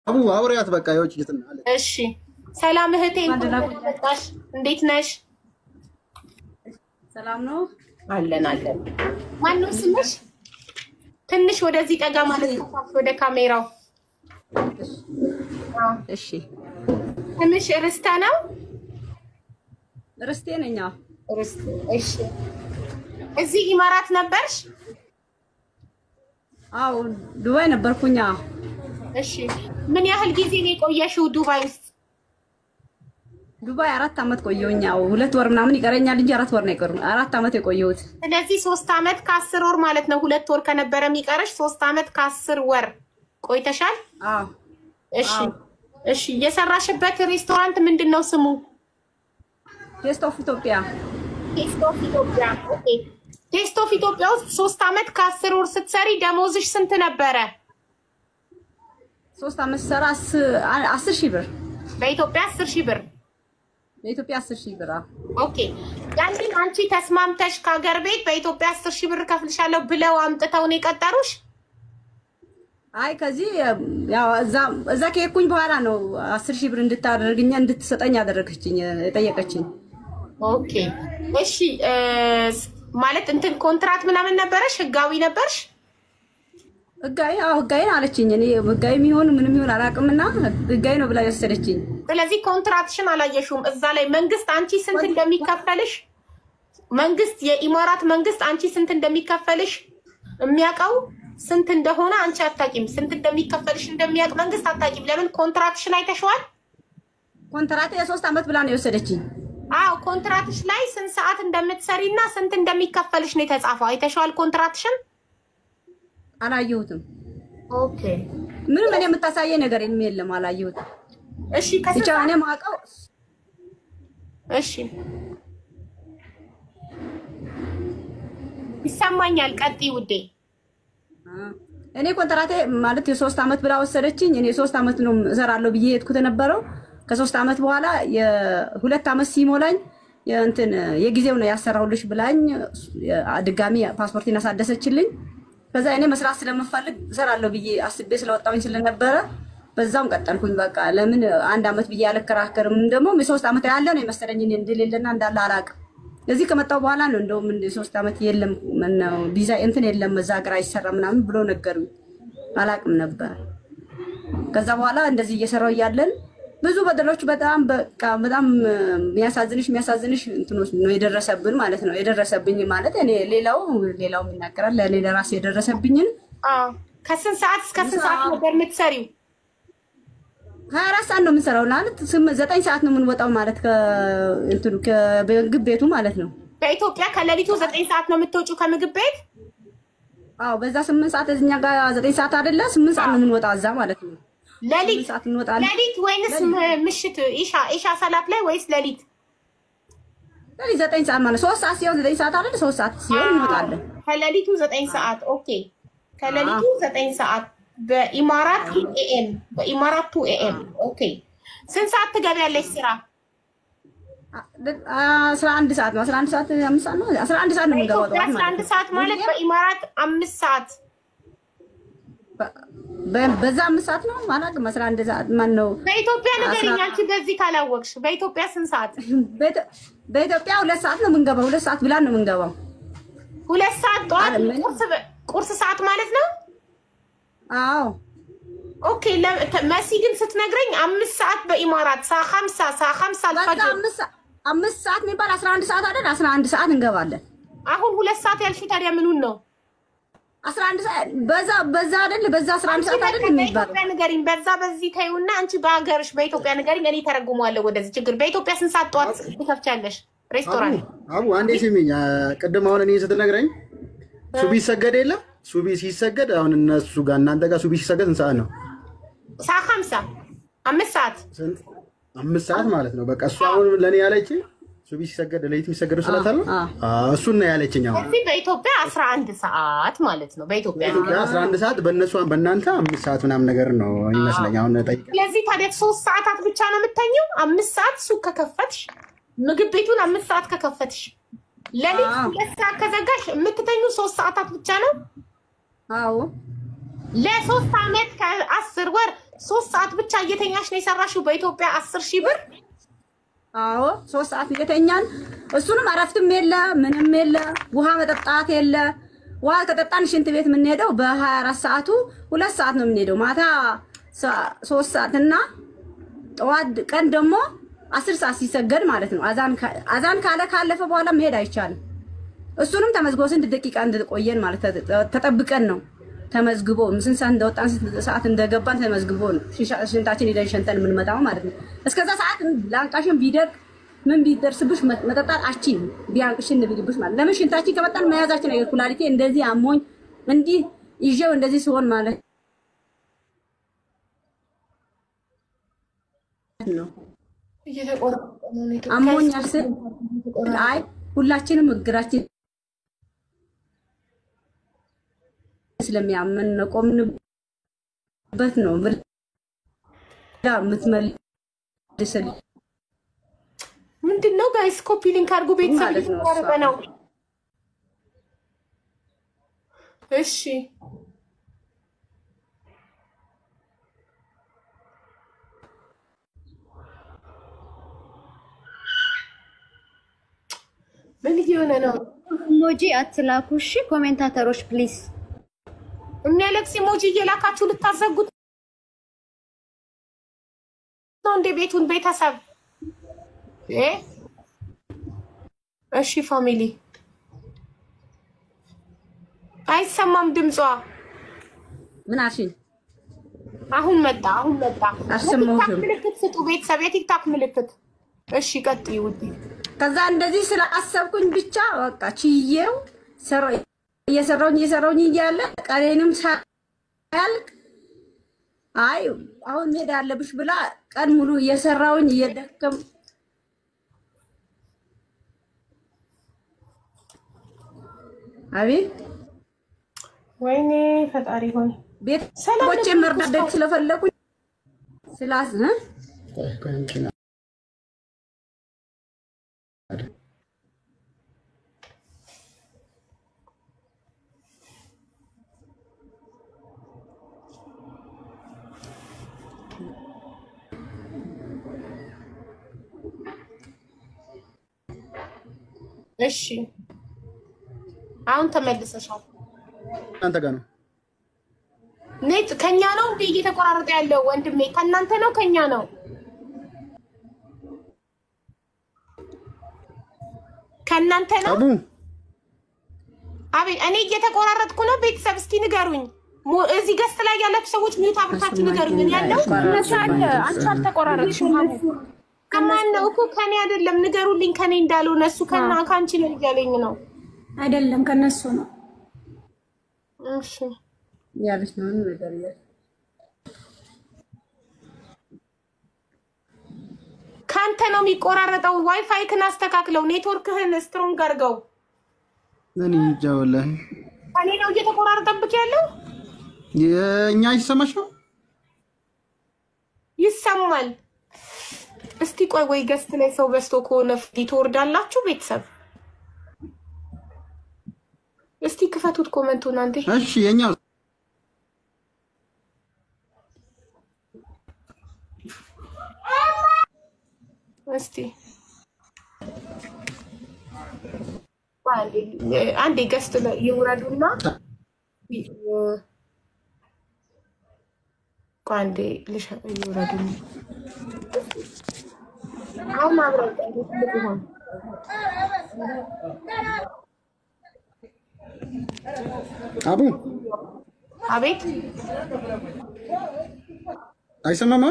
አቡ አውሪያት በቃ ይወጭ ይተናል። እሺ ሰላም እህቴ እንደምታሽ እንዴት ነሽ? ሰላም ነው አለን። ማነው ስምሽ? ትንሽ ወደዚህ ጠጋ ማለት ወደ ካሜራው። እሺ ትንሽ ርስታ ነው? ርስቴ ነኝ። ርስቴ። እሺ እዚህ ኢማራት ነበርሽ? አዎ ዱባይ ነበርኩኛ። እሺ ምን ያህል ጊዜ ነው የቆየሽው ዱባይ ውስጥ? ዱባይ 4 አመት ቆየሁኝ። 2 ወር ምናምን ይቀረኛል እንጂ 4 ወር ነው የቀረው። 4 አመት የቆየሁት። ስለዚህ 3 አመት ከ10 ወር ማለት ነው። 2 ወር ከነበረ የሚቀረሽ 3 አመት ከ10 ወር ቆይተሻል? አዎ። እሺ እሺ። የሰራሽበት ሬስቶራንት ምንድነው ስሙ? ቴስት ኦፍ ኢትዮጵያ። ቴስት ኦፍ ኢትዮጵያ። ኦኬ። ቴስት ኦፍ ኢትዮጵያ ውስጥ 3 አመት ከ10 ወር ስትሰሪ ደሞዝሽ ስንት ነበረ? 3 አመት ሰራ 10,000 ብር። በኢትዮጵያ 10,000 ብር። በኢትዮጵያ 10,000 ብር። ኦኬ። ያንን አንቺ ተስማምተሽ ከሀገር ቤት በኢትዮጵያ 10,000 ብር ከፍልሻለሁ ብለው አምጥተው ነው የቀጠሩሽ? አይ ከዚህ ያው እዛ ከሄድኩኝ በኋላ ነው 10,000 ብር እንድታደርግኛ እንድትሰጠኝ ያደረገችኝ የጠየቀችኝ። ኦኬ እሺ። ማለት እንትን ኮንትራት ምናምን ነበረሽ? ህጋዊ ነበርሽ? ህጋዊ? አዎ ህጋዊ አለችኝ። እኔ ህጋዊ የሚሆን ምንም ይሆን አላውቅምና ህጋዊ ነው ብላ የወሰደችኝ። ስለዚህ ኮንትራትሽን አላየሽውም? እዛ ላይ መንግስት አንቺ ስንት እንደሚከፈልሽ መንግስት የኢማራት መንግስት አንቺ ስንት እንደሚከፈልሽ የሚያውቀው ስንት እንደሆነ አንቺ አታውቂም። ስንት እንደሚከፈልሽ እንደሚያውቅ መንግስት አታውቂም። ለምን? ኮንትራትሽን አይተሽዋል? ኮንትራት የ3 አመት ብላ ነው የወሰደችኝ። አዎ ኮንትራትሽ ላይ ስንት ሰዓት እንደምትሰሪና ስንት እንደሚከፈልሽ ነው የተጻፈው። አይተሽዋል ኮንትራትሽን? አላየሁትም። ኦኬ ምንም እኔ የምታሳየኝ ነገር የለም። አላየሁትም። እሺ ብቻ እኔ ማውቀው እሺ ይሰማኛል። ቀጥይ ውዴ። እኔ ኮንትራቴ ማለት የ3 አመት ብላ ወሰደችኝ። እኔ 3 አመት ነው እሰራለሁ ብዬ የሄድኩት የነበረው። ከ3 አመት በኋላ የ2 አመት ሲሞላኝ እንትን የጊዜው ነው ያሰራሁልሽ ብላኝ ድጋሚ ፓስፖርቴን አሳደሰችልኝ። ከዛ እኔ መስራት ስለምፈልግ እሰራለሁ ብዬ አስቤ ስለወጣሁኝ ስለነበረ በዛም ቀጠልኩኝ። በቃ ለምን 1 አመት ብዬ አልከራከርም። ደግሞ የ3 አመት ያለ ነው የመሰለኝ እንደሌለና እንዳለ አላውቅም። እዚህ ከመጣሁ በኋላ ነው እንደውም 3 አመት የለም ነው ቪዛ እንትን የለም እዛ ሀገር አይሰራም ምናምን ብሎ ነገሩኝ። አላውቅም ነበር። ከዛ በኋላ እንደዚህ እየሰራሁ እያለን ብዙ በደሎች በጣም በቃ በጣም የሚያሳዝንሽ እንትኖች ነው የደረሰብን ማለት ነው። የደረሰብኝ ማለት እኔ ሌላው ይናገራል። ለኔ ለራሴ የደረሰብኝን ከስንት ሰዓት እስከ ስንት ሰዓት ነበር የምትሰሪው? 24 ሰዓት ነው የምንሰራው ማለት 9 ሰዓት ነው የምንወጣው ማለት ከእንትኑ ከምግብ ቤቱ ማለት ነው። በኢትዮጵያ ከሌሊቱ 9 ሰዓት ነው የምትወጪው ከምግብ ቤት? አዎ በዛ 8 ሰዓት እዚኛ ጋር 9 ሰዓት አይደለ 8 ሰዓት ነው የምንወጣው እዛ ማለት ነው። ሌሊት ወይንስ ምሽት? ኢሻ ሰላት ላይ ወይስ ሌሊት? ሌሊት 9 ሰዓት ማለት 3 ሰዓት ሲሆን 9 ሰዓት አይደል? 3 ሰዓት ሲሆን እንወጣለን። ከሌሊቱ 9 ሰዓት ኦኬ። ከሌሊቱ 9 ሰዓት በኢማራት ኤኤም 2 ኤኤም ኦኬ። ስንት ሰዓት ትገቢያለሽ ስራ? 11 ሰዓት ነው። 11 ሰዓት 5 ሰዓት ነው። 11 ሰዓት ነው የምንገባው ማለት ነው። 11 ሰዓት ማለት በኢማራት 5 ሰዓት በዛ 5 ሰዓት ነው ማለት 11 ሰዓት ማን ነው? በኢትዮጵያ ንገሪኝ አንቺ በዚህ ካላወቅሽ። በኢትዮጵያ ስንት ሰዓት? በኢትዮጵያ 2 ሰዓት ነው የምንገባው። 2 ሰዓት ብላን ነው የምንገባው። 2 ሰዓት ጠዋት ቁርስ ሰዓት ማለት ነው። አዎ ኦኬ። መሲ ግን ስትነግረኝ 5 ሰዓት በኢማራት ሳ 5 አልፈጅር 5 ሰዓት የሚባል 11 ሰዓት አይደል? 11 ሰዓት እንገባለን። አሁን 2 ሰዓት ያልሽው ታዲያ ምኑን ነው? 11 ሰዓት በዛ አይደል? በዛ 11 ሰዓት አይደል የሚባለው? በኢትዮጵያ ንገሪኝ። በዛ በዚህ ታዩና አንቺ በሀገርሽ በኢትዮጵያ ንገሪኝ። እኔ ተረጉመዋለሁ ወደዚህ ችግር። በኢትዮጵያ ስንት ሰዓት ጠዋት ትከፍቻለሽ ሬስቶራንት? አቡ አንዴ ስሚኝ። ቅድም አሁን እኔ ስትነግረኝ ሱቢ ሲሰገድ የለም ሱቢ ሲሰገድ አሁን እነሱ ጋር እናንተ ጋር ሱቢ ሲሰገድ ስንት ሰዓት ነው? ሰዓት 5 ሰዓት 5 ሰዓት ማለት ነው። በቃ እሱ አሁን ለኔ ያለችኝ ሱቢ ሲሰገድ ለሊት የሚሰገደው ስለታለ እሱን ነው ያለችኝ። አሁን እዚህ በኢትዮጵያ 11 ሰዓት ማለት ነው። በኢትዮጵያ 11 ሰዓት በእነሱ በእናንተ 5 ሰዓት ምናምን ነገር ነው ይመስለኝ። አሁን ጠይቅ። ስለዚህ ታዲያ 3 ሰዓታት ብቻ ነው የምተኘው? 5 ሰዓት ሱቅ ከከፈትሽ ምግብ ቤቱን 5 ሰዓት ከከፈትሽ ለሊት 2 ሰዓት ከዘጋሽ የምትተኙ 3 ሰዓታት ብቻ ነው? አዎ ለ3 አመት ከ10 ወር 3 ሰዓት ብቻ እየተኛሽ ነው የሰራሽው በኢትዮጵያ 10,000 ብር? አዎ 3 ሰዓት እየተኛን እሱንም አረፍትም የለ ምንም የለ ውሃ መጠጣት የለ። ውሃ ከጠጣን ሽንት ቤት የምንሄደው በ24 ሰዓቱ 2 ሰዓት ነው የምንሄደው። ማታ 3 ሰዓት እና ጠዋት ቀን ደግሞ 10 ሰዓት ሲሰገድ ማለት ነው። አዛን ካለፈ በኋላ መሄድ አይቻልም። እሱንም ተመዝግቦ ስንት ደቂቃ እንደቆየን ማለት ተጠብቀን ነው ተመዝግቦ ስንት ሰዓት እንደወጣን ስንት ሰዓት እንደገባን ተመዝግቦ ነው ሽንታችን ሄደን ሸንተን የምንመጣው ማለት ነው። እስከዛ ሰዓት ላንቃሽን ቢደርቅ ምን ቢደርስብሽ መጠጣት አቺን ቢያንቅሽን ቢልብሽ ማለት ለምን ሽንታችን ከመጣን መያዛችን አይደል ኩላሊቴ እንደዚህ አሞኝ እንዲህ ይዤው እንደዚህ ሲሆን ማለት ነው። አሞኝ አስል አይ ሁላችንም እግራችን ስለሚያመን ቆምንበት ነው ብላ የምትመልስልኝ ምንድነው? ጋይስ ኮፒ ሊንክ አድርጉ። ቤተሰብ እየተቀረበ ነው። እሺ ምን እየሆነ ነው? ኢሞጂ አትላኩ እሺ ኮሜንታተሮች ፕሊዝ። የሚያለቅስ ኢሞጂ እየላካችሁ ልታዘጉት ነው እንደ ቤቱን ቤተሰብ እሺ ፋሚሊ አይሰማም ድምጿ። ምን አልሽኝ? አሁን መጣ አልሰማሁሽም። ምልክት ስጡ ቤተሰብ፣ የቲክታክ ምልክት። እሺ ቀጥይ ውዴ። ከዛ እንደዚህ ስላሰብኩኝ ብቻ በቃ ችዬው እየሰራሁኝ እያለ ቀኔንም ሳያልቅ አይ አሁን መሄድ አለብሽ ብላ ቀን ሙሉ እየሰራሁኝ እየደከም አቤት ወይኔ ፈጣሪ ሆይ ቤት ሰላሞቼ መርዳት ስለፈለኩኝ ስላስ እሺ አሁን ተመልሰሻል። አንተ ጋር ነው ኔት ከኛ ነው እንዴ እየተቆራረጠ ያለው? ወንድሜ ከናንተ ነው ከኛ ነው? ከናንተ ነው? አቡ አቤት እኔ እየተቆራረጥኩ ነው። ቤተሰብ እስኪ ንገሩኝ። እዚህ ገስት ላይ ያላችሁ ሰዎች ሚዩት አብርታችሁ ንገሩኝ። ያለው መሳለ አንቺ አልተቆራረጥሽም ማለት ከማን ነው እኮ ከኔ አይደለም። ንገሩልኝ ከኔ እንዳልሆነ እሱ ከና ካንቺ ነው እያለኝ ነው። አይደለም ከነሱ ነው። እሺ ያለሽ ነው ነገር ያለ ካንተ ነው የሚቆራረጠው። ዋይፋይ ክን አስተካክለው፣ ኔትወርክህን ስትሮንግ አድርገው። እኔ እንጃ ወላሂ ከኔ ነው እየተቆራረጠብክ ያለው። የኛ ይሰማሽ ነው? ይሰማል። እስቲ ቆይ ወይ ገስት ላይ ሰው በስቶ ከሆነ ትወርዳላችሁ ቤተሰብ። እስቲ ክፈቱት ኮሜንቱን አንዴ። እሺ የኛው እስቲ አንዴ ገስት ላይ ይውረዱና አንዴ ይውረዱና አሁን አብረን ይሆን አቡ አቤት አይሰማም?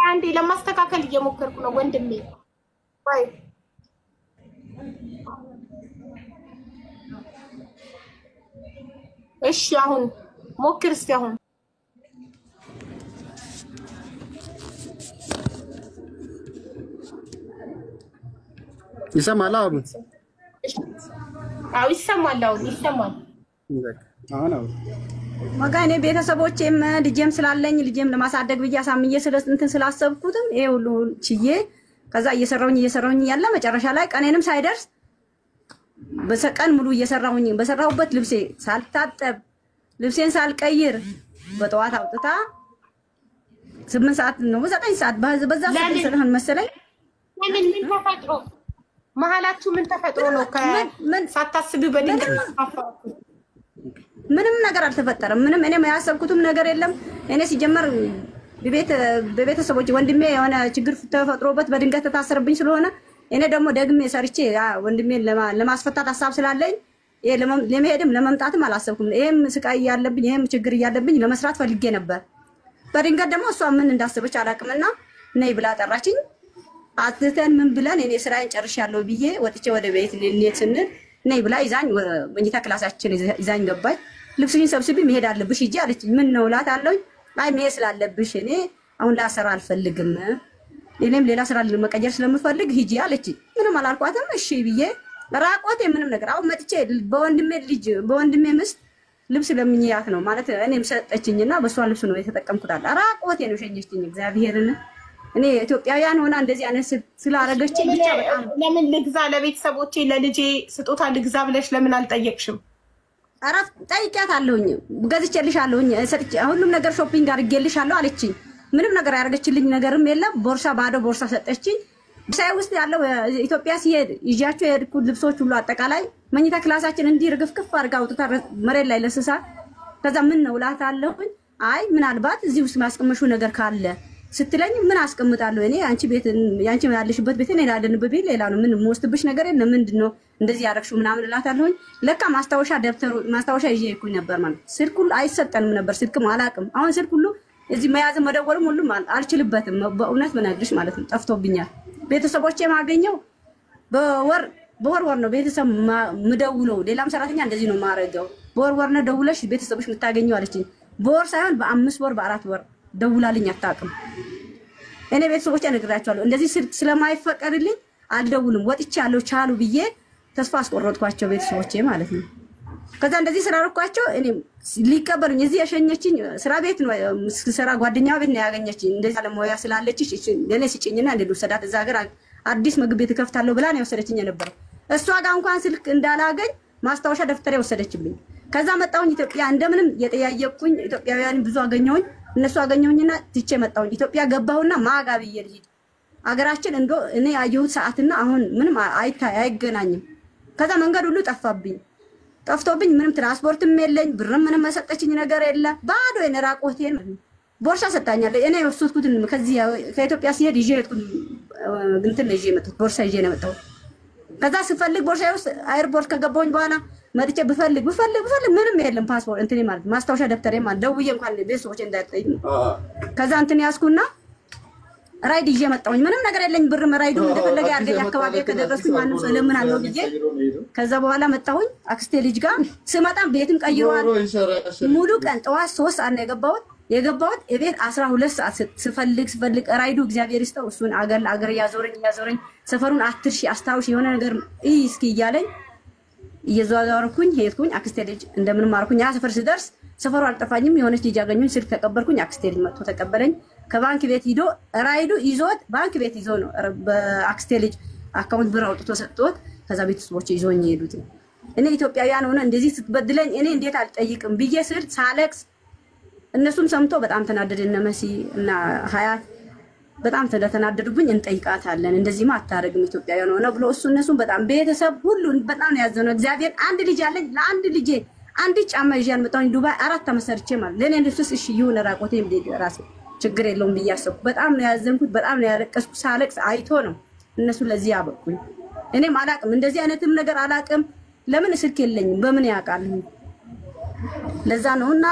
አንዴ ለማስተካከል እየሞከርኩ ነው ወንድሜ። ወይ እሺ አሁን ሞክር እስቲ። አሁን ይሰማል? አቡ አዎ ይሰማል። አሁን ይሰማል። አሁን ወጋኔ ቤተሰቦቼም ልጄም ስላለኝ ልጄም ለማሳደግ ብዬ አሳምዬ እንትን ስላሰብኩትም ይሄ ሁሉ ችዬ ከዛ እየሰራሁኝ ያለ መጨረሻ ላይ ቀኔንም ሳይደርስ በሰቀን ሙሉ እየሰራሁኝ በሰራሁበት ልብሴ ሳልታጠብ ልብሴን ሳልቀይር በጠዋት አውጥታ 8 ሰዓት ነው 9 ሰዓት በዛ ሰዓት ስለሆነ መሰለኝ ምን ተፈጥሮ መሀላችሁ ምን ተፈጥሮ ነው ሳታስቢው በድንገት ምንም ነገር አልተፈጠረም ምንም እኔ ያሰብኩትም ነገር የለም እኔ ሲጀመር በቤተሰቦች ወንድሜ የሆነ ችግር ተፈጥሮበት በድንገት ተታሰርብኝ ስለሆነ እኔ ደግሞ ደግሜ ሰርቼ ወንድሜን ለማስፈታት ሐሳብ ስላለኝ ለመሄድም ለመምጣትም አላሰብኩም ይሄም ስቃይ ያለብኝ ይሄም ችግር ያለብኝ ለመስራት ፈልጌ ነበር በድንገት ደግሞ እሷ ምን እንዳሰበች አላቅምና ነይ ብላ ጠራችኝ አትተን ምን ብለን እኔ ስራዬን ጨርሻለሁ ብዬ ወጥቼ ወደ ቤት ልንሄድ ስንል ነይ ብላ ይዛኝ መኝታ ክላሳችን ይዛኝ ገባች ልብስሽን ሰብስቢ መሄድ አለብሽ ሂጂ አለችኝ ምን ነው እላታለሁ አይ መሄድ ስላለብሽ እኔ አሁን ላሰራ አልፈልግም እኔም ሌላ ስራ ለመቀየር ስለምፈልግ ሂጂ አለችኝ ምንም አላልኳትም እሺ ብዬ ራቆቴ ምንም ነገር አሁን መጥቼ በወንድሜ ምስት ልብስ ለምኝያት ነው ማለት እኔም ሰጠችኝና በሷ ልብስ ነው የተጠቀምኩት ራቆቴ ነው ሸኘችኝ እግዚአብሔርን እኔ ኢትዮጵያውያን ሆና እንደዚህ አይነት ስላረገችኝ ብቻ በጣም ለምን ልግዛ ለቤተሰቦቼ ለልጄ ስጦታ ልግዛ ብለሽ ለምን አልጠየቅሽም አራፍ ጠይቂያታለሁኝ ገዝቼልሻለሁኝ ሰጥቼ ሁሉም ነገር ሾፒንግ አድርጌልሻለሁ አለችኝ ምንም ነገር ያረገችልኝ ነገርም የለም ቦርሳ ባዶ ቦርሳ ሰጠችኝ ሳይ ውስጥ ያለው ኢትዮጵያ ሲሄድ ይያቸው የሄድኩ ልብሶች ሁሉ አጠቃላይ መኝታ ክላሳችን እንዲህ ርግፍክፍ አድርጋ አውጥታ መሬት ላይ ለስሳ ከዛ ምን ነው እላታለሁኝ አይ ምናልባት እዚህ ውስጥ ማስቀመሹ ነገር ካለ ስትለኝ ምን አስቀምጣለሁ እኔ አንቺ ቤት ያንቺ ያለሽበት ቤት እኔ ያለንበት ቤት ሌላ ነው ምን ሞስትብሽ ነገር የለም ምንድነው እንደዚህ ያረክሹ ምናምን እላታለሁኝ ለካ ማስታወሻ ደብተሩ ማስታወሻ ይዤ ይኩኝ ነበር ማለት ስልክ ሁሉ አይሰጠንም ነበር ስልክም አላቅም አሁን ስልክ ሁሉ እዚህ መያዝ መደወልም ሁሉ አልችልበትም በእውነት ምናግርሽ ማለት ነው ጠፍቶብኛል ቤተሰቦቼ ማገኘው በወር ነው ቤተሰብ ምደውለው ሌላም ሰራተኛ እንደዚህ ነው ማረጋው በወር ነው ደውለሽ ቤተሰቦች ምታገኘው አለችኝ በወር ሳይሆን በ5 ወር በ4 ወር ደውላልኝ አታውቅም እኔ ቤተሰቦቼ ነግራቸዋለሁ እንደዚህ ስልክ ስለማይፈቀድልኝ አልደውልም ወጥቻለሁ ቻሉ ብዬ ተስፋ አስቆረጥኳቸው ቤተሰቦቼ ማለት ነው ከዛ እንደዚህ ስራርኳቸው እኔ ሊቀበሉኝ እዚህ ያሸኘችኝ ስራ ቤት ነው ስራ ጓደኛዋ ቤት ነው ያገኘችኝ እንደዚህ ለሞያ ስላለች ለኔ ሲጭኝና እንደሉ ሰዳት እዛ ሀገር አዲስ ምግብ ቤት ከፍታለሁ ብላ ነው ወሰደችኝ ነበር እሷ ጋር እንኳን ስልክ እንዳላገኝ ማስታወሻ ደፍተሬ ወሰደችብኝ ከዛ መጣሁኝ ኢትዮጵያ እንደምንም የጠያየቁኝ ኢትዮጵያውያን ብዙ አገኘሁኝ እነሱ አገኘሁኝና ትቼ መጣሁኝ ኢትዮጵያ ገባሁና ማጋብዬ ልሂድ አገራችን እንዶ እኔ ያየሁት ሰዓትና አሁን ምንም አይገናኝም ከዛ መንገድ ሁሉ ጠፍቶብኝ ምንም ትራንስፖርትም የለኝ ብርም ምንም መሰጠችኝ ነገር የለ ባዶ የነራቆቴን ቦርሳ ሰጣኛለ እኔ ወሰድኩት ከዚህ ከኢትዮጵያ ሲሄድ ይዤ ሄድኩኝ እንትን ይዤ መጣሁ ቦርሳ ይዤ ነው መጣሁ ከዛ ስፈልግ ቦርሳዬ ውስጥ ኤርፖርት ከገባሁኝ በኋላ መጥቼ ብፈልግ ምንም የለም ፓስፖርት እንትን ማለት ማስታወሻ ደብተሬ ማለት ደውዬ እንኳን ቤተሰቦቼ እንዳይጠይቅ ከዛ እንትን ያስኩና ራይድ ይዤ መጣሁኝ ምንም ነገር የለኝ ብርም ራይዱ እንደፈለገ ያርገኝ አካባቢ ከደረስኩኝ ማንም ሰው ለምን አለው ብዬ ከዛ በኋላ መጣሁኝ አክስቴ ልጅ ጋር ስመጣም ቤትም ቀይሯል ሙሉ ቀን ጠዋት 3 ሰዓት ነው የገባሁት እቤት 12 ሰዓት ስፈልግ ራይዱ እግዚአብሔር ይስጠው እሱን አገር ያዞረኝ ሰፈሩን አትርሺ አስታውሽ የሆነ ነገር እስኪ እያለኝ እየዘዋወርኩኝ ሄድኩኝ አክስቴ ልጅ እንደምንም አርኩኝ ያ ሰፈር ሲደርስ ሰፈሩ አልጠፋኝም የሆነች ልጅ አገኘሁኝ ስልክ ተቀበልኩኝ አክስቴ ልጅ መጥቶ ተቀበለኝ ከባንክ ቤት ሂዶ ራይዱ ይዞት ባንክ ቤት ይዞ ነው በአክስቴ ልጅ አካውንት ብር አውጥቶ ሰጥቶት ከዛ ቤተሰቦቼ ይዞኝ ሄዱት እኔ ኢትዮጵያውያን ሆነ እንደዚህ ስትበድለኝ እኔ እንዴት አልጠይቅም ብዬ ስል ሳለክስ እነሱም ሰምቶ በጣም ተናደደ እነ መሲ እና ሀያት በጣም ተናደዱብኝ እንጠይቃታለን እንደዚህማ አታረግም ኢትዮጵያውያን ሆነ ብሎ እነሱም በጣም ቤተሰብ ሁሉ በጣም ያዘነው እግዚአብሔር አንድ ልጅ አለኝ ለአንድ ልጄ አንድ ጫማ ይዤ አልመጣሁኝ ዱባይ 4 ዓመት ሰርቼ ማለት ለኔ እንደሱስ እሺ ይሁን ራቆቴም ራሴ ችግር የለውም ብያሰብኩ በጣም ነው ያዘንኩት በጣም ነው ያለቀስኩ ሳለቅስ አይቶ ነው እነሱ ለዚህ ያበቁኝ እኔም አላቅም እንደዚህ አይነትም ነገር አላቅም ለምን ስልክ የለኝም በምን ያውቃል ለዛ ነውና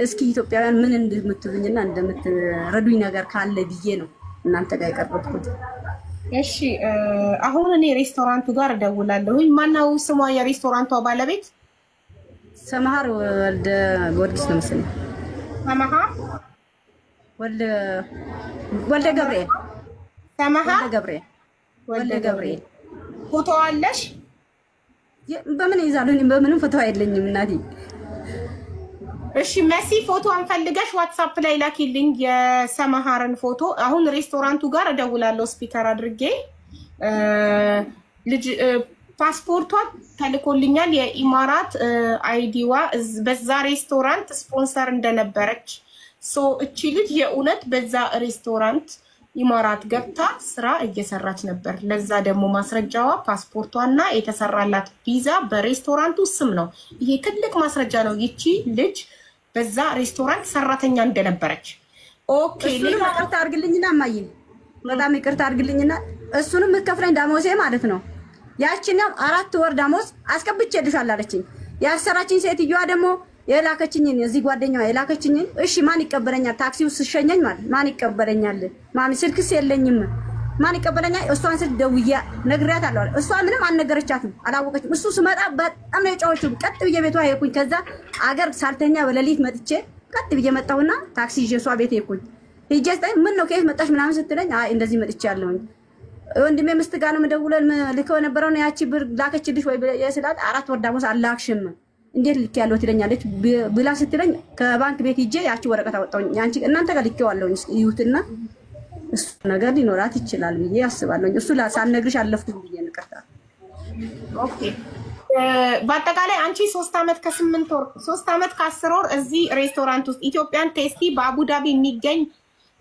እስኪ ኢትዮጵያውያን ምን እንደምትሉኝና እንደምትረዱኝ ነገር ካለ ብዬ ነው እናንተ ጋር የቀረብኩት እሺ አሁን እኔ ሬስቶራንቱ ጋር ደውላለሁኝ ማናው ስሟ የሬስቶራንቷ ባለቤት ሰማሃር ወልደ ጊዮርጊስ ነው መሰለኝ ሰማሃር ወልደ ገብርኤል ሰማሃር ወልደ ገብርኤል ፎቶ አለሽ በምን ይዛሉኝ በምንም ፎቶ አይደለኝም እናቴ እሺ መሲ ፎቶ አንፈልገሽ ዋትስአፕ ላይ ላኪልኝ የሰማሃርን ፎቶ አሁን ሬስቶራንቱ ጋር እደውላለሁ ስፒከር አድርጌ ልጅ ፓስፖርቷ ተልኮልኛል የኢማራት አይዲዋ በዛ ሬስቶራንት ስፖንሰር እንደነበረች ሶ እቺ ልጅ የእውነት በዛ ሬስቶራንት ኢማራት ገብታ ስራ እየሰራች ነበር። ለዛ ደግሞ ማስረጃዋ ፓስፖርቷና የተሰራላት ቪዛ በሬስቶራንቱ ስም ነው። ይሄ ትልቅ ማስረጃ ነው። ይቺ ልጅ በዛ ሬስቶራንት ሰራተኛ እንደነበረች። ኦኬ ሌላ ይቅርታ አድርግልኝና ማይ በጣም ይቅርታ አድርግልኝና እሱንም የምትከፍለኝ ደሞዜ ማለት ነው። ያቺኛም 4 ወር ደሞዝ አስቀብጬልሻለሁ አለችኝ። ያሰራችኝ ሴትዮዋ ደግሞ የላከችኝን እዚህ ጓደኛዋ የላከችኝን እሺ ማን ይቀበለኛል? ታክሲው ስሸኘኝ ማለት ማን ይቀበለኛል? ማሚ ስልክስ የለኝም ማን ይቀበለኛል? እሷን ስልክ ደውዬ ነግሬያታለሁ። እሷ ምንም አልነገረቻትም፣ አላወቀችም። እሱ ስመጣ በጣም ነው የጮኸችው። ቀጥ ብዬ ቤቷ ሄድኩኝ። ከዛ አገር ሳልተኛ በሌሊት መጥቼ ቀጥ ብዬ መጣሁና ታክሲ ይዤ እሷ ቤት ሄድኩኝ። ሂጄ ስጠኝ ምን ነው ከየት መጣሽ ምናምን ስትለኝ አይ እንደዚህ መጥቻለሁኝ ወንድሜ ምስት ጋር ነው የምደውለው ልከው ነበረው ነው ያቺ ብር ላከችልሽ ወይ ስላት 4 ወር ደሞዝ አላክሽም እንዴት ልክ ያለው ትለኛለች ብላ ስትለኝ ከባንክ ቤት ሂጄ ያቺ ወረቀት አወጣሁኝ። ያንቺ እናንተ ጋር ልኬዋለሁ ይዩትና እሱ ነገር ሊኖራት ይችላል ብዬ አስባለሁ። እሱ ሳልነግርሽ አለፍኩኝ ብዬ ንቀርታ። ኦኬ በአጠቃላይ አንቺ 3 አመት ከ8 ወር 3 አመት ከ10 ወር እዚህ ሬስቶራንት ውስጥ ኢትዮጵያን ቴስቲ በአቡዳቢ የሚገኝ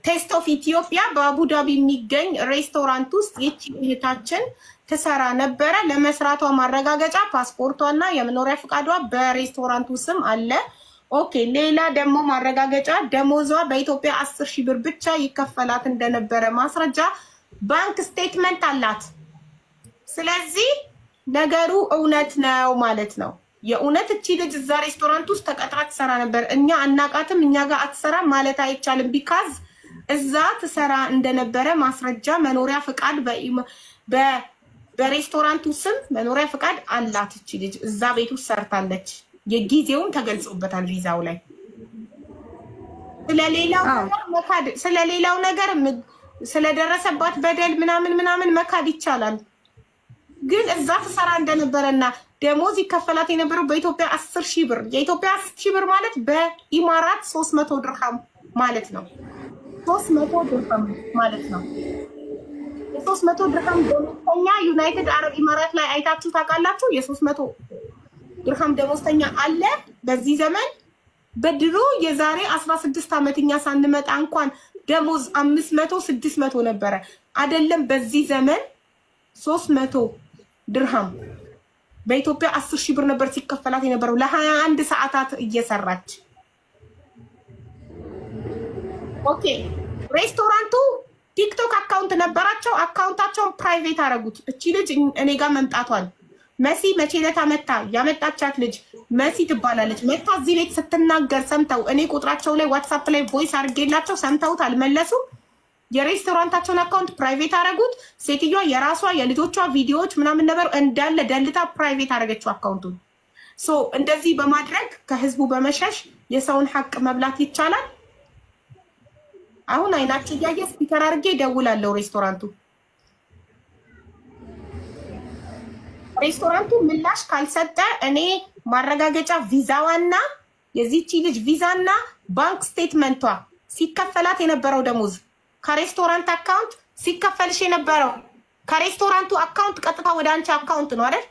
ቴስት ኦፍ ኢትዮጵያ በአቡዳቢ የሚገኝ ሬስቶራንት ውስጥ ይቺ እህታችን ትሰራ ነበረ። ለመስራቷ ማረጋገጫ ፓስፖርቷና የመኖሪያ ፍቃዷ በሬስቶራንቱ ስም አለ። ኦኬ ሌላ ደግሞ ማረጋገጫ ደሞዟ በኢትዮጵያ 10,000 ብር ብቻ ይከፈላት እንደነበረ ማስረጃ ባንክ ስቴትመንት አላት። ስለዚህ ነገሩ እውነት ነው ማለት ነው። የእውነት እቺ ልጅ እዛ ሬስቶራንት ውስጥ ተቀጥራ ትሰራ ነበር። እኛ አናቃትም፣ እኛ ጋር አትሰራ ማለት አይቻልም። ቢካዝ እዛ ትሰራ እንደነበረ ማስረጃ መኖሪያ ፍቃድ በሬስቶራንቱ ስም መኖሪያ ፍቃድ አላት። እቺ ልጅ እዛ ቤት ውስጥ ሰርታለች። የጊዜውም ተገልጾበታል ቪዛው ላይ። ስለሌላው ነገር ስለደረሰባት በደል ምናምን መካድ ይቻላል። ግን እዛ ትሰራ እንደነበረና ደሞዝ ይከፈላት የነበረው በኢትዮጵያ 10,000 ብር። የኢትዮጵያ 10,000 ብር ማለት በኢማራት 300 ድርሃም ማለት ነው። 300 ድርሃም ማለት ነው። 300 ድርሃም ደሞዝተኛ ዩናይትድ አረብ ኢማራት ላይ አይታችሁ ታውቃላችሁ? የ300 ድርሃም ደሞዝተኛ አለ በዚህ ዘመን። በድሮ የዛሬ 16 ዓመት እኛ ሳንመጣ እንኳን ደሞዝ 500 600 ነበረ። አይደለም በዚህ ዘመን 300 ድርሃም በኢትዮጵያ 10,000 ብር ነበር ሲከፈላት የነበረው ለ21 ሰዓታት እየሰራች። ኦኬ ሬስቶራንቱ ቲክቶክ አካውንት ነበራቸው። አካውንታቸውን ፕራይቬት አደረጉት። እቺ ልጅ እኔ ጋር መምጣቷል መሲ መቼ ዕለት መጣ ያመጣቻት ልጅ መሲ ትባላለች። መጣ እዚህ ቤት ስትናገር ሰምተው እኔ ቁጥራቸው ላይ ዋትስአፕ ላይ ቮይስ አድርጌላቸው ሰምተውት አልመለሱም። የሬስቶራንታቸውን አካውንት ፕራይቬት አደረጉት። ሴትዮዋ የራሷ የልጆቿ ቪዲዮዎች ምናምን ነበር እንዳለ ደልታ ፕራይቬት አደረገችው አካውንቱን። ሶ እንደዚህ በማድረግ ከህዝቡ በመሸሽ የሰውን ሀቅ መብላት ይቻላል። አሁን አይናችሁ እያየ ስፒከር አድርጌ ደውላለሁ። ሬስቶራንቱ ምላሽ ካልሰጠ እኔ ማረጋገጫ ቪዛዋና የዚህቺ ልጅ ቪዛና ባንክ ስቴትመንቷ ሲከፈላት የነበረው ደሞዝ ከሬስቶራንት አካውንት ሲከፈልሽ የነበረው ከሬስቶራንቱ አካውንት ቀጥታ ወደ አንቺ አካውንት ነው አይደል?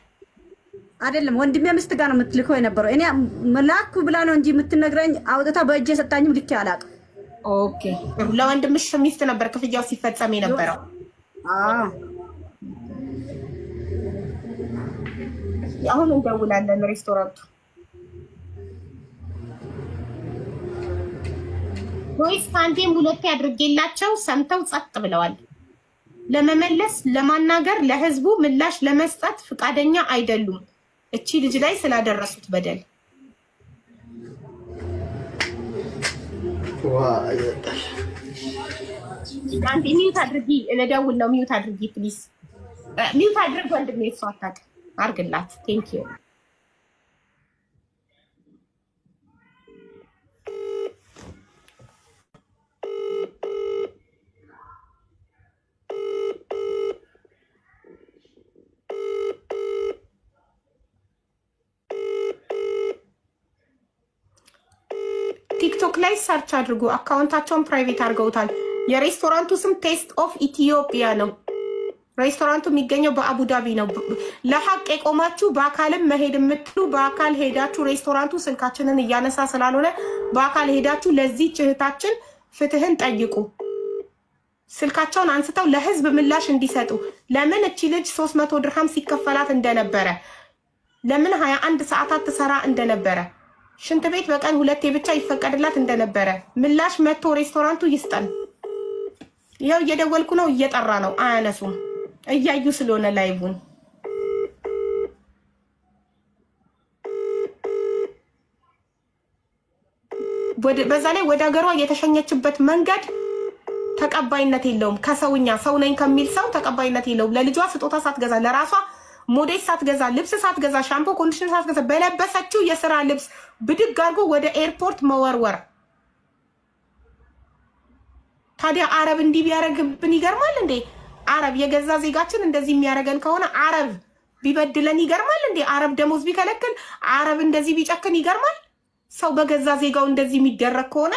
አይደለም ወንድሜ ምስት ጋር ነው የምትልከው የነበረው። እኔ መላኩ ብላ ነው እንጂ የምትነግረኝ አውጥታ በእጄ ሰጣኝም ልኬ አላውቅም። ኦኬ ለወንድምሽ ሚስት ነበር ክፍያው ሲፈጸም የነበረው። አሁን እንደውላለን ሬስቶራንቱ ቮይስ ካንዴም ሁለቴ አድርጌላቸው ሰምተው ጸጥ ብለዋል። ለመመለስ ለማናገር ለህዝቡ ምላሽ ለመስጠት ፍቃደኛ አይደሉም። እቺ ልጅ ላይ ስላደረሱት በደል አንዴ ሚውት አድርጊ። ለደውል ነው ሚውት አድርጊ ፕሊዝ። ሚውት አድርግ ወንድሜ እሷ አታውቅ አርግላት። ቴንክ ዩ ቲክቶክ ላይ ሰርች አድርጉ። አካውንታቸውን ፕራይቬት አድርገውታል። የሬስቶራንቱ ስም ቴስት ኦፍ ኢትዮጵያ ነው። ሬስቶራንቱ የሚገኘው በአቡዳቢ ነው። ለሐቅ የቆማችሁ በአካልም መሄድ የምትሉ በአካል ሄዳችሁ ሬስቶራንቱ ስልካችንን እያነሳ ስላልሆነ በአካል ሄዳችሁ ለዚህ እህታችን ፍትህን ጠይቁ። ስልካቸውን አንስተው ለህዝብ ምላሽ እንዲሰጡ ለምን እቺ ልጅ 300 ድርሃም ሲከፈላት እንደነበረ ለምን 21 ሰዓታት ትሰራ እንደነበረ ሽንት ቤት በቀን 2 ብቻ ይፈቀድላት እንደነበረ ምላሽ መጥቶ ሬስቶራንቱ ይስጠን። ይሄው እየደወልኩ ነው እየጠራ ነው አያነሱም እያዩ ስለሆነ ላይቡን በዛ ላይ ወደ ሀገሯ የተሸኘችበት መንገድ ተቀባይነት የለውም። ከሰውኛ ሰው ነኝ ከሚል ሰው ተቀባይነት የለውም። ለልጇ ስጦታ ሳትገዛ ለራሷ ሞዴል ሳትገዛ ልብስ ሳትገዛ ሻምፖ ኮንዲሽነር ሳትገዛ በለበሰችው የሥራ ልብስ ብድግ አድርጎ ወደ ኤርፖርት መወርወር። ታዲያ አረብ እንዲህ ቢያረግብን ይገርማል እንዴ? አረብ የገዛ ዜጋችን እንደዚህ የሚያረገን ከሆነ አረብ ቢበድለን ይገርማል እንዴ? አረብ ደሞዝ ቢከለክል አረብ እንደዚህ ቢጨክን ይገርማል? ሰው በገዛ ዜጋው እንደዚህ የሚደረግ ከሆነ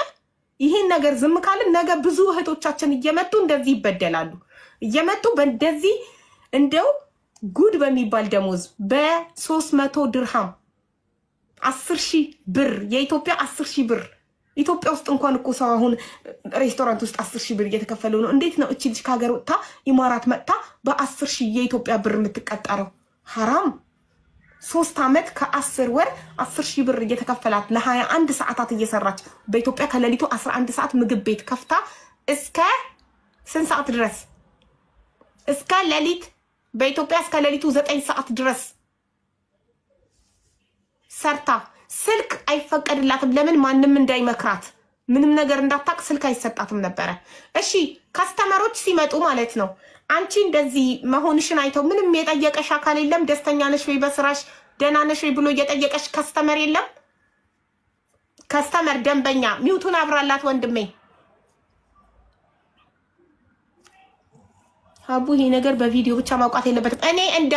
ይሄን ነገር ዝም ካልን ነገ ብዙ እህቶቻችን እየመጡ እንደዚህ ይበደላሉ። እየመጡ በእንደዚህ እንደው ጉድ በሚባል ደሞዝ በ300 ድርሃም 10,000 ብር የኢትዮጵያ 10,000 ብር ኢትዮጵያ ውስጥ እንኳን እኮ ሰው አሁን ሬስቶራንት ውስጥ 10,000 ብር እየተከፈለው ነው። እንዴት ነው እቺ ልጅ ከሀገር ወጥታ ኢማራት መጥታ በ10,000 የኢትዮጵያ ብር የምትቀጠረው? ሐራም 3 ዓመት ከ10 ወር 10,000 ብር እየተከፈላት ለ21 ሰዓታት እየሰራች በኢትዮጵያ ከሌሊቱ 11 ሰዓት ምግብ ቤት ከፍታ እስከ ስንት ሰዓት ድረስ? እስከ ሌሊት በኢትዮጵያ እስከ ሌሊቱ 9 ሰዓት ድረስ ሰርታ ስልክ አይፈቀድላትም። ለምን? ማንም እንዳይመክራት ምንም ነገር እንዳታቅ ስልክ አይሰጣትም ነበረ። እሺ ካስተመሮች ሲመጡ ማለት ነው አንቺ እንደዚህ መሆንሽን አይተው ምንም የጠየቀሽ አካል የለም? ደስተኛ ነሽ ወይ በስራሽ ደህና ነሽ ወይ ብሎ እየጠየቀሽ ከስተመር የለም? ከስተመር ደንበኛ ሚውቱን አብራላት ወንድሜ። አቡ ይሄ ነገር በቪዲዮ ብቻ ማውቃት የለበትም። እኔ እንደ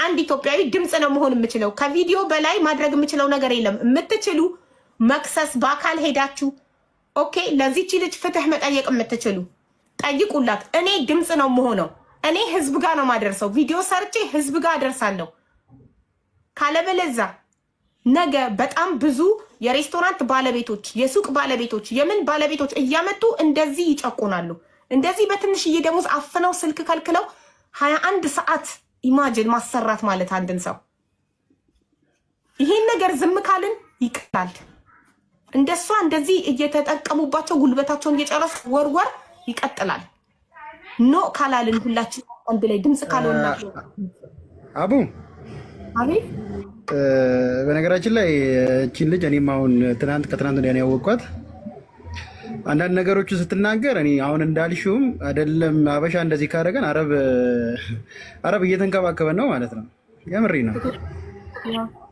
አንድ ኢትዮጵያዊ ድምጽ ነው መሆን የምችለው። ከቪዲዮ በላይ ማድረግ የምችለው ነገር የለም። የምትችሉ መክሰስ በአካል ሄዳችሁ ኦኬ፣ ለዚህች ልጅ ፍትህ መጠየቅ የምትችሉ ጠይቁላት። እኔ ድምጽ ነው መሆነው። እኔ ህዝብ ጋር ነው ማደርሰው። ቪዲዮ ሰርቼ ህዝብ ጋር አደርሳለሁ። ካለበለዛ ነገ በጣም ብዙ የሬስቶራንት ባለቤቶች፣ የሱቅ ባለቤቶች፣ የምን ባለቤቶች እያመጡ እንደዚህ ይጨቁናሉ። እንደዚህ በትንሽዬ ደሞዝ አፍነው ስልክ ከልክለው 21 ሰዓት ኢማጂን ማሰራት ማለት አንድን ሰው። ይሄን ነገር ዝም ካልን ይቀላል። እንደሷ እንደዚህ እየተጠቀሙባቸው ጉልበታቸውን እየጨረሱ ወርወር ይቀጥላል። ኖ ካላልን ሁላችን አንድ ላይ ድምጽ ካልሆነ አቡ አቤት። በነገራችን ላይ እቺን ልጅ እኔም አሁን ከትናንት ወዲያ ነው ያወቅኳት። አንዳንድ ነገሮችን ስትናገር እኔ አሁን እንዳልሽውም አይደለም አበሻ እንደዚህ ካደረገን አረብ እየተንከባከበን ነው ማለት ነው። የምሬ ነው።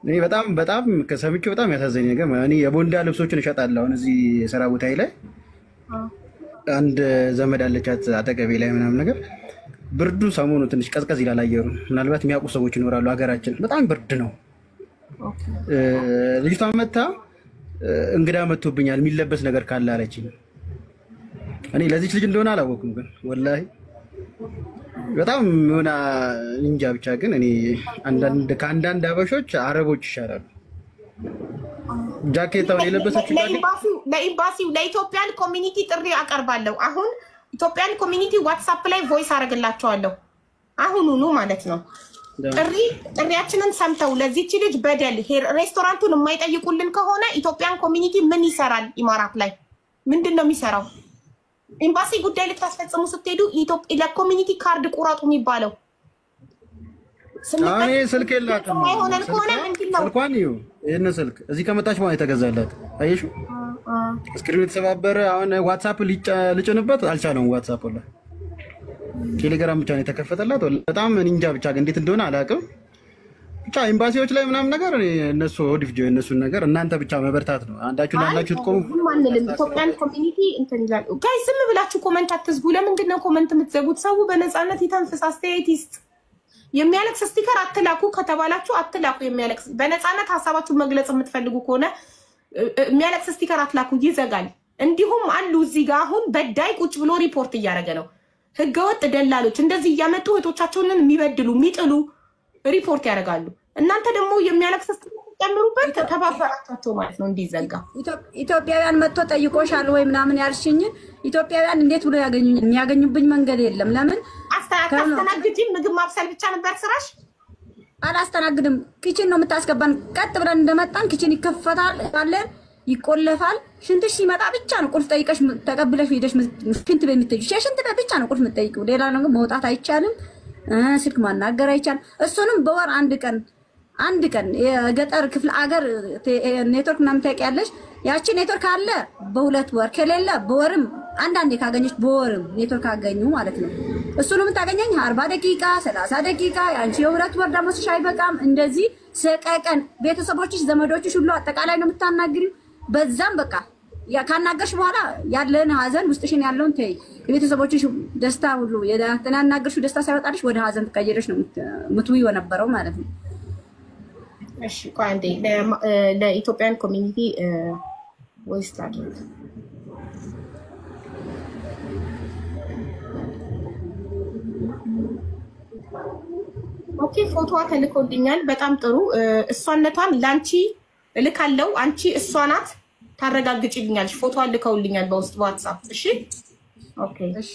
እኔ በጣም ከሰምቼው በጣም ያሳዘኝ ነገር እኔ የቦንዳ ልብሶችን እሸጣለሁ። አሁን እዚህ ስራ ቦታዬ ላይ አንድ ዘመድ አለቻት አጠገቤ ላይ ምናምን ነገር ብርዱ ሰሞኑ ትንሽ ቀዝቀዝ ይላል አየሩ። ምናልባት የሚያውቁ ሰዎች ይኖራሉ። ሀገራችን በጣም ብርድ ነው። ልጅቷ መታ እንግዳ መጥቶብኛል የሚለበስ ነገር ካለ አለችኝ። እኔ ለዚች ልጅ እንደሆነ አላወኩም፣ ግን ወላሂ በጣም ሆና እንጃ። ብቻ ግን እኔ ከአንዳንድ አበሾች አረቦች ይሻላሉ። ጃኬታውን የለበሰችው ለኢምባሲው ለኢትዮጵያን ኮሚኒቲ ጥሪ አቀርባለሁ። አሁን ኢትዮጵያን ኮሚኒቲ ዋትስአፕ ላይ ቮይስ አደርግላቸዋለሁ አሁኑኑ ማለት ነው። ጥሪያችንን ሰምተው ለዚች ልጅ በደል ሬስቶራንቱን የማይጠይቁልን ከሆነ ኢትዮጵያን ኮሚኒቲ ምን ይሰራል? ኢማራት ላይ ምንድን ነው የሚሰራው? ኤምባሲ ጉዳይ ልታስፈጽሙ ስትሄዱ ለኮሚኒቲ ካርድ ቁረጡ የሚባለው እኔ ስልክ የላትም። አይሆነን ከሆነ ምንድነው ስልኳን ይኸው ይሄን ስልክ እዚህ ከመጣች ማለት የተገዛላት አየሽው፣ ስክሪኑ የተሰባበረ። አሁን ዋትስአፕ ልጭንበት አልቻለውም። ዋትስአፕ ላይ ቴሌግራም ብቻ ነው የተከፈተላት። በጣም እንጃ ብቻ እንዴት እንደሆነ አላውቅም። ብቻ ኤምባሲዎች ላይ ምናምን ነገር እነሱ ኦዲፍ ጆ እነሱን ነገር እናንተ ብቻ መበርታት ነው። አንዳችሁ ለአንዳችሁ ትቆሙ። ማንንም ኢትዮጵያን ኮሚኒቲ እንትን ይላል። ጋይስ ዝም ብላችሁ ኮሜንት አትዝጉ። ለምንድን ነው ኮሜንት የምትዘጉት? ሰው በነፃነት ይተንፍስ፣ አስተያየት ይስጥ። የሚያለቅስ ስቲከር አትላኩ ከተባላችሁ አትላኩ። የሚያለቅስ በነፃነት ሀሳባችሁን መግለጽ የምትፈልጉ ከሆነ የሚያለቅስ ስቲከር አትላኩ፣ ይዘጋል። እንዲሁም አሉ እዚህ ጋር አሁን በዳይ ቁጭ ብሎ ሪፖርት እያደረገ ነው። ህገወጥ ደላሎች እንደዚህ እያመጡ እህቶቻቸውን የሚበድሉ የሚጥሉ ሪፖርት ያደርጋሉ። እናንተ ደግሞ የሚያለቅስ ጨምሩበት ተባበራቸው ማለት ነው እንዲዘጋ። ኢትዮጵያውያን መጥቶ ጠይቆሻል ወይ ምናምን ያልሽኝ ኢትዮጵያውያን እንዴት ብሎ ያገኙኝ? የሚያገኙብኝ መንገድ የለም። ለምን አስተናግጂም? ምግብ ማብሰል ብቻ ነበር ስራሽ? አላስተናግድም። ኪችን ነው የምታስገባን። ቀጥ ብለን እንደመጣን ኪችን ይከፈታል አለን፣ ይቆለፋል። ሽንትሽ ሲመጣ ብቻ ነው ቁልፍ ጠይቀሽ ተቀብለሽ ሄደሽ ሽንት ቤት የምትጠይቂው። ሽንት ቤት ብቻ ነው ቁልፍ የምትጠይቂው። ሌላ ነገር መውጣት አይቻልም። ስልክ ማናገር አይቻልም። እሱንም በወር አንድ ቀን የገጠር ክፍለ አገር ኔትወርክ ምናምን ታውቂያለሽ። ያቺ ኔትወርክ አለ በ2 ወር ከሌለ በወርም አንዳንዴ ካገኘች በወርም ኔትወርክ አገኙ ማለት ነው። እሱንም ታገኘኝ 40 ደቂቃ 30 ደቂቃ። ያንቺ የ2 ወር ደሞዝሽ አይበቃም። እንደዚህ ሰቀቀን ቤተሰቦችሽ ዘመዶችሽ ሁሉ አጠቃላይ ነው የምታናግሪው። በዛም በቃ ካናገርሽ በኋላ ያለን ሀዘን ውስጥሽን ያለውን ተይ። የቤተሰቦችሽ ደስታ ሁሉ የተናናገርሽው ደስታ ሳይወጣልሽ ወደ ሀዘን ተቀየረሽ ነው ምትውይ የነበረው ማለት ነው። እሺ ቆይ አንዴ ለኢትዮጵያን ኮሚኒቲ ቮይስ ላድርግ። ኦኬ ፎቶዋ ተልኮልኛል። በጣም ጥሩ። እሷነቷን ላንቺ እልካለሁ። አንቺ እሷ ናት ታረጋግጪልኛለሽ። ፎቶዋን ልከውልኛል በውስጥ ዋትስአፕ። እሺ ኦኬ እሺ።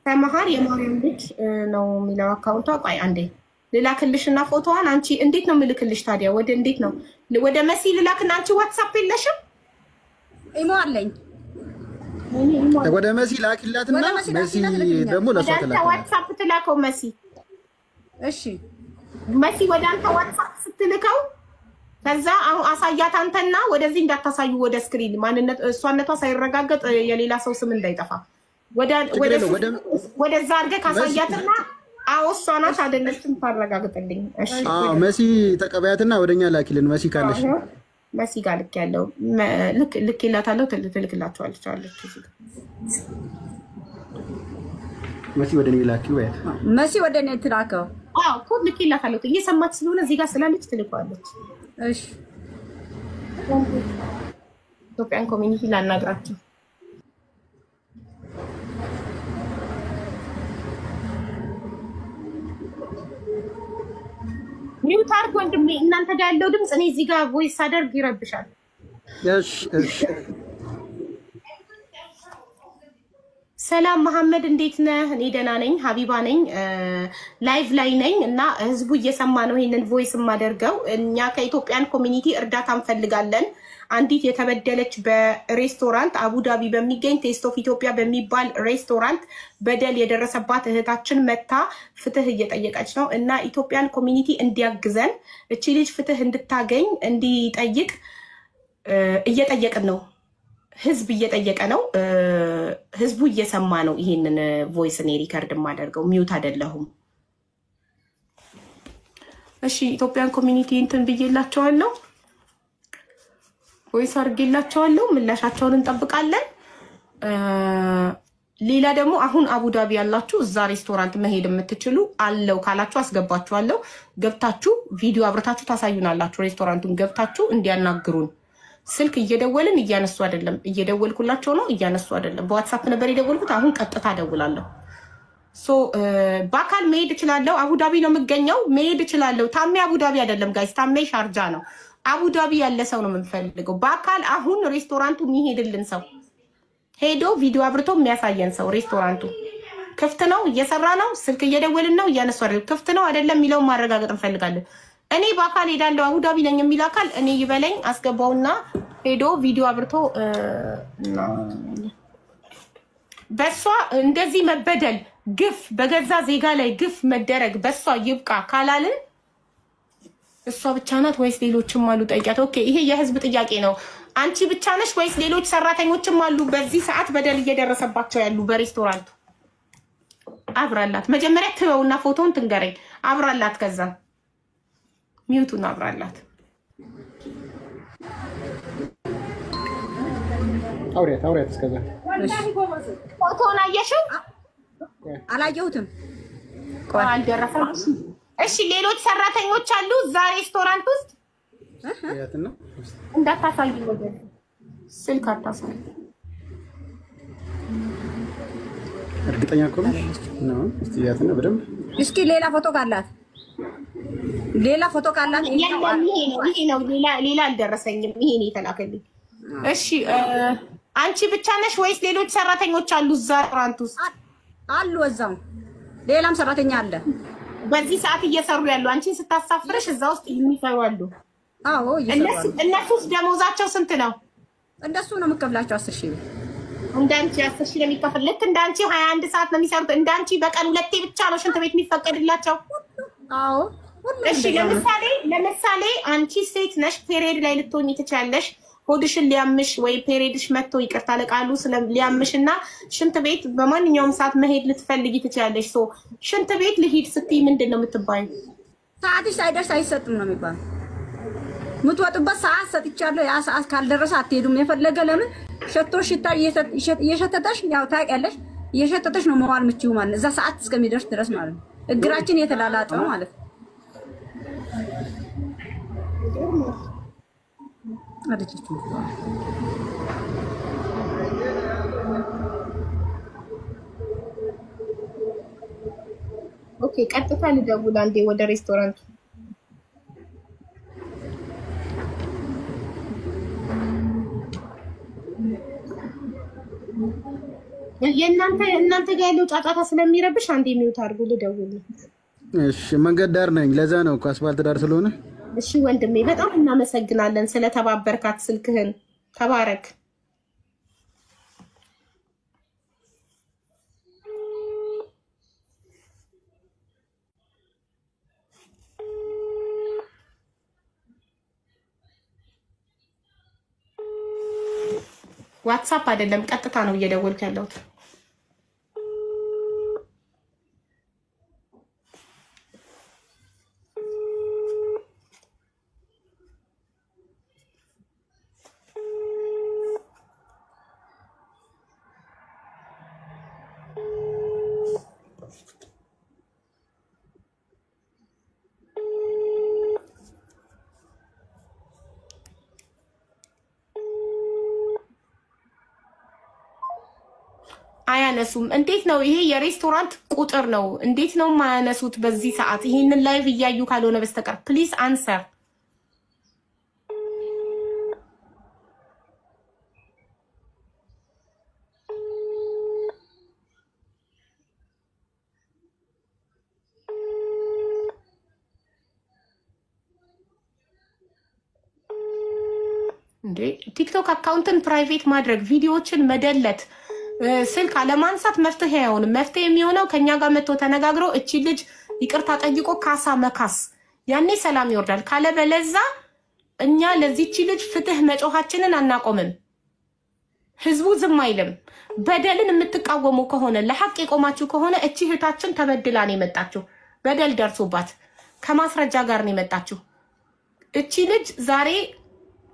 ከመሀር የማርያም ልጅ ነው የሚለው አካውንቷ። ቆይ አንዴ ልላክልሽና ፎቶዋን አንቺ እንዴት ነው ምልክልሽ ታዲያ? ወደ እንዴት ነው ወደ መሲ ልላክና አንቺ ዋትስአፕ የለሽም? ኢሞ አለኝ። ወደ መሲ ላክላትና መሲ ደግሞ ለሷ ተላከ። ዋትስአፕ ትላከው መሲ። እሺ መሲ ወደ አንተ ዋትስአፕ ስትልከው ከዛ አሁን አሳያት አንተና ወደዚህ እንዳታሳዩ ወደ ስክሪን ማንነት እሷነቷ ሳይረጋገጥ የሌላ ሰው ስም እንዳይጠፋ ወደዛ አድርገህ ካሳያትና አዎ እሷ ናት አይደለችም ታረጋግጥልኝ። እሺ መሲ ተቀበያትና ወደኛ ላኪልን። መሲ ካለሽ መሲ ጋር ልክ ያለው ልክ ይላታለው ትልክላችኋለች አለች። መሲ ወደ እኔ ላኪው ያት መሲ ወደ እኔ ትላከው። አዎ እኮ ልክ ይላታለው እየሰማች ስለሆነ እዚህ ጋር ስላለች ትልኳለች። እሺ ኢትዮጵያን ኮሚኒቲ ላናግራችሁ። ሚውት አድርግ ወንድሜ። እናንተ ጋር ያለው ድምፅ እኔ እዚህ ጋር ቮይስ አደርግ ይረብሻል። እሺ እሺ። ሰላም መሐመድ እንዴት ነህ? እኔ ደህና ነኝ። ሀቢባ ነኝ። ላይቭ ላይ ነኝ እና ህዝቡ እየሰማ ነው ይሄንን ቮይስ የማደርገው። እኛ ከኢትዮጵያን ኮሚኒቲ እርዳታ እንፈልጋለን። አንዲት የተበደለች በሬስቶራንት አቡዳቢ በሚገኝ ቴስት ኦፍ ኢትዮጵያ በሚባል ሬስቶራንት በደል የደረሰባት እህታችን መታ ፍትህ እየጠየቀች ነው እና ኢትዮጵያን ኮሚኒቲ እንዲያግዘን እቺ ልጅ ፍትህ እንድታገኝ እንዲጠይቅ እየጠየቅን ነው። ህዝብ እየጠየቀ ነው። ህዝቡ እየሰማ ነው። ይሄንን ቮይስ እኔ ሪከርድ የማደርገው ሚውት አይደለሁም። እሺ ኢትዮጵያን ኮሚኒቲ እንትን ብዬላቸዋለሁ። ቮይስ አድርጌላቸዋለሁ። ምላሻቸውን እንጠብቃለን። ሌላ ደግሞ አሁን አቡዳቢ ያላችሁ እዛ ሬስቶራንት መሄድ የምትችሉ አለው ካላችሁ አስገባችኋለሁ። ገብታችሁ ቪዲዮ አብረታችሁ ታሳዩናላችሁ። ሬስቶራንቱን ገብታችሁ እንዲያናግሩን ስልክ እየደወልን እያነሱ አይደለም። እየደወልኩላቸው ነው እያነሱ አይደለም። በዋትስአፕ ነበር የደወልኩት። አሁን ቀጥታ ደውላለሁ። በአካል መሄድ እችላለሁ። አቡዳቢ ነው የምገኘው። መሄድ እችላለሁ። ታሜ አቡዳቢ አይደለም ጋይስ፣ ታሜ ሻርጃ ነው። አቡዳቢ ያለ ሰው ነው የምንፈልገው። በአካል አሁን ሬስቶራንቱ የሚሄድልን ሰው ሄዶ ቪዲዮ አብርቶ የሚያሳየን ሰው። ሬስቶራንቱ ክፍት ነው፣ እየሰራ ነው። ስልክ እየደወልን ነው እያነሱ አይደለም። ክፍት ነው አይደለም የሚለውን ማረጋገጥ እንፈልጋለን። እኔ በአካል ሄዳለሁ አቡዳቢ ነኝ የሚል አካል እኔ ይበለኝ፣ አስገባውና ሄዶ ቪዲዮ አብርቶ በሷ እንደዚህ መበደል ግፍ፣ በገዛ ዜጋ ላይ ግፍ መደረግ በሷ ይብቃ ካላልን እሷ ብቻ ናት ወይስ ሌሎችም አሉ? ጠይቂያት። ኦኬ ይሄ የህዝብ ጥያቄ ነው። አንቺ ብቻ ነሽ ወይስ ሌሎች ሰራተኞችም አሉ በዚህ ሰዓት በደል እየደረሰባቸው ያሉ በሬስቶራንቱ? አብራላት መጀመሪያ ትበውና ፎቶውን ትንገረኝ። አብራላት ከዛ ሚውቱን አብራላት። አውሪያት እስከዛ ፎቶውን አየሽው? አላየሁትም። ቆይ አልደረሰም። እሺ ሌሎች ሰራተኞች አሉ እዛ ሬስቶራንት ውስጥ? ያትና እንዳታሳይ ወደ ስልክ አታሳይ። እርግጠኛ እኮ ነው እስቲ ያትና በደንብ እስኪ ሌላ ፎቶ ካላት ይሄ ነው ሌላ አልደረሰኝም። ይሄ ነው የተላከልኝ። እሺ አንቺ ብቻ ነሽ ወይስ ሌሎች ሰራተኞች አሉ እዛ ሬስቶራንት ውስጥ? አሉ እዛው ሌላም ሰራተኛ አለ በዚህ ሰዓት እየሰሩ ያሉ አንቺን ስታሳፍርሽ እዛ ውስጥ የሚሰሩ አሉ። አዎ እነሱስ ደሞዛቸው ስንት ነው? እንደሱ ነው የምከፍላቸው 10,000 ብር። እንዳንቺ 10,000 ነው የሚከፍል። ልክ እንዳንቺ 21 ሰዓት ነው የሚሰሩት። እንዳንቺ በቀን 2 ብቻ ነው ሽንት ቤት የሚፈቀድላቸው። አዎ እሺ ለምሳሌ አንቺ ሴት ነሽ፣ ፔሪየድ ላይ ልትሆኚ ትችያለሽ። ሆድሽን ሊያምሽ ወይ ፔሪየድሽ መጥቶ ይቅርታ ለቃሉ ሊያምሽና ሽንት ቤት በማንኛውም ሰዓት መሄድ ልትፈልጊ ትችያለሽ። ሽንት ቤት ልሂድ ስትይ ምንድን ነው የምትባዩ? ሰዓትሽ ሳይደርስ አይሰጥም ነው የሚባለው። የምትወጡበት ሰዓት ሰጥቻለሁ፣ ያ ሰዓት ካልደረሰ አትሄዱም። የፈለገ ለምን ሸቶ ሽታ እየሸተተሽ ያው ታውቂያለሽ፣ እየሸተተሽ ነው መዋል የምትችይው ማለት እዛ ሰዓት እስከሚደርስ ድረስ ማለት ነው። እግራችን የተላላጠ ነው ማለት ነው። ኦኬ ቀጥታ ልደውል አንዴ ወደ ሬስቶራንቱ። እናንተ ጋር ያለው ጫጫታ ስለሚረብሽ አንዴ ሚውት አድርጉ፣ ልደውል። እሺ መንገድ ዳር ነኝ፣ ለዛ ነው እኮ አስፋልት ዳር ስለሆነ። እሺ ወንድሜ በጣም እናመሰግናለን ስለተባበርካት። ስልክህን ተባረክ። ዋትስአፕ አይደለም ቀጥታ ነው እየደወልኩ ያለሁት። አያነሱም። እንዴት ነው ይሄ? የሬስቶራንት ቁጥር ነው። እንዴት ነው ማያነሱት በዚህ ሰዓት? ይሄንን ላይቭ እያዩ ካልሆነ በስተቀር ፕሊዝ አንሰር። እንዴ ቲክቶክ አካውንትን ፕራይቬት ማድረግ፣ ቪዲዮዎችን መደለት፣ ስልክ አለማንሳት መፍትሄ አይሆንም። መፍትሄ የሚሆነው ከኛ ጋር መጥቶ ተነጋግሮ እቺ ልጅ ይቅርታ ጠይቆ ካሳ መካስ፣ ያኔ ሰላም ይወርዳል። ካለበለዛ እኛ ለዚህቺ ልጅ ፍትህ መጮሃችንን አናቆምም። ህዝቡ ዝም አይልም። በደልን የምትቃወሙ ከሆነ ለሐቅ የቆማችሁ ከሆነ እቺ እህታችን ተበድላ ነው የመጣችሁ። በደል ደርሶባት ከማስረጃ ጋር ነው የመጣችሁ። እቺ ልጅ ዛሬ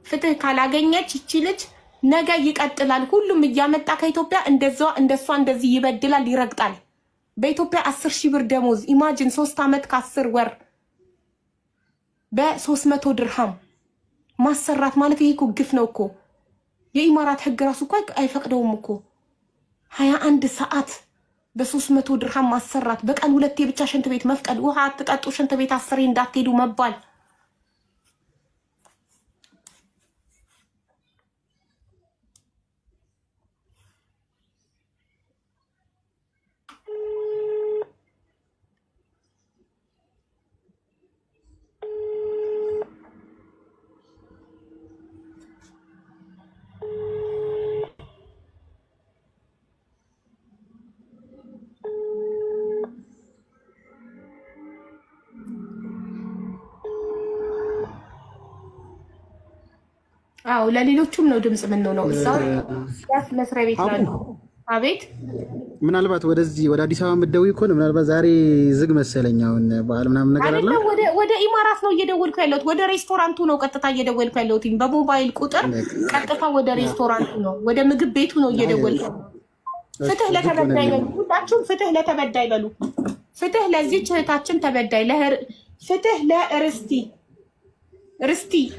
ፍትህ ካላገኘች እቺ ልጅ ነገ ይቀጥላል። ሁሉም እያመጣ ከኢትዮጵያ እንደሷ እንደዚህ ይበድላል፣ ይረግጣል። በኢትዮጵያ 10,000 ብር ደሞዝ ኢማጂን 3 ዓመት ከ10 ወር በ300 ድርሃም ማሰራት ማለት ይሄ እኮ ግፍ ነው እኮ። የኢማራት ህግ ራሱ እኮ አይፈቅደውም እኮ 21 ሰዓት በ300 ድርሃም ማሰራት፣ በቀን 2 ብቻ ሽንት ቤት መፍቀድ፣ ውሃ አትጠጡ፣ ሽንት ቤት 10 እንዳትሄዱ መባል። አዎ ለሌሎቹም ነው ድምጽ ምን ነው እዛው መስሪያ ቤት ነው። አቤት ምናልባት ወደዚህ ወደ አዲስ አበባ የምትደውይ እኮ ነው። ምናልባት ዛሬ ዝግ መሰለኝ፣ አሁን በዓል ምናምን ነገር አለ። ወደ ኢማራት ነው እየደወልኩ ያለሁት። ወደ ሬስቶራንቱ ነው ቀጥታ እየደወልኩ ያለሁት። በሞባይል ቁጥር ቀጥታ ወደ ሬስቶራንቱ ነው፣ ወደ ምግብ ቤቱ ነው እየደወልኩ። ፍትህ ለተበዳይ በሉ፣ ሁላችሁም ፍትህ ለተበዳይ በሉ። ፍትህ ለዚህች እህታችን ተበዳይ፣ ፍትህ ለርስቲ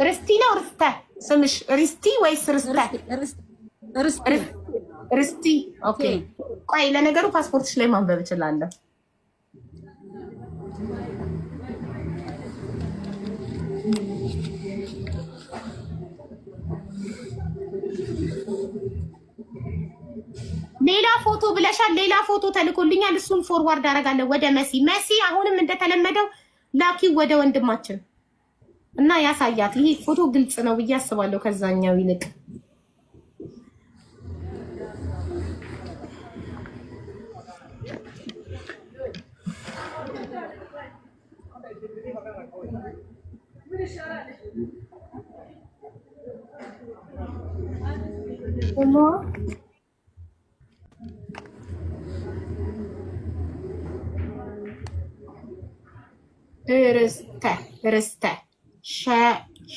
ርስቲ ነው ርስተ ስምሽ ርስቲ ወይስ ርስተ? ርስቲ ኦኬ። ቆይ ለነገሩ ፓስፖርትሽ ላይ ማንበብ እችላለሁ። ሌላ ፎቶ ብለሻል። ሌላ ፎቶ ተልኮልኛል። እሱን ፎርዋርድ አደርጋለሁ ወደ መሲ። አሁንም እንደተለመደው ላኪው ወደ ወንድማችን እና ያሳያት። ይሄ ፎቶ ግልጽ ነው ብዬ አስባለሁ ከዛኛው ይልቅ። ርስተ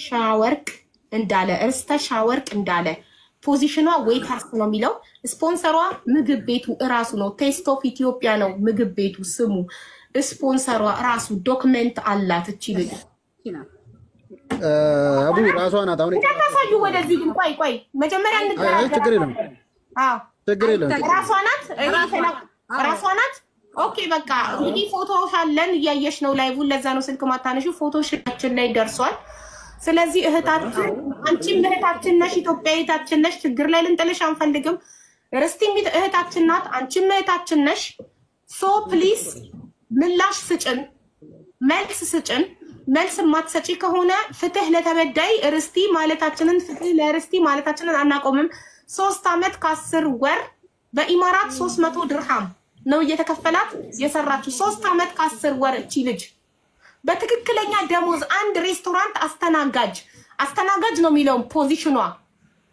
ሻወርቅ እንዳለ ፖዚሽኗ ዌይተርስ ነው የሚለው። ስፖንሰሯ ምግብ ቤቱ እራሱ ነው። ቴስት ኦፍ ኢትዮጵያ ነው ምግብ ቤቱ ስሙ። ስፖንሰሯ እራሱ ዶክመንት አላት። እቺ ልጅ አቡ ራሷ ናት። አሁን ታሳዩ ወደዚህ ግን ቆይ መጀመሪያ ችግር የለም ችግር የለም። ራሷ ናት። ኦኬ በቃ እንግዲህ ፎቶሽ አለን እያየሽ ነው ላይቡን። ለዛ ነው ስልክ ማታነሺው። ፎቶሽችን ላይ ደርሷል። ስለዚህ እህታችን አንቺም እህታችን ነሽ፣ ኢትዮጵያዊታችን ነሽ። ችግር ላይ ልንጥልሽ አንፈልግም። ርስቲም እህታችን ናት፣ አንቺም እህታችን ነሽ። ሶ ፕሊስ ምላሽ ስጭን፣ መልስ ስጭን። መልስ ማትሰጪ ከሆነ ፍትህ ለተበዳይ ርስቲ ማለታችንን ፍትህ ለርስቲ ማለታችንን አናቆምም። 3 ዓመት ከ10 ወር በኢማራት 300 ድርሃም ነው እየተከፈላት የሰራችው። 3 ዓመት ከ10 ወር እቺ ልጅ በትክክለኛ ደሞዝ አንድ ሬስቶራንት አስተናጋጅ ነው የሚለው ፖዚሽኗ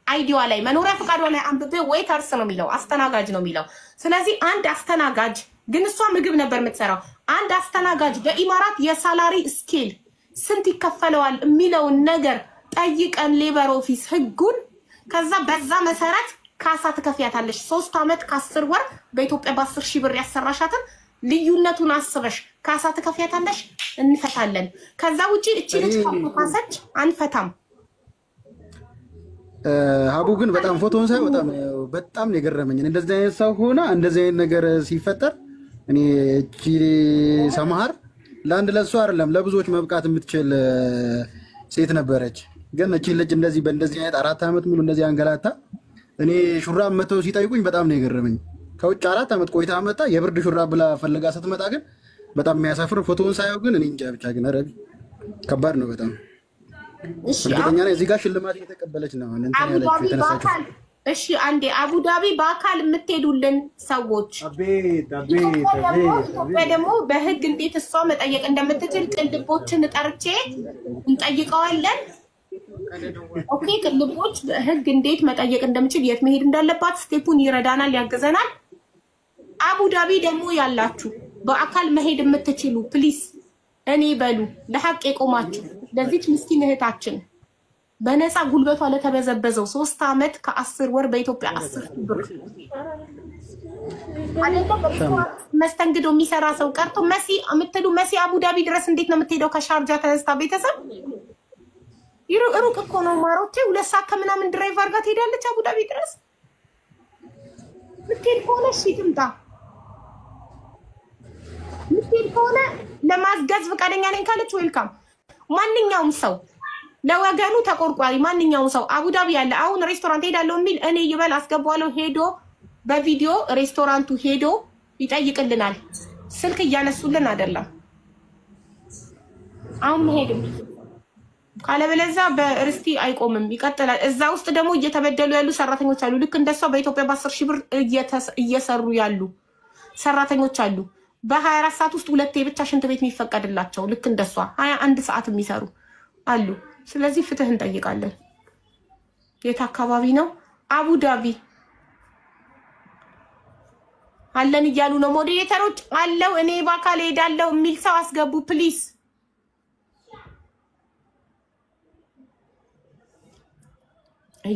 አይዲዋ ላይ መኖሪያ ፈቃዷ ላይ አንብቤ ዌይተርስ ነው የሚለው አስተናጋጅ ነው የሚለው። ስለዚህ አንድ አስተናጋጅ ግን እሷ ምግብ ነበር የምትሰራው። አንድ አስተናጋጅ በኢማራት የሳላሪ ስኬል ስንት ይከፈለዋል የሚለውን ነገር ጠይቀን ሌበር ኦፊስ ህጉን፣ ከዛ በዛ መሰረት ካሳ ትከፍያታለሽ። 3 ዓመት ከ10 ወር በኢትዮጵያ በ10 ሺህ ብር ያሰራሻትን ልዩነቱን አስበሽ ካሳ ትከፍያታለሽ። እንፈታለን። ከዛ ውጪ እቺ ልጅ ካሰች አንፈታም። ሀቡ ግን በጣም ፎቶን ሳይ በጣም ነው የገረመኝ። እንደዚህ አይነት ሰው ሆና እንደዚህ አይነት ነገር ሲፈጠር እኔ እቺ ሰማሃር ለአንድ ለሷ አይደለም ለብዙዎች መብቃት የምትችል ሴት ነበረች። ግን እቺ ልጅ እንደዚህ በእንደዚህ አይነት 4 ዓመት ሙሉ እንደዚህ አንገላታ። እኔ ሹራብ መተው ሲጠይቁኝ በጣም ነው የገረመኝ። ከውጭ 4 ዓመት ቆይታ መጣ የብርድ ሹራብ ብላ ፈልጋ ስትመጣ ግን በጣም የሚያሳፍር ፎቶውን ሳየው ግን እኔ እንጃ ብቻ ግን ኧረ ከባድ ነው በጣም። እርግጠኛ ነኝ እዚህ ጋር ሽልማት እየተቀበለች ነው እንትን ያለችው የተነሳችው። እሺ አንዴ አቡዳቢ በአካል የምትሄዱልን ሰዎች ኢትዮጵያ ደግሞ በህግ እንዴት እሷ መጠየቅ እንደምትችል ቅልቦችን ጠርቼ እንጠይቀዋለን። ኦኬ ቅልቦች በህግ እንዴት መጠየቅ እንደምችል የት መሄድ እንዳለባት ስቴፑን ይረዳናል፣ ያገዘናል። አቡዳቢ ደግሞ ያላችሁ በአካል መሄድ የምትችሉ ፕሊስ እኔ በሉ ለሐቅ የቆማችሁ ለዚች ምስኪን እህታችን በነፃ ጉልበቷ ለተበዘበዘው 3 ዓመት ከ10 ወር በኢትዮጵያ 10 ብር መስተንግዶ የሚሰራ ሰው ቀርቶ መሲ የምትሉ መሲ አቡዳቢ ድረስ እንዴት ነው የምትሄደው? ከሻርጃ ተነስታ ቤተሰብ ሩቅ እኮ ነው ማሮቴ። 2 ሰዓት ከምናምን ድራይቨር ጋር ትሄዳለች አቡዳቢ ድረስ። ምትሄድ ከሆነ እሺ ትምጣ። ምትሄድ ከሆነ ለማስገዝ ፈቃደኛ ነኝ ካለች ዌልካም። ማንኛውም ሰው ለወገኑ ተቆርቋሪ ማንኛውም ሰው አቡዳቢ ያለ አሁን ሬስቶራንት ሄዳለሁ የሚል እኔ ይበል አስገባዋለሁ። ሄዶ በቪዲዮ ሬስቶራንቱ ሄዶ ይጠይቅልናል። ስልክ እያነሱልን አይደለም አሁን መሄድ ካለበለዚያ በርስቲ አይቆምም፣ ይቀጥላል። እዛ ውስጥ ደግሞ እየተበደሉ ያሉ ሰራተኞች አሉ። ልክ እንደሷ በኢትዮጵያ በ10 ሺህ ብር እየሰሩ ያሉ ሰራተኞች አሉ። በ24 ሰዓት ውስጥ 2 ብቻ ሽንት ቤት የሚፈቀድላቸው ልክ እንደሷ 21 ሰዓት የሚሰሩ አሉ። ስለዚህ ፍትህ እንጠይቃለን። የት አካባቢ ነው? አቡዳቢ አለን እያሉ ነው ሞዴሬተሮች። አለው እኔ በአካል ሄዳለሁ የሚል ሰው አስገቡ ፕሊስ።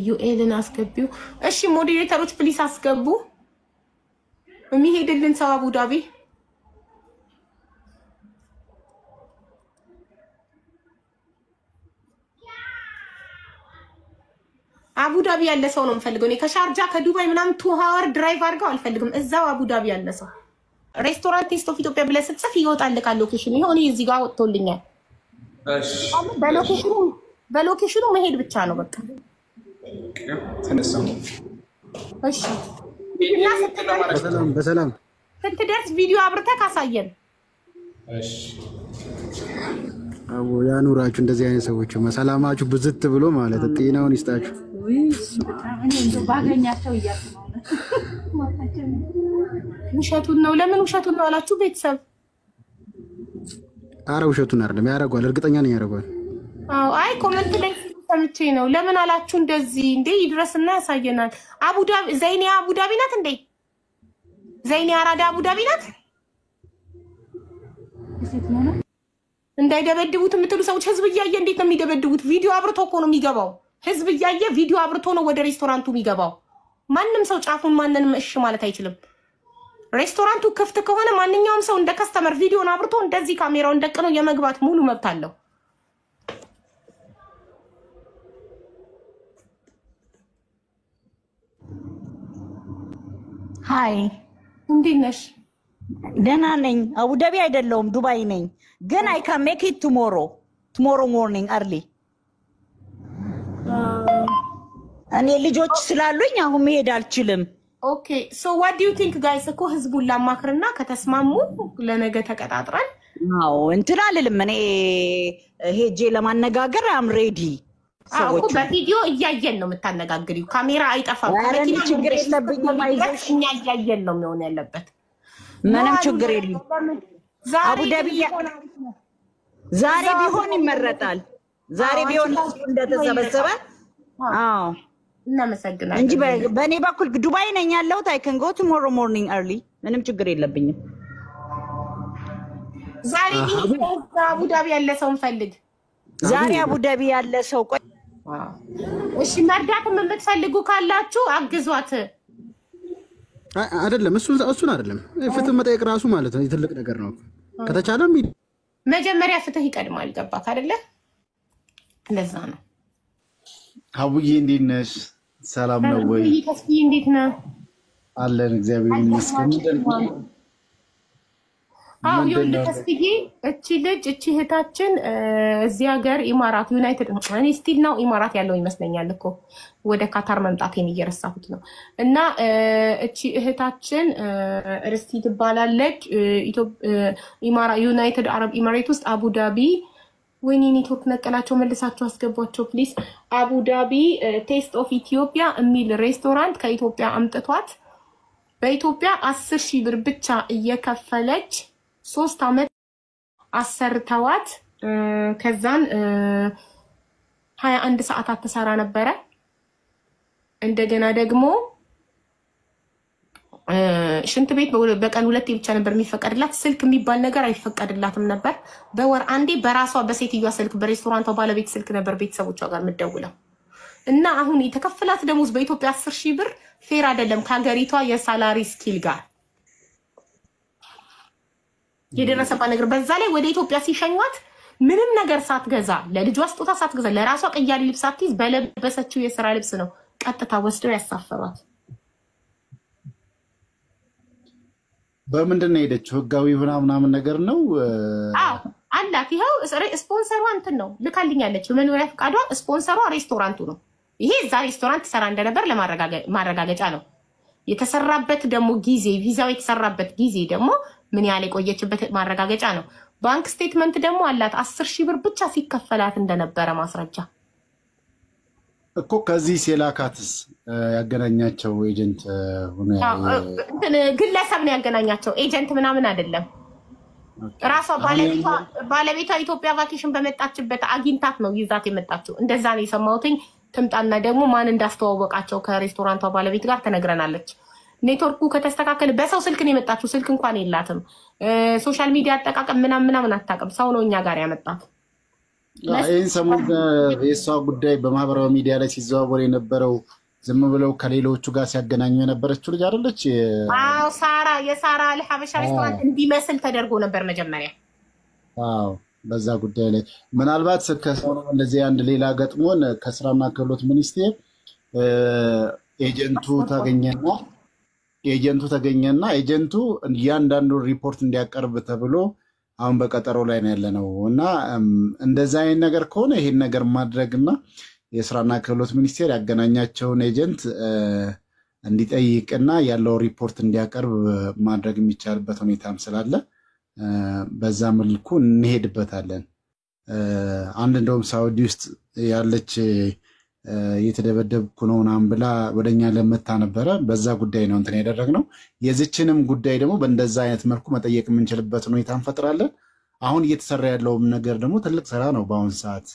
ዩኤልን አስገቢው። እሺ ሞዴሬተሮች ፕሊስ አስገቡ የሚሄድልን ሰው አቡዳቢ። አቡዳቢ አቡዳቢ ያለ ሰው ነው የምፈልገው እኔ ከሻርጃ ከዱባይ ምናምን 2 hour ድራይቭ አድርገው አልፈልግም እዛው አቡዳቢ ያለ ሰው ሬስቶራንት ቴስት ኦፍ ኢትዮጵያ ብለህ ስትጽፍ ይወጣልካል ሎኬሽን ይሁን እዚህ ጋር ወጥቶልኛል እሺ በሎኬሽኑ መሄድ ብቻ ነው በቃ ተነሳው እሺ በሰላም ስትደርስ ቪዲዮ አብርተህ ካሳየን እሺ አዎ ያኑራችሁ እንደዚህ አይነት ሰዎች ሰላማችሁ ብዝት ብሎ ማለት ጤናውን ይስጣችሁ እኔ እንደው ባገኛቸው እያልኩ ነው ውሸቱን ነው ለምን ውሸቱን ነው አላችሁ ቤተሰብ አረ ውሸቱን አይደለም ያረጋል እርግጠኛ ነኝ ያረጋል አዎ አይ ኮሜንት ላይ ሰምቼ ነው ለምን አላችሁ እንደዚህ እንዴ ይድረስና ያሳየናል አቡዳቢ ዘይኔ አቡዳቢ ናት እንዴ ዘይኔ አራዳ አቡዳቢ ናት እንዳይደበድቡት የምትሉ ሰዎች ህዝብ እያየ እንዴት ነው የሚደበድቡት ቪዲዮ አብርቶ እኮ ነው የሚገባው ህዝብ እያየ ቪዲዮ አብርቶ ነው ወደ ሬስቶራንቱ የሚገባው ማንንም ሰው ጫፉን ማንንም እሺ ማለት አይችልም ሬስቶራንቱ ክፍት ከሆነ ማንኛውም ሰው እንደ ከስተመር ቪዲዮን አብርቶ እንደዚህ ካሜራውን ደቅኖ የመግባት ሙሉ መብት አለው ሃይ እንዴት ነሽ ደህና ነኝ አቡዳቢ አይደለሁም ዱባይ ነኝ ግን I can make it tomorrow morning early እኔ ልጆች ስላሉኝ አሁን መሄድ አልችልም ኦኬ ሶ what do you think guys እኮ ህዝቡን ላማክርና ከተስማሙ ለነገ ተቀጣጥረን አዎ እንትን አልልም እኔ ሄጄ ለማነጋገር am ready አዎ በቪዲዮ እያየን ነው የምታነጋግሪው ካሜራ አይጠፋም ከመኪና ችግር የለብኝም አይዞሽ እኛ እያየን ነው የሚሆን ያለበት ምንም ችግር የለም አቡዳቢ ዛሬ ቢሆን ይመረጣል ዛሬ ቢሆን እንደተሰበሰበ አዎ እናመሰግናለን እንጂ በእኔ በኩል ዱባይ ነኝ ያለሁት I can go tomorrow morning early ምንም ችግር የለብኝም ዛሬ አቡዳቢ ያለ ሰው እንፈልግ ዛሬ አቡዳቢ ያለ ሰው ቆይ እሺ መርዳት የምትፈልጉ ካላችሁ አግዟት አይደለም እሱን አይደለም ፍትህ መጠየቅ ራሱ ማለት ነው ትልቅ ነገር ነው ከተቻለም መጀመሪያ ፍትህ ይቀድማል ገባክ አይደለ ለዛ ነው አቡዬ እንዴት ነሽ ሰላም ነው ወይ ተስፋዬ እንዴት ነህ አለን እግዚአብሔር ይመስገን አዎ ይሁን ተስፋዬ እቺ ልጅ እቺ እህታችን እዚህ ሀገር ኢማራት ዩናይትድ እኔ ስቲል ነው ኢማራት ያለው ይመስለኛል እኮ ወደ ካታር መምጣቴን እየረሳሁት ነው እና እቺ እህታችን ርስቲ ትባላለች ኢማራት ዩናይትድ አረብ ኢማሬት ውስጥ አቡዳቢ ወይኔ ኔትወርክ ነቀላቸው መልሳቸው አስገቧቸው ፕሊዝ አቡዳቢ ቴስት ኦፍ ኢትዮጵያ የሚል ሬስቶራንት ከኢትዮጵያ አምጥቷት በኢትዮጵያ 10,000 ብር ብቻ እየከፈለች 3 አመት አሰርተዋት ከዛን 21 ሰዓታት ተሰራ ነበረ እንደገና ደግሞ ሽንት ቤት በቀን 2 ብቻ ነበር የሚፈቀድላት ስልክ የሚባል ነገር አይፈቀድላትም ነበር በወር አንዴ በራሷ በሴትዮዋ ስልክ በሬስቶራንቷ ባለቤት ስልክ ነበር ቤተሰቦቿ ጋር የምትደውለው እና አሁን የተከፈላት ደሞዝ በኢትዮጵያ 10,000 ብር ፌር አይደለም ከሀገሪቷ የሳላሪ ስኪል ጋር የደረሰባት ነገር በዛ ላይ ወደ ኢትዮጵያ ሲሸኟት ምንም ነገር ሳትገዛ ለልጇ ስጦታ ሳትገዛ ለራሷ ቀያሪ ልብስ ሳትይዝ በለበሰችው የሥራ ልብስ ነው ቀጥታ ወስደው ያሳፈሯት በምንድን ነው ሄደችው ህጋዊ ምናምን ነገር ነው አዎ አላት ይሄው ስፖንሰሯ እንትን ነው ልካልኛለች የመኖሪያ ፈቃዷ ስፖንሰሯ ሬስቶራንቱ ነው ይሄ እዛ ሬስቶራንት ሰራ እንደነበር ለማረጋገጫ ነው የተሰራበት ደግሞ ጊዜ ቪዛው የተሰራበት ጊዜ ደግሞ ምን ያህል የቆየችበት ማረጋገጫ ነው ባንክ ስቴትመንት ደግሞ አላት 10,000 ብር ብቻ ሲከፈላት እንደነበረ ማስረጃ እኮ ከዚህ ሴላካትስ ያገናኛቸው ኤጀንት ሆነ እንትን ግለሰብ ነው ያገናኛቸው ኤጀንት ምናምን አይደለም ራሷ ባለቤቷ ኢትዮጵያ ቫኬሽን በመጣችበት አግኝታት ነው ይዛት የመጣችው እንደዛ ነው የሰማሁትኝ ትምጣና ደግሞ ማን እንዳስተዋወቃቸው ከሬስቶራንቷ ባለቤት ጋር ተነግረናለች ኔትወርኩ ከተስተካከለ በሰው ስልክ ነው የመጣችው ስልክ እንኳን የላትም ሶሻል ሚዲያ አጠቃቀም ምናምን አታውቅም ሰው ነው እኛ ጋር ያመጣት ይህን ሰሞን የእሷ ጉዳይ በማህበራዊ ሚዲያ ላይ ሲዘዋወር የነበረው ዝም ብለው ከሌሎቹ ጋር ሲያገናኙ የነበረችው ልጅ አይደለች አዎ የሳራ ለሐበሻ ሬስቶራንት እንዲመስል ተደርጎ ነበር መጀመሪያ አዎ በዛ ጉዳይ ላይ ምናልባት ከሰው እንደዚህ አንድ ሌላ ገጥሞን ከስራና ክህሎት ሚኒስቴር ኤጀንቱ ተገኘና ኤጀንቱ እያንዳንዱ ሪፖርት እንዲያቀርብ ተብሎ አሁን በቀጠሮ ላይ ነው ያለነው እና እንደዛ አይነት ነገር ከሆነ ይሄን ነገር ማድረግና የስራና ክህሎት ሚኒስቴር ያገናኛቸውን ኤጀንት እንዲጠይቅና ያለው ሪፖርት እንዲያቀርብ ማድረግ የሚቻልበት ሁኔታም ስላለ በዛ መልኩ እንሄድበታለን። አንድ እንደውም ሳውዲ ውስጥ ያለች የተደበደብኩ ነው ምናምን ብላ ወደኛ ለመታ ነበረ። በዛ ጉዳይ ነው እንትን ያደረግነው። የዚችንም ጉዳይ ደግሞ በእንደዛ አይነት መልኩ መጠየቅ የምንችልበት ሁኔታ እንፈጥራለን። አሁን እየተሰራ ያለውም ነገር ደግሞ ትልቅ ስራ ነው። በአሁን ሰዓት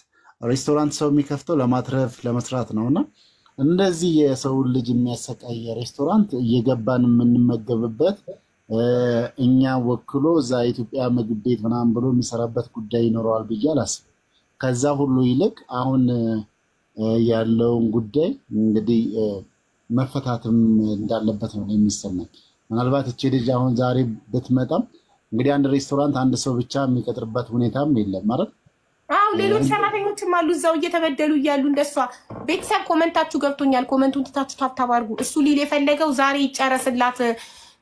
ሬስቶራንት ሰው የሚከፍተው ለማትረፍ ለመስራት ነውና እንደዚህ የሰው ልጅ የሚያሰቃይ ሬስቶራንት እየገባን የምንመገብበት እኛ ወክሎ እዛ ኢትዮጵያ ምግብ ቤት ምናምን ብሎ የሚሰራበት ጉዳይ ይኖረዋል ብዬ አላስብም። ከዛ ሁሉ ይልቅ አሁን ያለውን ጉዳይ እንግዲህ መፈታትም እንዳለበት ነው የሚሰማኝ። ምናልባት እቺ ልጅ አሁን ዛሬ ብትመጣም እንግዲህ አንድ ሬስቶራንት አንድ ሰው ብቻ የሚቀጥርበት ሁኔታም የለም ማለት አው ሌሎች ሰራተኞችም አሉ እዛው እየተበደሉ እያሉ እንደሷ። ቤተሰብ ኮሜንታችሁ ገብቶኛል። ኮሜንቱን ትታችሁ ታብታብ አድርጉ። እሱ ሊል የፈለገው ዛሬ ይጨረስላት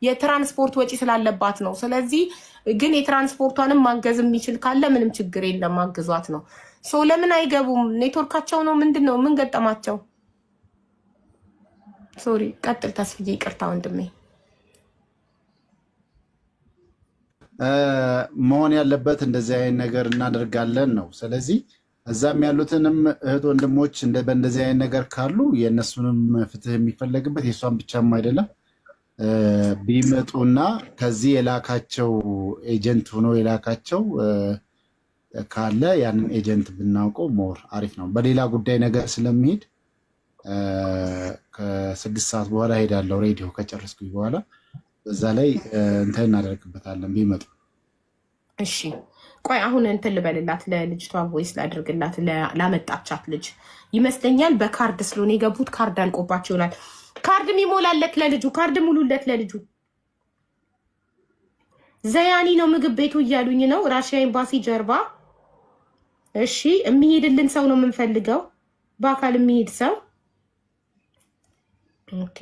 የትራንስፖርት ወጪ ስላለባት ነው። ስለዚህ ግን የትራንስፖርቷንም ማገዝ የሚችል ካለ ምንም ችግር የለም ማግዟት ነው። ሶ ለምን አይገቡም? ኔትወርካቸው ነው ምንድነው? ምን ገጠማቸው? ሶሪ ቀጥል ተስፍዬ፣ ይቅርታ ወንድሜ። መሆን ያለበት እንደዚህ አይነት ነገር እናደርጋለን ነው። ስለዚህ እዛም ያሉትንም እህት ወንድሞች በእንደዚህ አይነት ነገር ካሉ የእነሱንም ፍትህ የሚፈለግበት የእሷን ብቻም አይደለም ቢመጡና ከዚህ የላካቸው ኤጀንት ሆኖ የላካቸው ካለ ያንን ኤጀንት ብናውቀው ሞር አሪፍ ነው። በሌላ ጉዳይ ነገር ስለሚሄድ ከ6 ሰዓት በኋላ ሄዳለሁ ሬዲዮ ከጨረስኩኝ በኋላ በዛ ላይ እንትን እናደርግበታለን ቢመጡ። እሺ ቆይ አሁን እንትን ልበልላት ለልጅቷ ቮይስ ላድርግላት ላመጣቻት ልጅ ይመስለኛል። በካርድ ስለሆነ የገቡት ካርድ አልቆባቸው ይሆናል። ካርድ የሚሞላለት ለልጁ ካርድ ሙሉለት ለልጁ። ዘያኒ ነው ምግብ ቤቱ እያሉኝ ነው። ራሽያ ኤምባሲ ጀርባ። እሺ የሚሄድልን ሰው ነው የምንፈልገው፣ በአካል የሚሄድ ሰው። ኦኬ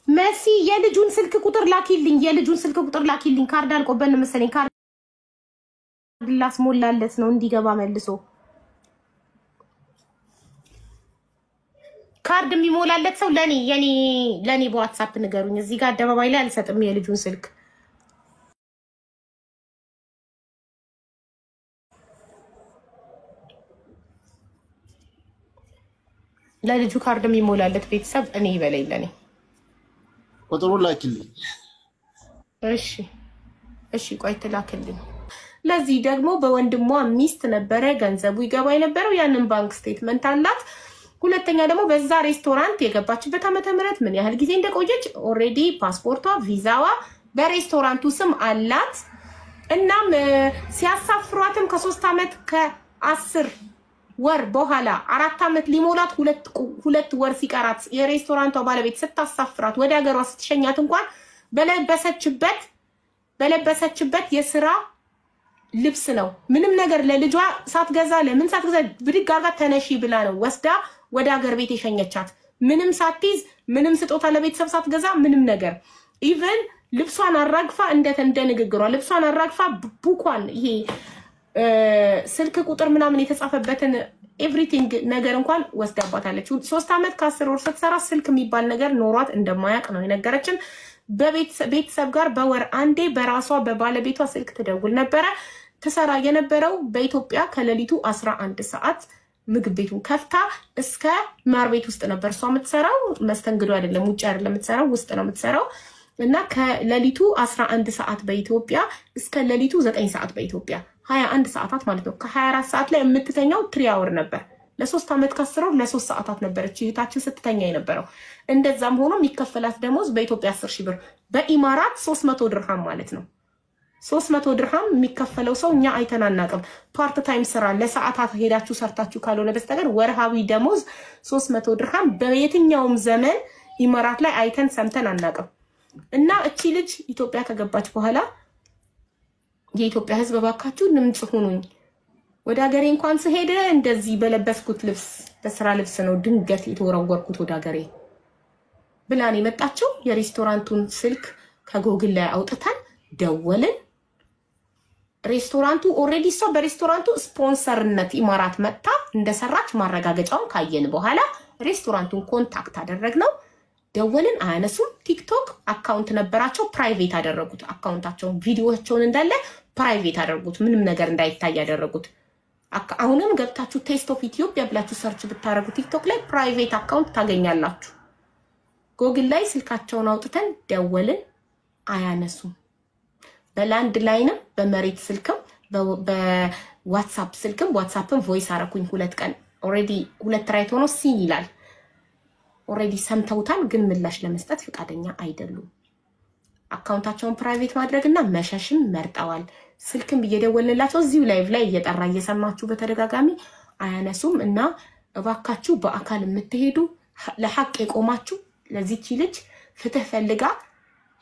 መሲ የልጁን ስልክ ቁጥር ላኪልኝ፣ የልጁን ስልክ ቁጥር ላኪልኝ። ካርድ አልቆበን መሰለኝ። ካርድ ላስሞላለት ነው እንዲገባ መልሶ። ካርድ የሚሞላለት ሰው ለኔ በዋትስአፕ ንገሩኝ። እዚህ ጋር አደባባይ ላይ አልሰጥም የልጁን ስልክ። ለልጁ ካርድ የሚሞላለት ቤተሰብ እኔ ይበለኝ ለኔ ቁጥሩን ላኪልኝ። እሺ ቆይ ትላክልኝ። ለዚህ ደግሞ በወንድሟ ሚስት ነበረ ገንዘቡ ይገባ የነበረው፣ ያንን ባንክ ስቴትመንት አላት። ሁለተኛ ደግሞ በዛ ሬስቶራንት የገባችበት ዓመተ ምህረት ምን ያህል ጊዜ እንደቆየች ኦሬዲ ፓስፖርቷ ቪዛዋ በሬስቶራንቱ ስም አላት። እናም ሲያሳፍሯትም ከ3 ዓመት ከ10 ወር በኋላ 4 ዓመት ሊሞላት 2 ወር ሲቀራት የሬስቶራንቷ ባለቤት ስታሳፍራት ወደ ሀገሯ ስትሸኛት እንኳን በለበሰችበት የስራ ልብስ ነው ምንም ነገር ለልጇ ሳትገዛ ለምን ሳትገዛ ብድግ አርጋ ተነሺ ብላ ነው ወስዳ ወደ ሀገር ቤት የሸኘቻት። ምንም ሳትይዝ ምንም ስጦታ ለቤተሰብ ሳትገዛ ምንም ነገር ኢቭን ልብሷን አራግፋ እንደ ንግግሯ ልብሷን አራግፋ ቡኳን ይሄ ስልክ ቁጥር ምናምን የተጻፈበትን ኤቭሪቲንግ ነገር እንኳን ወስዳባታለች። 3 ዓመት ከ10 ወር ስትሰራ ስልክ የሚባል ነገር ኖሯት እንደማያውቅ ነው የነገረችን። በቤተሰብ ጋር በወር አንዴ በራሷ በባለቤቷ ስልክ ትደውል ነበረ። ትሰራ የነበረው በኢትዮጵያ ከሌሊቱ 11 ሰዓት ምግብ ቤቱን ከፍታ እስከ ማር ቤት ውስጥ ነበር እሷ የምትሰራው። መስተንግዶ አይደለም፣ ውጭ አይደለም የምትሰራው፣ ውስጥ ነው የምትሰራው። እና ከሌሊቱ 11 ሰዓት በኢትዮጵያ እስከ ሌሊቱ 9 ሰዓት በኢትዮጵያ 21 ሰዓታት ማለት ነው። ከ24 ሰዓት ላይ የምትተኛው 3 አወር ነበር። ለ3 ዓመት ከ10 ወር ለ3 ሰዓታት ነበረች እህታችን ስትተኛ የነበረው። እንደዛም ሆኖ የሚከፈላት ደሞዝ በኢትዮጵያ 10,000 ብር፣ በኢማራት 300 ድርሃም ማለት ነው። 300 ድርሃም የሚከፈለው ሰው እኛ አይተን አናውቅም። ፓርት ታይም ስራ ለሰዓታት ሄዳችሁ ሰርታችሁ ካልሆነ በስተቀር ወርሃዊ ደሞዝ 300 ድርሃም በየትኛውም ዘመን ኢማራት ላይ አይተን ሰምተን አናውቅም። እና እቺ ልጅ ኢትዮጵያ ከገባች በኋላ የኢትዮጵያ ሕዝብ ባካችሁ ንምጽ ሁኑኝ። ወደ ሀገሬ እንኳን ስሄድ እንደዚህ በለበስኩት ልብስ በስራ ልብስ ነው ድንገት የተወረወርኩት ወደ ሀገሬ ብላን የመጣችው። የሬስቶራንቱን ስልክ ከጎግል ላይ አውጥተን ደወልን። ሬስቶራንቱ ኦሬዲ ሰው በሬስቶራንቱ ስፖንሰርነት ኢማራት መጣ እንደሰራች ማረጋገጫውን ካየን በኋላ ሬስቶራንቱን ኮንታክት አደረግነው። ደወልን፣ አያነሱም። ቲክቶክ አካውንት ነበራቸው፣ ፕራይቬት አደረጉት። አካውንታቸውን ቪዲዮዎቻቸውን እንዳለ ፕራይቬት አደረጉት፣ ምንም ነገር እንዳይታይ ያደረጉት። አሁንም ገብታችሁ ቴስት ኦፍ ኢትዮጵያ ብላችሁ ሰርች ብታረጉ ቲክቶክ ላይ ፕራይቬት አካውንት ታገኛላችሁ። ጎግል ላይ ስልካቸውን አውጥተን ደወልን፣ አያነሱም። በላንድ ላይንም በመሬት ስልክም በዋትስአፕ ስልክም ዋትስአፕን ቮይስ አረኩኝ 2 ቀን ኦሬዲ 2 ራይት ሆኖ ሲ ይላል። ኦሬዲ ሰምተውታል፣ ግን ምላሽ ለመስጠት ፍቃደኛ አይደሉም። አካውንታቸውን ፕራይቬት ማድረግና መሸሽም መርጠዋል። ስልክም እየደወልንላቸው እዚሁ ላይቭ ላይ እየጠራ እየሰማችሁ በተደጋጋሚ አያነሱም። እና እባካችሁ በአካል የምትሄዱ ለሐቅ የቆማችሁ ለዚህች ልጅ ፍትህ ፈልጋ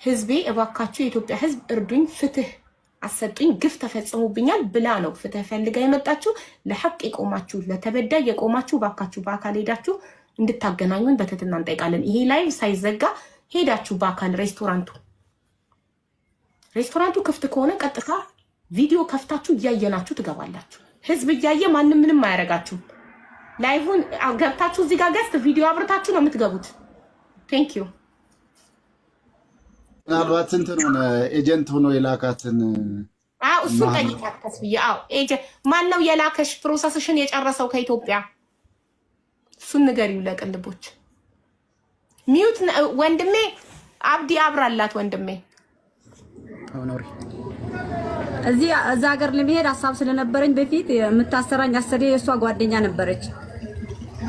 ህዝቤ እባካችሁ የኢትዮጵያ ህዝብ እርዱኝ፣ ፍትህ አሰጡኝ፣ ግፍ ተፈጽሞብኛል ብላ ነው ፍትህ ፈልጋ የመጣችሁ። ለሐቅ የቆማችሁ ለተበዳይ የቆማችሁ እባካችሁ በአካል ሄዳችሁ እንድታገናኙን በትህትና እንጠይቃለን። ይሄ ላይቭ ሳይዘጋ ሄዳችሁ በአካል ሬስቶራንቱ ክፍት ከሆነ ቀጥታ ቪዲዮ ከፍታችሁ እያየናችሁ ትገባላችሁ። ህዝብ እያየ ማንም ምንም አያረጋችሁም። ላይቭን ገብታችሁ እዚህ ጋር ገስት ቪዲዮ አብርታችሁ ነው የምትገቡት። ቴንክ ዩ። ምናልባት እንትን ሆነ ኤጀንት ሆኖ የላካትን እሱን ጠይቃት ተስብዬ። ኤጀንት ማን ነው የላከሽ? ፕሮሰስሽን የጨረሰው ከኢትዮጵያ እሱን ንገሪው ለቅልቦች። ሚዩት ወንድሜ አብዲ አብራላት ወንድሜ አውኖሪ እዛ ሀገር ለመሄድ ሐሳብ ስለነበረኝ በፊት የምታሰራኝ አሰሪ የሷ ጓደኛ ነበረች።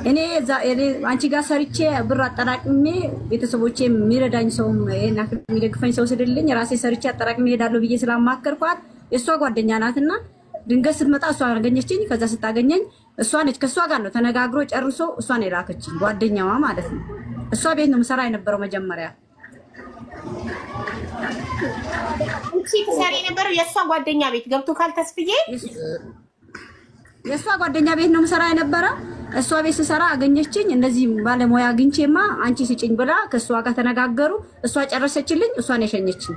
እኔ አንቺ ጋር ሰርቼ ብር አጠራቅሜ ቤተሰቦቼ የሚረዳኝ ሰው የሚደግፈኝ ሰው ስለሌለኝ ራሴ ሰርቼ አጠራቅሜ ሄዳለሁ ብዬ ስላማከርኳት የሷ ጓደኛ ናትና ድንገት ስትመጣ እሷ አገኘችኝ። ከዛ ስታገኘኝ እሷ ነች ከሷ ጋር ነው ተነጋግሮ ጨርሶ እሷ ነው የላከችኝ፣ ጓደኛዋ ማለት ነው። እሷ ቤት ነው የምሰራ የነበረው መጀመሪያ። እቺ ትሰሪ የነበረው የሷ ጓደኛ ቤት ገብቶ ካልተስፍዬ የሷ ጓደኛ ቤት ነው የምሰራ የነበረው። እሷ ቤት ስሰራ አገኘችኝ። እንደዚህ ባለሙያ አግኝቼማ አንቺ ስጭኝ ብላ ከሷ ጋር ተነጋገሩ። እሷ ጨረሰችልኝ። እሷ ነው የሸኘችኝ።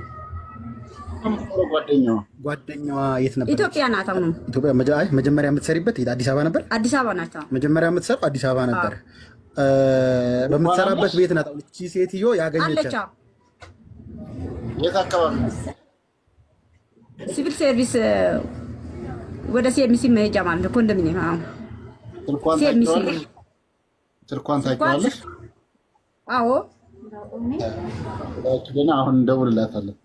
ጓደኛዋ የት ነበር? ኢትዮጵያ ናት። አሁን ኢትዮጵያ መጀመሪያ የምትሰሪበት አዲስ አበባ ነበር? አዲስ አበባ ናት። መጀመሪያ የምትሰራው አዲስ አበባ ነበር። በምትሰራበት ቤት ናት እቺ ሴትዮ ያገኘቻት። የት አካባቢ? ሲቪል ሰርቪስ ወደ ሲኤምሲ መሄጃ ማለት ነው። ኮንዶሚኒየም ስልኳን ታውቂዋለሽ? አዎ። አሁን እንደውልላታለን።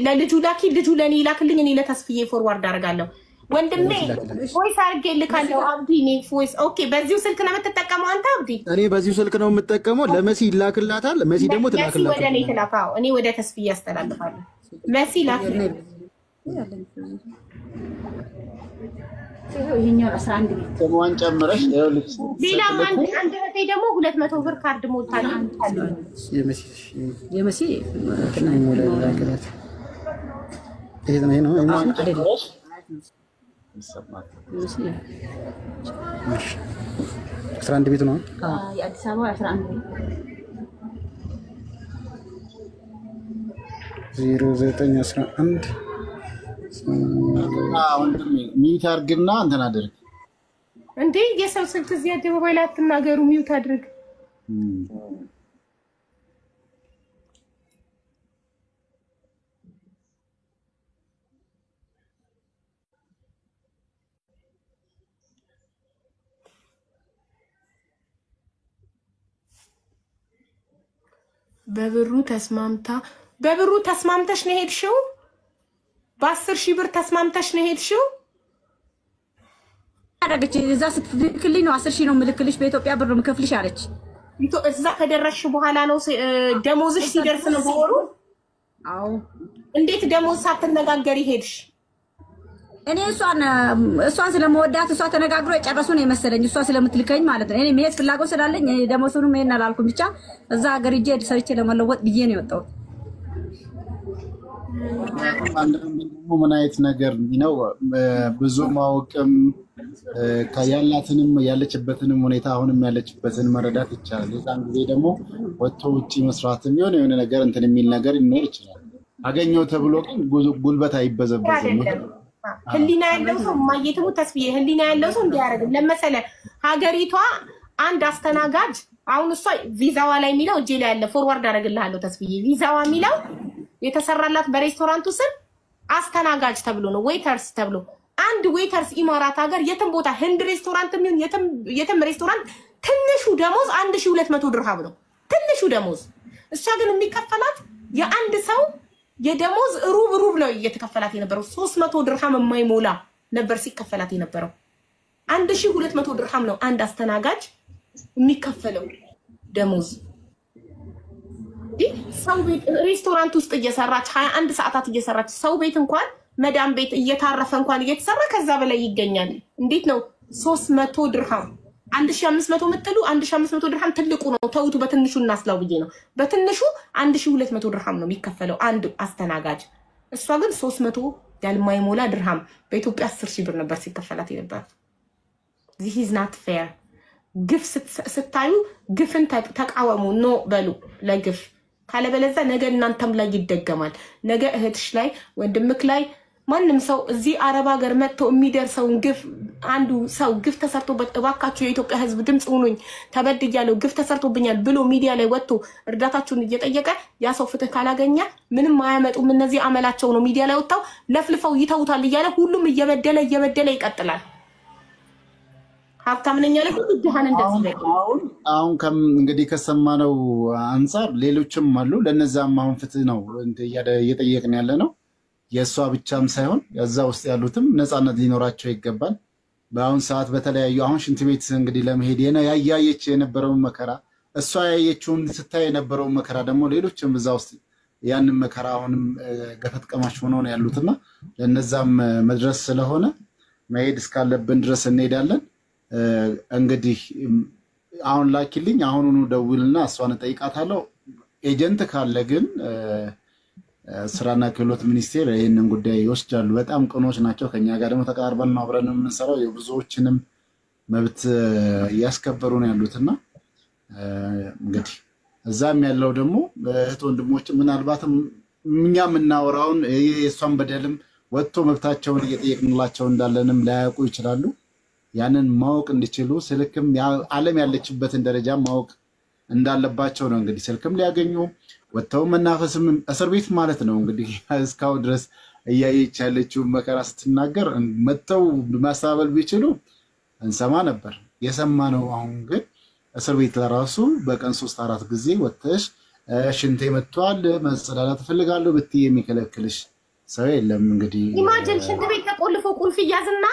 ለልጁ ላኪ፣ ልጁ ለኔ ይላክልኝ፣ እኔ ለተስፍዬ ፎርዋርድ አደርጋለሁ። ወንድሜ ቮይስ አድርጌ ልካለሁ። አብዲ እኔ ቮይስ ኦኬ። በዚሁ ስልክ ነው የምትጠቀመው አንተ አብዲ? እኔ በዚሁ ስልክ ነው የምጠቀመው። ለመሲ ይላክላታል፣ መሲ ደግሞ ትላክላታል። ወደ እኔ ትላካው፣ እኔ ወደ ተስፍዬ አስተላልፋለሁ። መሲ ላክልኝ። ይሄኛው 11 ቤት ስሟን ጨምረሽ ይኸውልሽ። ሌላ አንድ እህቴ ደግሞ 200 ብር ካርድ ሞልታል። የመሲ የመሲ ላክላት። ይሄ ነው ጨምረሽ ይሰማል። 11 ቤት ነው። የአዲስ አበባ 11 ቤት 0911 ወንድሜ ሚዩት አድርግና እንትን አድርግ። እንዴ የሰው ስልክ እዚህ አደባባይ ላይ አትናገሩ። ሚዩት አድርግ። በብሩ ተስማምተሽ ነው ሄድሽው? በ10,000 ብር ተስማምተሽ ነው ሄድሽው? አደረገች። እዛ ስትልክልኝ ነው 10,000 ነው የምልክልሽ በኢትዮጵያ ብር የምከፍልሽ አለች። እዛ ከደረስሽ በኋላ ነው ደሞዝሽ ሲደርስ ነው በወሩ? አዎ። እንዴት ደሞዝ ሳትነጋገሪ ሄድሽ? እኔ እሷን ስለመወዳት እሷ ተነጋግሮ የጨረሱ ነው የመሰለኝ፣ እሷ ስለምትልከኝ ማለት ነው። እኔ መሄድ ፍላጎት ስላለኝ ደሞዙንም ይሄን አላልኩም። ብቻ እዛ ሀገር ሂጄ ሰርቼ ለመለወጥ ብዬ ነው የወጣሁት። ምን አይነት ነገር ነው ብዙ ማወቅም ያላትንም ያለችበትንም ሁኔታ አሁንም ያለችበትን መረዳት ይቻላል። የዛን ጊዜ ደግሞ ወጥቶ ውጪ መስራትም የሆነ ነገር እንትን የሚል ነገር ይኖር ይችላል። አገኘው ተብሎ ግን ጉልበት አይበዘበዝም። ህሊና ያለው ሰው ማየትሙ ተስፋዬ ህሊና ያለው ሰው እንዲያረግ ለምሳሌ ሀገሪቷ አንድ አስተናጋጅ አሁን እሷ ቪዛዋ ላይ የሚለው እጄ ላይ ያለ ፎርዋርድ አደረግልሃለሁ ተስፋዬ ቪዛዋ የሚለው የተሰራላት በሬስቶራንቱ ስም አስተናጋጅ ተብሎ ነው ዌይተርስ ተብሎ አንድ ዌይተርስ ኢማራት ሀገር የትም ቦታ ህንድ ሬስቶራንት የሚሆን የትም ሬስቶራንት ትንሹ ደሞዝ 1200 ድርሃም ነው ትንሹ ደሞዝ እሷ ግን የሚከፈላት የአንድ ሰው የደሞዝ ሩብ ነው እየተከፈላት የነበረው 300 ድርሃም የማይሞላ ነበር ሲከፈላት የነበረው 1200 ድርሃም ነው አንድ አስተናጋጅ የሚከፈለው ደሞዝ ሰው ቤት ሬስቶራንት ውስጥ እየሰራች 21 ሰዓታት እየሰራች ሰው ቤት እንኳን መዳም ቤት እየታረፈ እንኳን እየተሰራ ከዛ በላይ ይገኛል እንዴት ነው 300 ድርሃም 1500 ምትሉ 1500 ድርሃም ትልቁ ነው ተውቱ በትንሹ እናስላው ብዬ ነው በትንሹ 1200 ድርሃም ነው የሚከፈለው አንድ አስተናጋጅ እሷ ግን 300 ያልማይሞላ ድርሃም በኢትዮጵያ 10000 ብር ነበር ሲከፈላት የነበረው this is not fair ግፍ ስታዩ ግፍን ተቃወሙ ኖ በሉ ለግፍ ካለበለዛ ነገ እናንተም ላይ ይደገማል ነገ እህትሽ ላይ ወንድምክ ላይ ማንንም ሰው እዚህ አረብ ሀገር መጥቶ የሚደርሰውን ግፍ አንዱ ሰው ግፍ ተሰርቶበት እባካችሁ የኢትዮጵያ ህዝብ ድምጽ ሁኑኝ ተበድያለሁ ግፍ ተሰርቶብኛል ብሎ ሚዲያ ላይ ወጥቶ እርዳታችሁን እየጠየቀ ያ ሰው ፍትህ ካላገኘ ምንም አያመጡም እነዚህ አመላቸው ነው ሚዲያ ላይ ወጣው ለፍልፈው ይተውታል እያለ ሁሉም እየበደለ ይቀጥላል ሀብታም ነኝ ያለ ሁሉ ድሃን እንደዚህ አሁን እንግዲህ ከሰማነው አንፃር ሌሎችም አሉ ለነዛም አሁን ፍትህ ነው እየጠየቅን ያለ ነው የሷ ብቻም ሳይሆን ያዛ ውስጥ ያሉትም ነፃነት ሊኖራቸው ይገባል በአሁን ሰዓት በተለያዩ አሁን ሽንት ቤት እንግዲህ ለመሄድ ያያየች የነበረው መከራ እሷ ያየችውን ስታይ የነበረው መከራ ደግሞ ሌሎችም እዛ ውስጥ ያንን መከራ አሁንም ገፈት ቀማሽ ሆነው ነው ያሉትና ለነዛም መድረስ ስለሆነ መሄድ እስካለብን ድረስ እንሄዳለን እንግዲህ አሁን ላኪልኝ አሁኑኑ ደውልና እሷን ጠይቃታለሁ ኤጀንት ካለ ግን ስራና ክህሎት ሚኒስቴር ይሄንን ጉዳይ ይወስዳሉ በጣም ቅኖች ናቸው ከኛ ጋር ደግሞ ተቃርበን ነው አብረን የምንሰራው የብዙዎችንም መብት ያስከበሩ ነው ያሉትና እንግዲህ እዛም ያለው ደግሞ እህት ወንድሞች ምናልባትም እኛ የምናወራውን የሷን በደልም ወጥቶ መብታቸውን እየጠየቅንላቸው እንዳለንም ላያውቁ ይችላሉ ያንን ማወቅ እንዲችሉ ስልክም ዓለም ያለችበትን ደረጃ ማወቅ እንዳለባቸው ነው እንግዲህ ስልክም ሊያገኙ ወጥተው መናፈስም እስር ቤት ማለት ነው እንግዲህ እስካው ድረስ እያየች ያለችው መከራ ስትናገር መጥተው ማስተባበል ቢችሉ እንሰማ ነበር የሰማነው አሁን ግን እስር ቤት ለራሱ በቀን 3-4 ጊዜ ወጥተሽ ሽንቴ መጥቷል መጸዳዳት ፈልጋለሁ ብትይ የሚከለክልሽ ሰው የለም እንግዲህ ኢማጂን ሽንት ቤት ተቆልፎ ቁልፍ ያዝና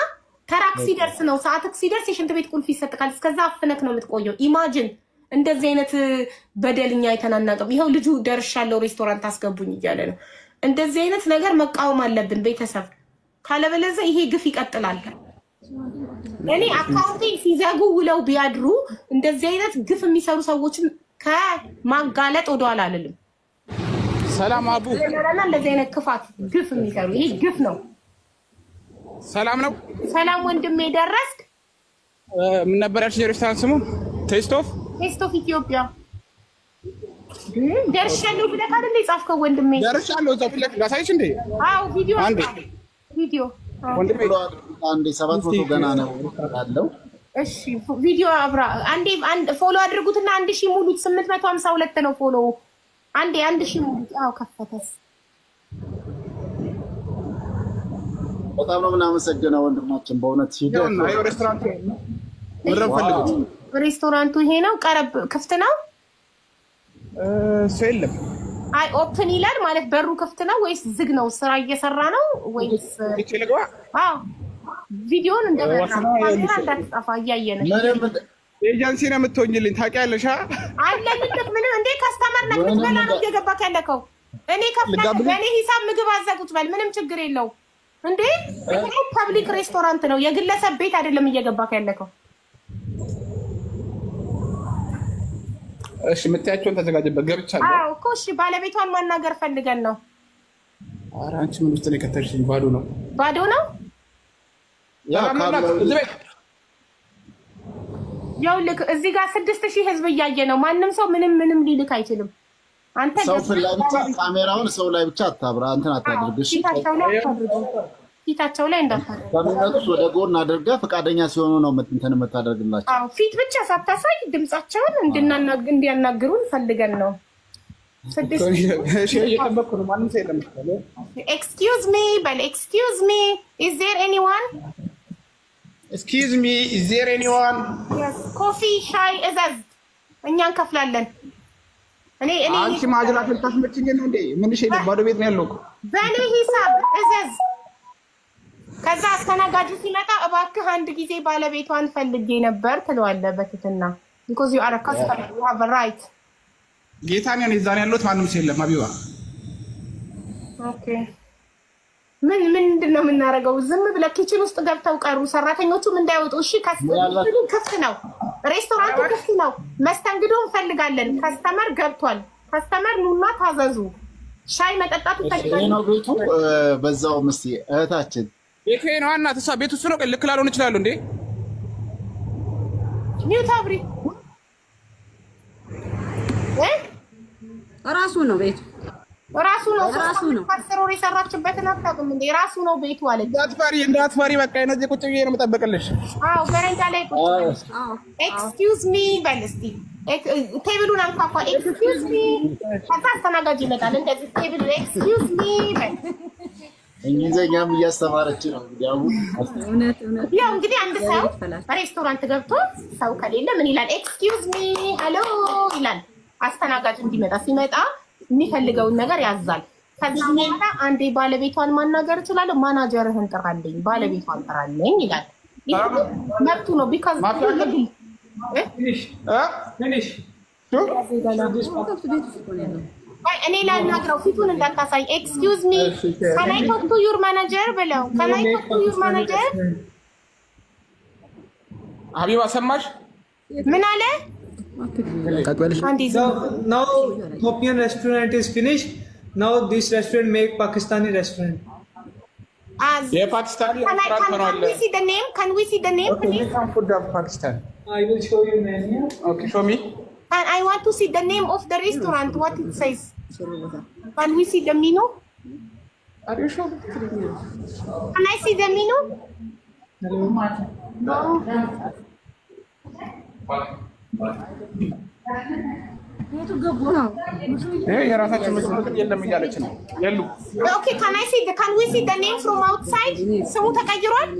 ተራክሲ ደርስ ነው ሰዓትክ ሲደርስ የሽንት ቤት ቁልፍ ይሰጥካል እስከዛ አፍነክ ነው የምትቆየው ኢማጂን እንደዚህ አይነት በደልኛ አይተናናቀም ይሄው ልጁ ደርሻለሁ ሬስቶራንት አስገቡኝ እያለ ነው እንደዚህ አይነት ነገር መቃወም አለብን ቤተሰብ ካለበለዚያ ይሄ ግፍ ይቀጥላል እኔ አካውንቴ ሲዘጉ ውለው ቢያድሩ እንደዚህ አይነት ግፍ የሚሰሩ ሰዎችን ከማጋለጥ ወደኋላ አልልም ሰላም አቡ ለና እንደዚህ አይነት ክፋት ግፍ የሚሰሩ ይሄ ግፍ ነው ሰላም ነው ሰላም ወንድሜ ደረስክ ምን ነበር ያልሽ ሬስቶራንት ስሙ ቴስት ኦፍ ኢትዮጵያ ደርሻለሁ ብለህ አይደል የጻፍከው ወንድሜ ደርሻለሁ እዛው ፊት ለፊት ላሳይሽ እንዴ አዎ ቪዲዮ ወንድሜ አንዴ 700 ገና ነው ያለው እሺ ቪዲዮ አብራ አንዴ ፎሎ አድርጉትና 1000 ሙሉት 852 ነው ፎሎ አንዴ 1000 ሙሉት አዎ ከፈተስ በጣም ነው የምናመሰግነው ወንድማችን በእውነት ሬስቶራንቱ ይሄ ነው ቀረብ ክፍት ነው ሰለም አይ ኦፕን ይላል ማለት በሩ ክፍት ነው ወይስ ዝግ ነው ስራ እየሰራ ነው ወይስ ይችላልዋ አዎ ቪዲዮን እንደገና እንዳትጠፋ እያየነ ኤጀንሲ ነው የምትሆኝልኝ ታውቂያለሽ አለልክ ምንም እንዴ ካስተመር ነክ ምትበላ ነው እየገባክ ያለከው እኔ እኔ ሂሳብ ምግብ አዘቁት በል ምንም ችግር የለው እንዴ ፐብሊክ ሬስቶራንት ነው የግለሰብ ቤት አይደለም እየገባክ ያለከው እሺ ምትያቸውን ተዘጋጀበት ገብቻለሁ አዎ እኮ እሺ ባለቤቷን ማናገር ፈልገን ነው ኧረ አንቺ ምን ውስጥ ነው የከተልሽኝ? ባዶ ነው። ባዶ ነው። ያው ልክ እዚህ ጋር 6000 ህዝብ እያየ ነው። ማንም ሰው ምንም ሊልክ አይችልም። አንተ ሰው ላይ ብቻ ካሜራውን ሰው ላይ ብቻ አታብራ፣ እንትን አታድርግሽ። ፊታቸው ላይ እንዳታደርግ። ከመጡት ወደ ጎን አድርገህ ፈቃደኛ ሲሆኑ ነው እንትን የምታደርግላቸው። አዎ ፊት ብቻ ሳታሳይ ድምጻቸውን እንዲያናግሩን ፈልገን ነው። እየጠበቅኩ ነው። ማንም ሰው የለም። ኤክስኪውዝ ሚ በል። ኤክስኪውዝ ሚ ኢዝ ዜር ኤኒዋን? ኤክስኪውዝ ሚ ኢዝ ዜር ኤኒዋን? ኮፊ ሻይ እዘዝ፣ እኛ እንከፍላለን። እኔ አንቺ ማጅራት ልታስመጪኝ ነው እንዴ? ምንሽ የለም፣ ባዶ ቤት ነው ያለው። በኔ ሂሳብ እዘዝ። ከዛ አስተናጋጁ ሲመጣ እባክህ አንድ ጊዜ ባለቤቷን ፈልጌ ነበር ትለዋለህ በትትና። because you are a customer, you have a right። ጌታን ያኔ ዛሬ ያለሁት ማንም ሰው የለም። አቢባ ኦኬ። ምንድን ነው የምናደርገው? ዝም ብለህ ኪችን ውስጥ ገብተው ቀሩ። ሰራተኞቹም እንዳይወጡ እሺ። ክፍት ነው፣ ሬስቶራንቱ ክፍት ነው። መስተንግዶ እንፈልጋለን። ከስተመር ገብቷል። ከስተመር ኑና ታዘዙ። ሻይ መጠጣት እንፈልጋለን። ነው ቤቱ። በዛው ምስቲ እህታችን ቤቱ ነው እና ተሳ ቤቱ እሱ ነው። ልክ ላልሆን ይችላል እንዴ? ኒውት አብሪ ራሱ ነው ቤቱ። ራሱ ነው። ራሱ ነው። ካሰሮር የሰራችበትን አታውቅም እንዴ? ራሱ ነው ቤቱ አለ። እንዳትፈሪ በቃ እነዚህ ቁጭ ብዬ ነው የምጠብቅልሽ። አዎ በረንዳ ላይ ቁጭ። ኤክስኪውዝ ሚ በል እስቲ። ቴብሉን አንኳኳ። ኤክስኪውዝ ሚ። ከዛ አስተናጋጅ ይመጣል። እንደዚህ ቴብል ኤክስኪውዝ ሚ በል። እንግሊዘኛም እያስተማረች ነው እንግዲህ አሁን። ያው እንግዲህ አንድ ሰው ሬስቶራንት ገብቶ ሰው ከሌለ ምን ይላል? ኤክስኪውዝ ሚ ሄሎ ይላል። አስተናጋጅ እንዲመጣ ሲመጣ የሚፈልገውን ነገር ያዛል። ከዛ በኋላ አንዴ ባለቤቷን ማናገር እችላለሁ፣ ማናጀርህን ጥራልኝ፣ ባለቤቷን ጥራልኝ ይላል። መብቱ ነው። ቢካዝ እኔ ላናግረው፣ ፊቱን እንዳታሳይ። ኤክስኪውዝ ሚ ካን አይ ቶክ ቱ ዩር ማናጀር ብለው። ካን አይ ቶክ ቱ ዩር ማናጀር? ሀቢባ ሰማሽ? ምን አለ? Now Ethiopian restaurant is finished. Now this restaurant make Pakistani restaurant. Pakistani can we see the name? Can we see the name, please? Food of Pakistan. I will show you menu. Okay, show me. And I want to see the name of the restaurant. What it says? Can we see the menu? Are you sure? Can I see the menu? No. ቤቱ ገቡ ነው። የራሳችን መስሎት የለም እያለች ነው ያሉ። Okay, can we see the name from outside? ስሙ ተቀይሯል?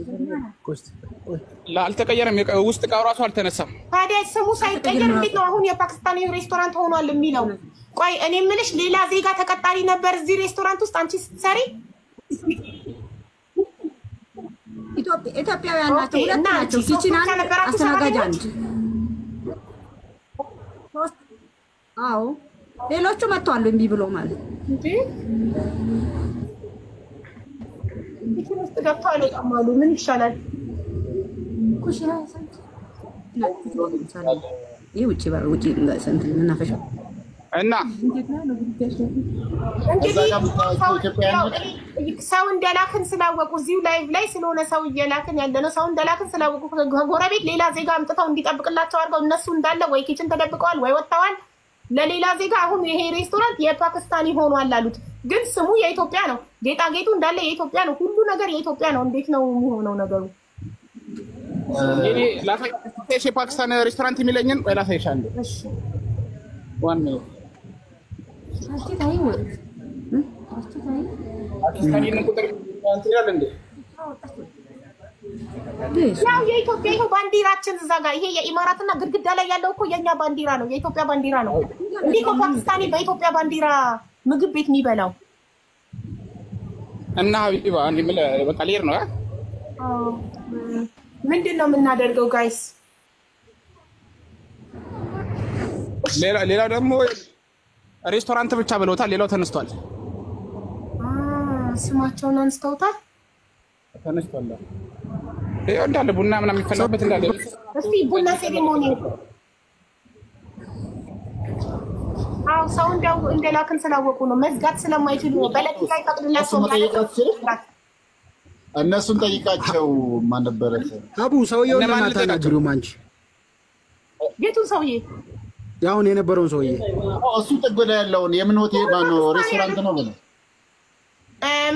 አልተቀየረም። ውስጥ እቃው ራሱ አልተነሳም። ታዲያ ስሙ ሳይቀየር እንዴት ነው አሁን የፓኪስታኒ ሬስቶራንት ሆኗል የሚለው? ቆይ እኔ የምልሽ ሌላ ዜጋ ተቀጣሪ ነበር እዚህ ሬስቶራንት ውስጥ አንቺ ስትሰሪ? ኢትዮጵያውያን ናቸው። ሁለት ናቸው። ኪችን አንድ፣ አስተናጋጅ አንድ። አዎ ሌሎቹ መጥተዋል እምቢ ብሎ ማለት እንዴ? ኪችን ውስጥ ገብተው አልወጣም አሉ። ምን ይሻላል? ኩሽና ሰንት ይሄ ውጪ ሰንት መናፈሻ እና ሰው እንደላክን ስላወቁ እዚሁ ላይቭ ላይ ስለሆነ ሰው እየላክን ያለ ነው። ሰው እንደላክን ስላወቁ ከጎረቤት ሌላ ዜጋ አምጥተው እንዲጠብቅላቸው አድርገው እነሱ እንዳለ ወይ ኪችን ተደብቀዋል ወይ ወጥተዋል። ለሌላ ዜጋ አሁን ይሄ ሬስቶራንት የፓኪስታኒ ሆኗል አሉት፣ ግን ስሙ የኢትዮጵያ ነው። ጌጣጌጡ እንዳለ የኢትዮጵያ ነው። ሁሉ ነገር የኢትዮጵያ ነው። እንዴት ነው የሚሆነው ነገሩ? ላሳይሽ የፓኪስታን ሬስቶራንት የሚለኝን ቆይ ላሳይሽ አንዴ። እሺ ዋን ሚኒት ፓኪስታኒን ቁጥር እንትን ይላል እንዴ? ያው የኢትዮጵያ ይሄ ባንዲራችን እዛ ጋር ይሄ የኢማራትና ግድግዳ ላይ ያለው እኮ የኛ ባንዲራ ነው፣ የኢትዮጵያ ባንዲራ ነው። እንዴት ነው ፓኪስታኒ በኢትዮጵያ ባንዲራ ምግብ ቤት የሚበላው? እና ሀቢባ አንዴ በቃ ልሄድ ነው። ምንድን ነው የምናደርገው ጋይስ? ሌላው ደግሞ ሬስቶራንት ብቻ ብለውታል። ሌላው ተነስቷል። ስማቸውን አንስተውታል። ተነስቷል። ይሄ እንዳለ ቡና ምናምን የሚፈላበት እንዳለ እስቲ ቡና ሴሪሞኒ አዎ ሰው እንደላክን ስላወቁ ነው መዝጋት ስለማይችሉ ነው በለጥ ላይ ፈቅድላቸው እነሱን ጠይቃቸው ማን ነበረ አቡ ሰውየው ለማታናግሩ ማንቺ የቱ ሰውዬ ያው የነበረውን ሰውዬ እሱ ጥግበዳ ያለውን የምን ሆቴል ባኖ ሬስቶራንት ነው ብለ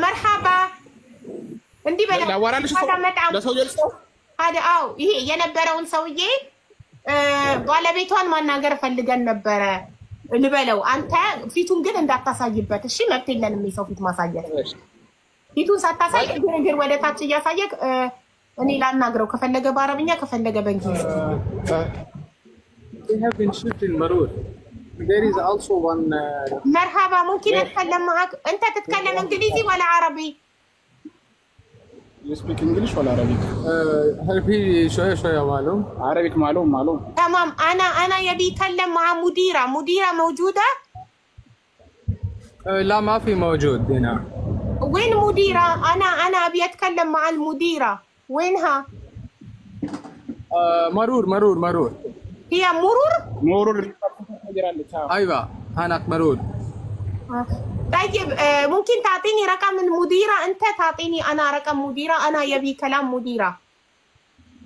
መርሐባ እንዲ በለ ለሰውዬው አው ይሄ የነበረውን ሰውዬ ባለቤቷን ማናገር ፈልገን ነበረ ልበለው አንተ ፊቱን ግን እንዳታሳይበት እሺ መብት የለንም የሰው ፊት ማሳየት ፊቱን ሳታሳይ ግርግር ወደ ታች እያሳየክ እኔ ላናግረው ከፈለገ በአረብኛ ከፈለገ በእንግሊዝ They have been shipped in Marur. There is also one. مرحبا ممكن أتكلم معك؟ أنت تتكلم إنجليزي ولا عربي؟ You speak English ولا عربي؟ هل في شوية معلوم؟ عربيك معلوم. تمام أنا يبي أتكلم مع مديرة موجودة؟ لا ما في موجود هنا. وين مديرة؟ أنا أبي أتكلم مع المديرة. وينها؟ مرور. هي مرور ايوه هناك مرور طيب ممكن تعطيني رقم المديره انت تعطيني انا رقم مديره انا يبي كلام مديره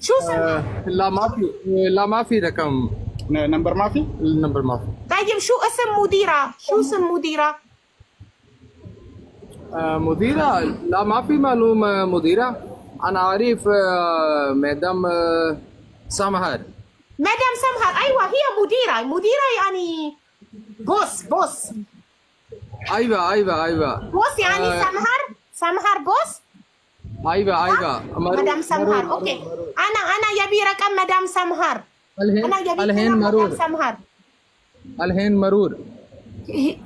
شو اسمها لا ما في رقم نمبر ما في النمبر ما في طيب شو اسم مديره مديره لا ما في معلوم مديره انا عارف مدام سمهر مدام سمهر ايوه هي مديره يعني بوس ايوه بوس يعني سمهر بوس ايوه مدام سمهر اوكي انا يبي رقم مدام سمهر انا يبي الحين مرور سمهر الحين مرور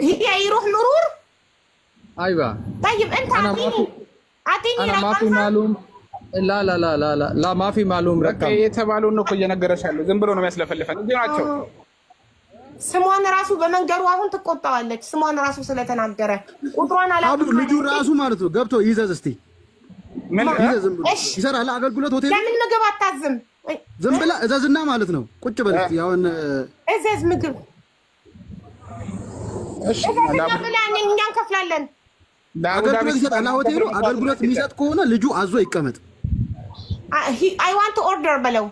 هي يروح مرور ايوه طيب انت اعطيني انا ما في معلوم لا ما في معلوم رقم የተባለው ነው እየነገረሻለሁ ዝም ብሎ ነው የሚያስለፈልፈን እንዴ ናቸው ስሟን ራሱ በመንገሩ አሁን ትቆጣዋለች ስሟን ራሱ ስለተናገረ ቁጥሯን አላውቅም አቡ ልጁ ራሱ ማለት ነው ገብቶ ይዘዝ እስቲ ምን ይዘዝም ይሰራል አገልግሎት ሆቴል ለምን ምግብ አታዝም ዝም ብላ እዘዝና ማለት ነው ቁጭ በል እስቲ ያውን እዘዝ ምግብ እሺ እኛ እንከፍላለን አገልግሎት ይሰጣል ሆቴሉ አገልግሎት የሚሰጥ ከሆነ ልጁ አዞ ይቀመጥ I want to order بلو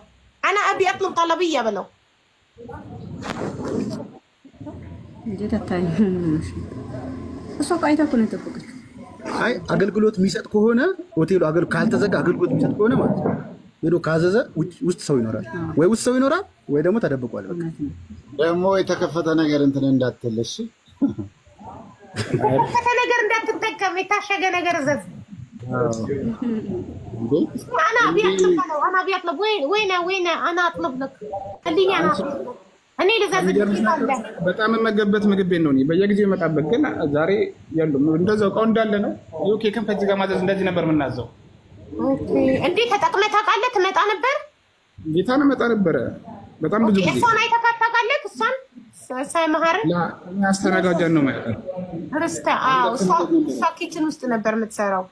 أنا أبي أطلب طلبية بلو جد التاني السوق أيتها كنت تبغى አይ አገልግሎት የሚሰጥ ከሆነ ሆቴሉ ካልተዘጋ አገልግሎት የሚሰጥ ከሆነ ማለት ነው ሄዶ ካዘዘ ውስጥ ሰው ይኖራል ወይ ደግሞ ተደብቋል በቃ ደግሞ የተከፈተ ነገር እንትን እንዳትልሽ የተከፈተ ነገር እንዳትጠቀም የታሸገ ነገር ዘዝ أنا أبي أطلب وين أنا أطلب لك خليني أنا እኔ ለዛዝ በጣም መገበት ምግብ ቤት ነው በየጊዜው ይመጣበት ግን ዛሬ ያለው እንደዛው ቀው እንዳለ ነው ዩኬ ከፈጅ ጋር ማዘዝ እንደዚህ ነበር ምናዘው ኦኬ እንዴ ተጠቅመህ ታውቃለህ ትመጣ ነበር ጌታ ነው መጣ ነበር በጣም ብዙ ጊዜ እሷን አይተካት ታውቃለህ እሷን ሳይማህር አስተናጋጅ ነው ማለት ርስታ እሷ ኪችን ውስጥ ነበር የምትሰራው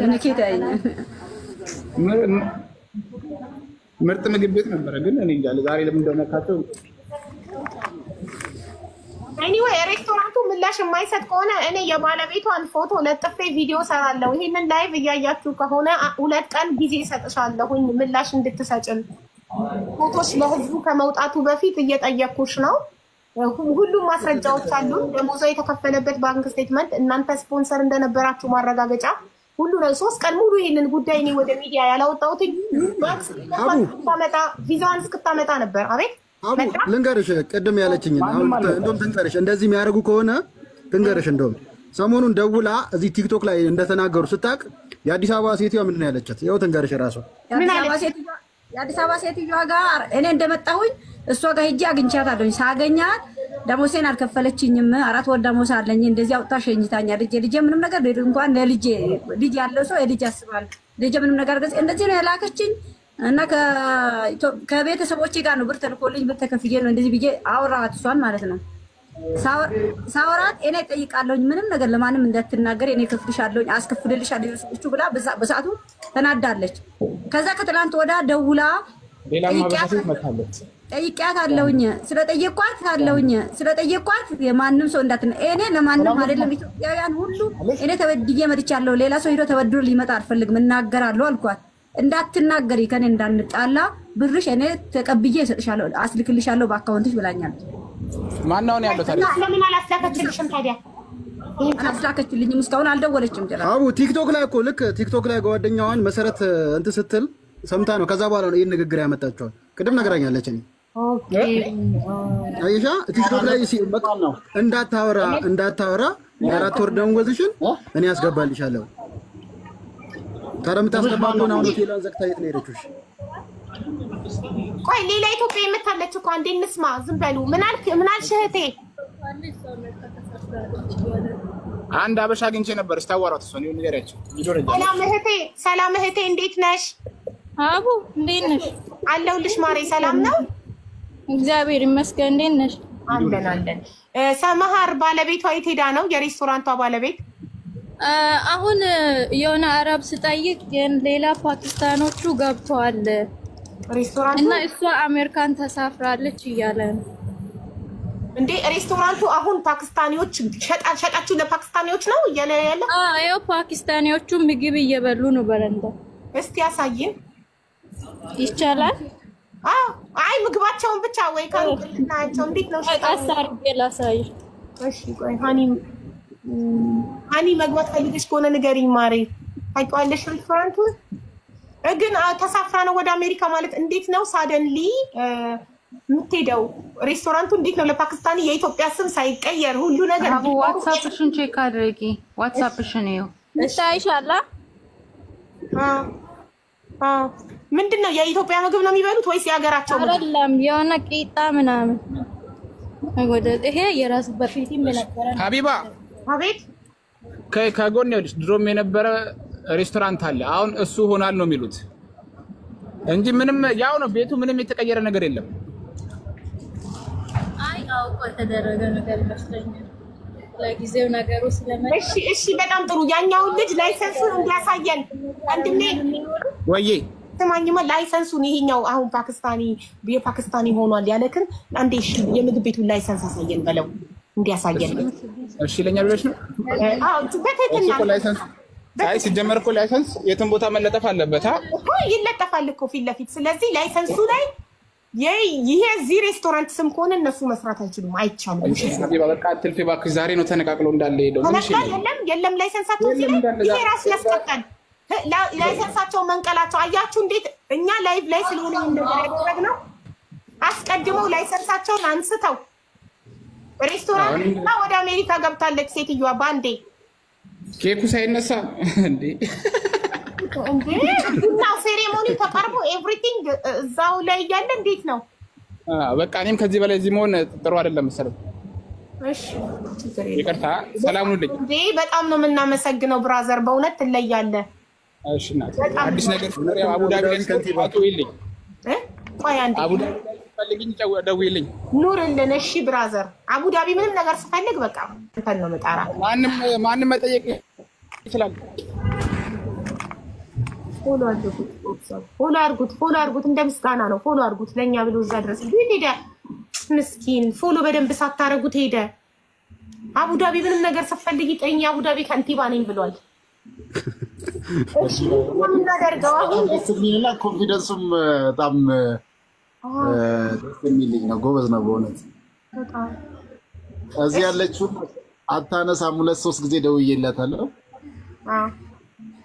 ምን ከታኝ ምርጥ ምግብ ቤት ነበር ግን እኔ እንጃ ዛሬ ለምን እንደነካቸው anyway ሬስቶራንቱ ምላሽ የማይሰጥ ከሆነ እኔ የባለቤቷን ፎቶ ለጥፌ ቪዲዮ ሰራለሁ ይሄንን ላይቭ እያያችሁ ከሆነ 2 ቀን ጊዜ ሰጥሻለሁኝ ምላሽ እንድትሰጭን ፎቶሽ ለህዝቡ ከመውጣቱ በፊት እየጠየኩሽ ነው ሁሉም ማስረጃዎች አሉ ደሞዟ የተከፈለበት ባንክ ስቴትመንት እናንተ ስፖንሰር እንደነበራችሁ ማረጋገጫ ሁሉ ነው 3 ቀን ሙሉ ይሄንን ጉዳይ ነው ወደ ሚዲያ ያላወጣሁት ማክስ ታመጣ ቪዛውን እስክታመጣ ነበር አቤት ልንገርሽ ቀደም ያለችኝ አሁን እንደውም ትንገርሽ እንደዚህ የሚያደርጉ ከሆነ ትንገርሽ እንደውም ሰሞኑን ደውላ እዚህ ቲክቶክ ላይ እንደተናገሩ ስታቅ የአዲስ አበባ ሴትዮዋ ምንድን ነው ያለቻት ያው ትንገርሽ ራሷ የአዲስ አበባ ሴትዮዋ ጋር እኔ እንደመጣሁኝ እሷ ጋር ሄጄ አግኝቻታለሁኝ ሳገኛት ደሞሴን አልከፈለችኝም 4 ወር ደሞስ አለኝ እንደዚህ አውጣ ሸኝታኛለች ልጄ ምንም ነገር እንኳን ለልጄ ልጅ ያለው ሰው ልጅ ያስባል ልጄ ምንም ነገር እንደዚህ ነው ያላከችኝ እና ከቤተሰቦቼ ጋር ነው ብር ተልኮልኝ ብር ተከፍዬ ነው እንደዚህ ብዬ አውራት እሷን ማለት ነው ሳውራት እኔ ጠይቃለሁኝ ምንም ነገር ለማንም እንዳትናገር እኔ ከፍልሻለሁኝ አስከፍልልሻለሁ እሱ ብላ በሰዓቱ ተናዳለች ከዛ ከትላንት ወዳ ደውላ ሌላ ማበሳት መታለች ጠይቂያት አለውኝ ስለጠየቋት የማንም ሰው እንዳትነ እኔ ለማንም አይደለም ኢትዮጵያውያን ሁሉ እኔ ተበድዬ መጥቻለሁ። ሌላ ሰው ሄዶ ተበድሮ ሊመጣ አልፈልግም እናገራለሁ አልኳት። እንዳትናገሪ ከኔ እንዳንጣላ ብርሽ እኔ ተቀብዬ እሰጥሻለሁ አስልክልሻለሁ በአካውንትሽ ብላኛለች። ማን ነው ያለው ታዲያ? ለምን አላስላከችልሽም ታዲያ? አላስላከችልኝም እስካሁን አልደወለችም ጭራሽ። አቡ ቲክቶክ ላይ እኮ ልክ ቲክቶክ ላይ ጓደኛዋን መሰረት እንትን ስትል ሰምታ ነው። ከዛ በኋላ ነው ይሄን ንግግር ያመጣችው። ቅድም ነገራኛለች። እኔ ኦኬ አይሻ ቲክቶክ ላይ እንዳታወራ የአራት ወር ደመወዝሽን እኔ ያስገባልሻለሁ። ታረም ታስገባለሁ ነው ሆቴል ዘግታ የት ነው ሄደችው? ቆይ ሌላ ኢትዮጵያ የምታለች እኮ አንዴ እንስማ። ዝም በሉ። ምን አልሽ እህቴ? አንድ አበሻ አግኝቼ ነበር ስታዋራት እሷ ነው ንገሪያቸው። ሰላም እህቴ እንዴት ነሽ? አቡ እንዴት ነሽ? አለሁልሽ ማሬ። ሰላም ነው እግዚአብሔር ይመስገን። እንዴት ነሽ? አለን። ሰማሃር ባለቤቷ የት ሄዳ ነው? የሬስቶራንቷ ባለቤት አሁን የሆነ አረብ ስጠይቅ ሌላ ፓኪስታኖቹ ገብተዋል ሬስቶራንቱ እና እሷ አሜሪካን ተሳፍራለች እያለ ነው። እንዴ ሬስቶራንቱ አሁን ፓኪስታኒዎች ሸጣችሁ ለፓኪስታኒዎች ነው እያለ ያለ? አዎ ፓኪስታኒዎቹ ምግብ እየበሉ ነው በረንዳ። እስቲ ያሳየን ይቻላል? አይ ምግባቸውን ብቻ ወይ ካንተናቸው እንዴት ነው ሸጣሳር ላሳይ? እሺ ቆይ ሃኒ መግባት ፈልገሽ ከሆነ ንገሪኝ ማሬ። ታውቂዋለሽ ሬስቶራንቱ? ግን ተሳፍራ ነው ወደ አሜሪካ ማለት እንዴት ነው ሳደንሊ የምትሄደው? ሬስቶራንቱ እንዴት ነው ለፓኪስታኒ የኢትዮጵያ ስም ሳይቀየር ሁሉ ነገር? ዋትስአፕሽን ቼክ አድርጊ። ዋትስአፕሽን ነው እታይሻላ። ምንድነው የኢትዮጵያ ምግብ ነው የሚበሉት ወይስ የሀገራቸው ምግብ? አይደለም የሆነ ቂጣ ምናምን ወደ ይሄ የራስ በፊትም የነበረ ሀቢባ አቤት። ከጎን ይኸውልሽ ድሮም የነበረ ሬስቶራንት አለ። አሁን እሱ ሆናል ነው የሚሉት እንጂ ምንም ያው ነው ቤቱ። ምንም የተቀየረ ነገር የለም። አይ አውቆ ተደረገ ነገር ይመስለኛል ለጊዜው ነገሩ ስለመጣ። እሺ በጣም ጥሩ። ያኛውን ልጅ ላይሰንሱን እንዲያሳየን አንድሜ ወዬ ስማኝማ፣ ላይሰንሱን ይሄኛው አሁን የፓኪስታኒ ሆኗል ያለክን አንዴ እሺ የምግብ ቤቱን ላይሰንስ አሳየን በለው እንዲያሳየን። እሺ ለኛ ብለሽ ነው? በትክክል ላይሰንስ አይ ሲጀመር እኮ ላይሰንስ የትም ቦታ መለጠፍ አለበት እኮ ይለጠፋል እኮ ፊት ለፊት። ስለዚህ ላይሰንሱ ላይ ይሄ እዚህ ሬስቶራንት ስም ከሆነ እነሱ መስራት አይችሉም፣ አይቻልም። በቃ አትልፊ እባክሽ። ዛሬ ነው ተነቃቅሎ እንዳለ ሄደው የለም ላይሰንሳቸው ይሄ ራሱ ያስቀጣል። ላይሰንሳቸው መንቀላቸው አያችሁ እንዴት እኛ ላይቭ ላይ ስለሆነ እንደዛ ያደረግነው አስቀድመው ላይሰንሳቸውን አንስተው ሬስቶራንት ወደ አሜሪካ ገብታለች ሴትዮዋ ባንዴ ኬኩ ሳይነሳ እንዴ እና ሴሬሞኒ ተቀርቦ ኤቭሪቲንግ እዛው ላይ ያለ እንዴት ነው? በቃ እኔም ከዚህ በላይ እዚህ መሆን ጥሩ አይደለም መሰለኝ። እሺ ይቅርታ። ሰላም ሁሉኝ እንዴ በጣም ነው የምናመሰግነው ብራዘር፣ በእውነት ትለያለህ። እሺ እናት አዲስ ነገር ነው አቡዳቢ ላይ ከንቲባቱ ይልኝ ቆይ አንዴ አቡዳቢ ፈልግኝ ደውይልኝ ኑርልን። እሺ ብራዘር፣ አቡዳቢ ምንም ነገር ስፈልግ በቃ እንትን ነው መጣራ። ማንም መጠየቅ ይችላል። ፎሎ አድርጉት እንደ ምስጋና ነው። ፎሎ አድርጉት ለኛ ብሎ እዛ ድረስ ሄደ። ምስኪን ፎሎ በደንብ ሳታረጉት ሄደ። አቡዳቢ ምንም ነገር ስፈልግ ጠይኝ፣ አቡዳቢ ከንቲባ ነኝ ብሏል። እሺ ምን እናደርገው አሁን? ኮንፊደንሱም በጣም ደስ የሚልኝ ነው። ጎበዝ ነው በእውነት። እዚህ ያለችው አታነሳም። 2-3 ጊዜ ደውዬላታለሁ።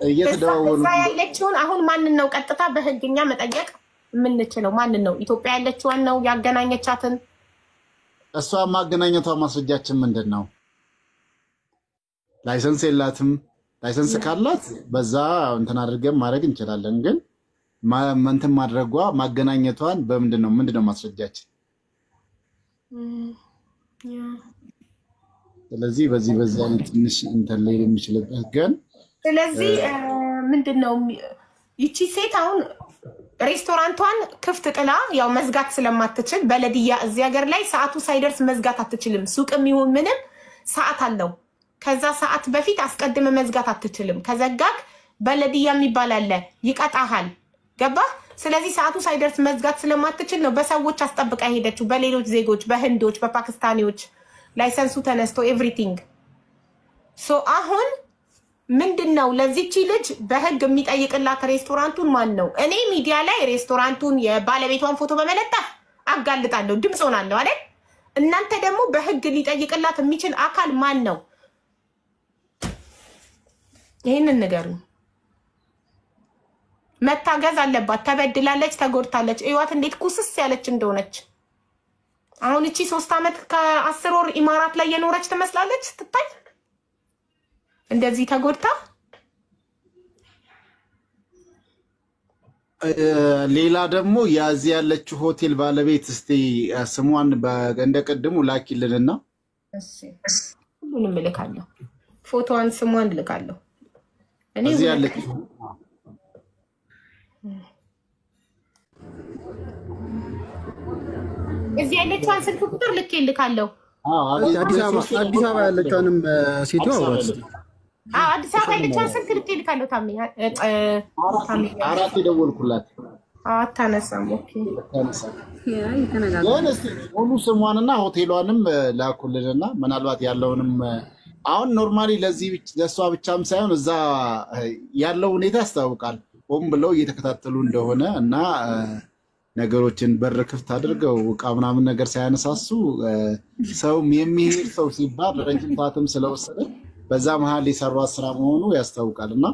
እየተደዋወሉ ያለችውን አሁን ማንን ነው ቀጥታ በህግኛ መጠየቅ የምንችለው? ማንን ነው? ኢትዮጵያ ያለችዋን ነው ያገናኘቻትን? እሷ ማገናኘቷ ማስረጃችን ምንድን ነው? ላይሰንስ የላትም። ላይሰንስ ካላት በዛ እንትን አድርገን ማድረግ እንችላለን። ግን እንትን ማድረጓ ማገናኘቷን ምንድን ነው ማስረጃችን? ስለዚህ በዚህ አይነት ትንሽ እንትን ላይ የሚችልበት ግን ስለዚህ ምንድነው ይቺ ሴት አሁን ሬስቶራንቷን ክፍት ጥላ ያው መዝጋት ስለማትችል በለዲያ እዚህ ሀገር ላይ ሰዓቱ ሳይደርስ መዝጋት አትችልም። ሱቅም ይሁን ምንም ሰዓት አለው። ከዛ ሰዓት በፊት አስቀድመ መዝጋት አትችልም። ከዘጋክ በለዲያ የሚባል አለ ይቀጣሃል። ገባ? ስለዚህ ሰዓቱ ሳይደርስ መዝጋት ስለማትችል ነው በሰዎች አስጠብቃ ሄደችው በሌሎች ዜጎች በህንዶች በፓኪስታኒዎች ላይሰንሱ ተነስቶ ኤቭሪቲንግ ሶ አሁን ምንድነው ለዚህቺ ልጅ በህግ የሚጠይቅላት ሬስቶራንቱን ማን ነው እኔ ሚዲያ ላይ ሬስቶራንቱን የባለቤቷን ፎቶ በመለጠፍ አጋልጣለሁ ድምጽ ሆናለሁ አይደል እናንተ ደግሞ በህግ ሊጠይቅላት የሚችል አካል ማን ነው ይሄንን ነገር መታገዝ አለባት ተበድላለች ተጎድታለች እዩዋት እንዴት ኩስስ ያለች እንደሆነች አሁን እቺ 3 አመት ከ10 ወር ኢማራት ላይ የኖረች ትመስላለች ስትታይ እንደዚህ ተጎድታ ሌላ ደግሞ ያዚ ያለችው ሆቴል ባለቤት እስቲ ስሟን እንደቀድሙ ላኪልንና እሺ ሁሉንም ልካለሁ ፎቶዋን ስሟን ልካለሁ እኔ እዚህ ያለችው እዚህ ያለችውን ስልክ ቁጥር ልኬልካለሁ አዲስ አበባ ያለችውንም ሲቱ አውራት አዲስ አበባ ያለችውን ስልክ ልኬልካለሁ ታሚ አራት ደወልኩላት አታነሳም ኦኬ ሙሉ ስሟንና ሆቴሏንም ላኩልንና ምናልባት ያለውንም አሁን ኖርማሊ ለሷ ብቻም ሳይሆን እዛ ያለው ሁኔታ ያስታውቃል ሆም ብለው እየተከታተሉ እንደሆነ እና ነገሮችን በር ክፍት አድርገው ዕቃ ምናምን ነገር ሳያነሳሱ ሰው የሚሄድ ሰው ሲባል ረጅም ሰዓትም ስለወሰደ በዛ መሃል የሰሯት ስራ መሆኑ ያስታውቃልና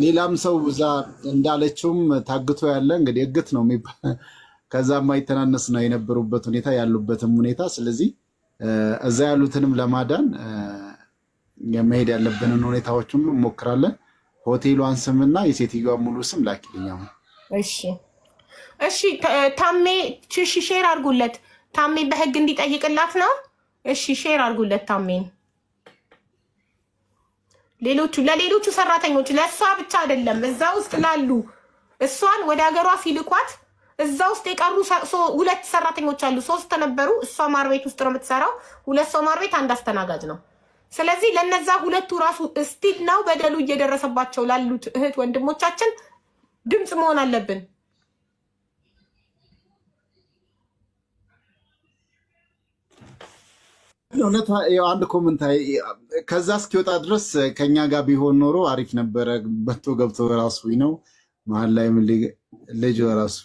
ሌላም ሰው እዛ እንዳለችውም ታግቶ ያለ እንግዲህ እግት ነው የሚባል ከዛ ማይተናነስ ነው የነበሩበት ሁኔታ ያሉበትም ሁኔታ ስለዚህ እዛ ያሉትንም ለማዳን የመሄድ ያለብንን ሁኔታዎችን እንሞክራለን ሆቴሏን ስምና የሴትዮዋ ሙሉ ስም ላኪልኛው እሺ ታሜ ሼር አድርጉለት ታሜ በህግ እንዲጠይቅላት ነው እሺ ሼር አድርጉለት ታሜን ለሌሎቹ ሰራተኞች ለሷ ብቻ አይደለም እዛ ውስጥ ላሉ እሷን ወደ ሀገሯ ሲልኳት እዛ ውስጥ የቀሩ ሁለት ሰራተኞች አሉ 3 ነበሩ እሷ ማር ቤት ውስጥ ነው የምትሰራው ሁለት ሰው ማር ቤት አንድ አስተናጋጅ ነው ስለዚህ ለነዛ ሁለቱ ራሱ ስቲል ነው በደሉ እየደረሰባቸው ላሉት እህት ወንድሞቻችን ድምጽ መሆን አለብን እውነት አንድ ኮሜንት ከዛ እስኪወጣ ድረስ ከኛ ጋር ቢሆን ኖሮ አሪፍ ነበረ በቶ ገብቶ ራሱ ነው መሀል ላይ ልጅ ራሱ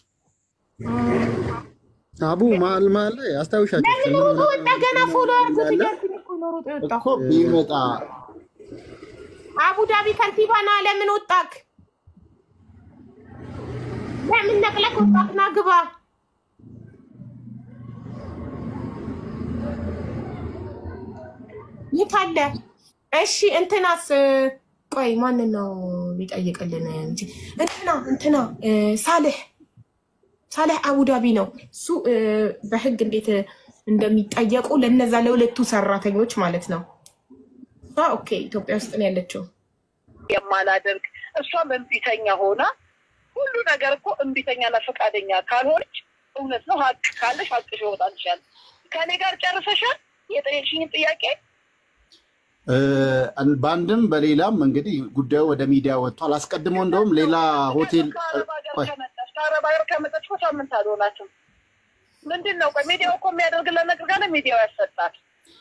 አቡ ማል ላይ አስታውሻችሁ ለምን ወጣ ገና ፎሎ አድርጉት እያልኩኝ እኮ ቢመጣ አቡ ዳቢ ከንቲባና ለምን ወጣክ ለምን ነቅለክ ወጣክና ግባ ይታለ እሺ እንትናስ ቆይ ማን ነው ሊጠይቅልን እንጂ እንትና ሳልህ አቡዳቢ ነው እሱ በህግ እንዴት እንደሚጠየቁ ለነዛ ለሁለቱ ሰራተኞች ማለት ነው ኦኬ ኢትዮጵያ ውስጥ ነው ያለችው የማላደርግ እሷ መንቢተኛ ሆና ሁሉ ነገር እኮ እንቢተኛና ፈቃደኛ ካልሆነች እውነት ነው ሀቅ ካለሽ ሀቅሽ ይወጣልሻል ከኔ ጋር ጨርሰሻል የጠየቅሽኝ ጥያቄ ባንድም በሌላም እንግዲህ ጉዳዩ ወደ ሚዲያ ወጥቷል አስቀድሞ እንደውም ሌላ ሆቴል ካረባየር ከመጣች ሳምንት አልሆናትም ምንድነው ቆይ ሚዲያው እኮ የሚያደርግልን ነገር ጋር ሚዲያው ያሰጣል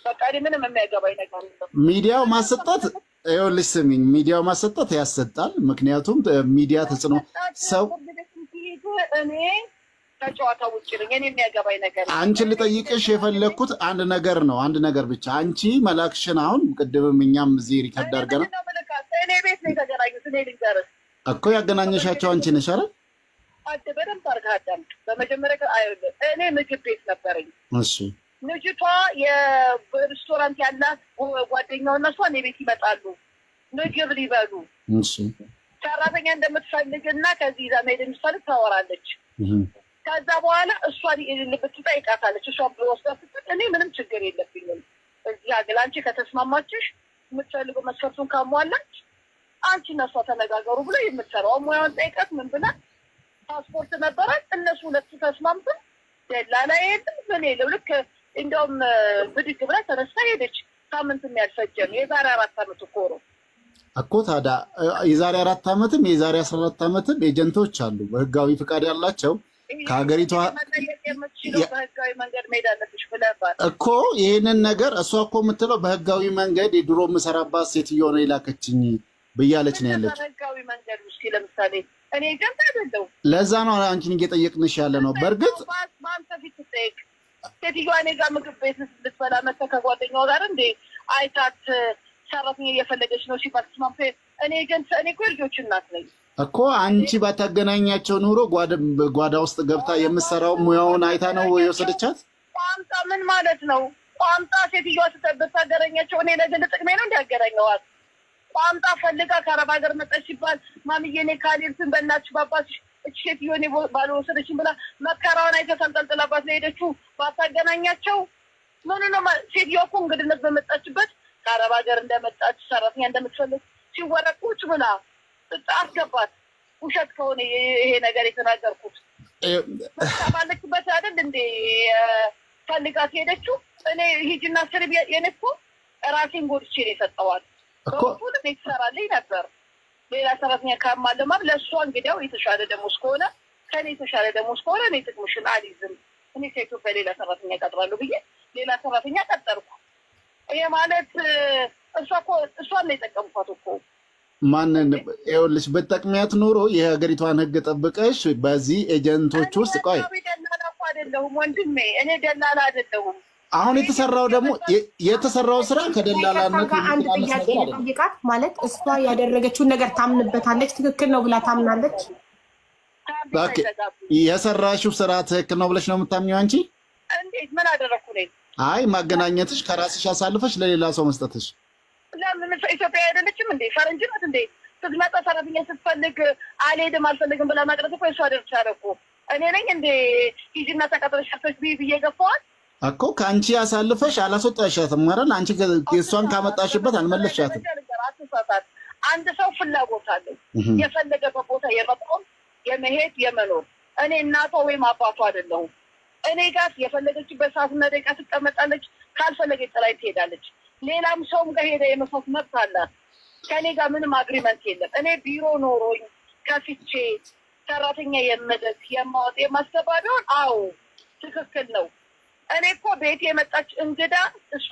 በቃ ምንም የሚያገባኝ ነገር የለም ሚዲያው ማሰጣት ይኸውልሽ ስሚኝ ሚዲያው ማሰጣት ያሰጣል ምክንያቱም ሚዲያ ተጽዕኖ ሰው እኔ ከጨዋታ ውጭ ነኝ እኔ የሚያገባኝ ነገር አንቺ ልጠይቅሽ የፈለኩት አንድ ነገር ብቻ አንቺ መላክሽን አሁን ቅድምም እኛም እዚህ ሪከርድ አድርገና እኔ ቤት ነው የተገናኙት እኔ ልንገርህ እኮ ያገናኘሻቸው አንቺ ነሽ አይደል በደንብ አድርገህ አዳምጥ በመጀመሪያ እኔ ምግብ ቤት ነበረኝ እሺ ልጅቷ የሬስቶራንት ያላት ጓደኛውና እሷ እኔ ቤት ይመጣሉ ምግብ ሊበሉ እሺ ሰራተኛ እንደምትፈልግና ከዚህ ይዛ መሄድ እንደምትፈልግ ታወራለች ከዛ በኋላ እሷ ልትጠይቃታለች እሷ ብወስዳ ስትል እኔ ምንም ችግር የለብኝም እዚህ አገል አንቺ ከተስማማችሽ የምትፈልገው መስፈርቱን ካሟላች አንቺ እና እሷ ተነጋገሩ ብሎ የምትሰራው ሙያውን ጠይቃት ምን ብላ ፓስፖርት ነበራት እነሱ ሁለቱ ተስማምተው ደላላ የለም ምን የለው ልክ እንደውም ብድግ ብላ ተነስታ ሄደች ሳምንት የሚያልፈጀ ነው የዛሬ 4 ዓመት እኮ ነው እኮ ታዲያ የዛሬ 4 ዓመትም የዛሬ 14 ዓመትም ኤጀንቶች አሉ በህጋዊ ፍቃድ ያላቸው ከሀገሪቷ በህጋዊ መንገድ መሄድ አለብሽ ብለባል እኮ ይሄንን ነገር እሷ እኮ የምትለው በህጋዊ መንገድ የድሮ መሰራባት ሴትዮ ነው የላከችኝ ብያለች ነው ያለች። በህጋዊ መንገድ ውስጥ ለምሳሌ እኔ ኤጀንት አይደለሁ። ለዛ ነው አንቺን እየጠየቅንሽ ያለ ነው። በእርግጥ ማንተ ፊት ትጠይቅ ሴትዮዋ እኔ ጋር ምግብ ቤት ልትበላ መጥተህ ከጓደኛዋ ጋር እንደ አይታት ሰራተኛ እየፈለገች ነው ሲባል ተስማምቶ እኔ ኤጀንት እኔ እኮ ልጆች እናት ነኝ እኮ አንቺ ባታገናኛቸው ኑሮ ጓዳ ውስጥ ገብታ የምትሰራው ሙያውን አይታ ነው የወሰደቻት። ቋምጣ ምን ማለት ነው? ቋምጣ ሴትዮዋ ስታገናኛቸው እኔ ለግል ጥቅሜ ነው እንዲያገናኘዋት። ቋምጣ ፈልጋ ከአረብ ሀገር መጣች ሲባል ማምዬ እኔ ካልሄድኩኝ በእናትሽ ባባትሽ እቺ ሴትዮ እኔ ባልወሰደችኝ ብላ መከራዋን አይታ ተንጠልጥላባት ነው የሄደችው። ባታገናኛቸው ምን ነው ሴትዮዋ እኮ እንግድነት በመጣችበት ከአረብ ሀገር እንደመጣች ሰራተኛ እንደምትፈልግ ሲወረቅ ቁጭ ብላ አስገባት። ውሸት ከሆነ ይሄ ነገር የተናገርኩት ባለችበት አይደል እንዴ ፈልጋት ሄደችው። እኔ ሂጂና ስርብ የኔ እኮ ራሴን ጎድቼ ነው የሰጠዋት እኮ ሁሉ ይሰራልኝ ነበር። ሌላ ሰራተኛ ካማለማም ለእሷ እንግዲያው የተሻለ ደሞዝ ከሆነ ከኔ የተሻለ ደሞዝ ከሆነ እኔ ጥቅምሽን አልይዝም። እኔ ከኢትዮጵያ ሌላ ሰራተኛ ቀጥራለሁ ብዬ ሌላ ሰራተኛ ቀጠርኩ። ይሄ ማለት እሷን ነው የጠቀምኳት እኮ። ማንን ይኸውልሽ በጠቅሚያት ኖሮ የሀገሪቷን ህግ ጠብቀሽ በዚህ ኤጀንቶች ውስጥ ቆይ ደላላ እኮ አይደለሁም ወንድሜ፣ እኔ ደላላ አይደለሁም። አሁን የተሰራው ደግሞ የተሰራው ስራ ከደላላነት አንድ ጥያቄ ጠይቃት ማለት እሷ ያደረገችውን ነገር ታምንበታለች፣ ትክክል ነው ብላ ታምናለች። ኦኬ የሰራሽው ስራ ትክክል ነው ብለሽ ነው የምታምኚው አንቺ? እንዴት ምን አደረኩ ነኝ? አይ ማገናኘትሽ ከራስሽ አሳልፈሽ ለሌላ ሰው መስጠትሽ። ለምን ኢትዮጵያ አይደለችም እንዴ? ፈረንጅ ናት እንዴ? ስትመጣ ሰራተኛ ስትፈልግ አልሄድም አልፈልግም ብላ ማቅረት እኮ እሷ ደርቻለሁ እኮ። እኔ ነኝ እንዴ ሂጂና ተቀጥረሽ ሰርተሽ ብዬ ገፋዋት እኮ። ከአንቺ አሳልፈሽ አላስወጣሻትም አይደል? አንቺ እሷን ካመጣሽበት አልመለስሻትም። አትሳሳት። አንድ ሰው ፍላጎት አለው የፈለገበት ቦታ የመቆም የመሄድ የመኖር። እኔ እናቷ ወይም አባቷ አይደለሁም። እኔ ጋር የፈለገችበት ሰዓትና ደቂቃ ትቀመጣለች፣ ካልፈለገች ጥላኝ ትሄዳለች። ሌላም ሰውም ጋር ሄደ የመስራት መብት አላት። ከኔ ጋር ምንም አግሪመንት የለም። እኔ ቢሮ ኖሮኝ ከፍቼ ሰራተኛ የመደግ የማወጥ የማስገባ ቢሆን አዎ ትክክል ነው። እኔ እኮ ቤት የመጣች እንግዳ እሷ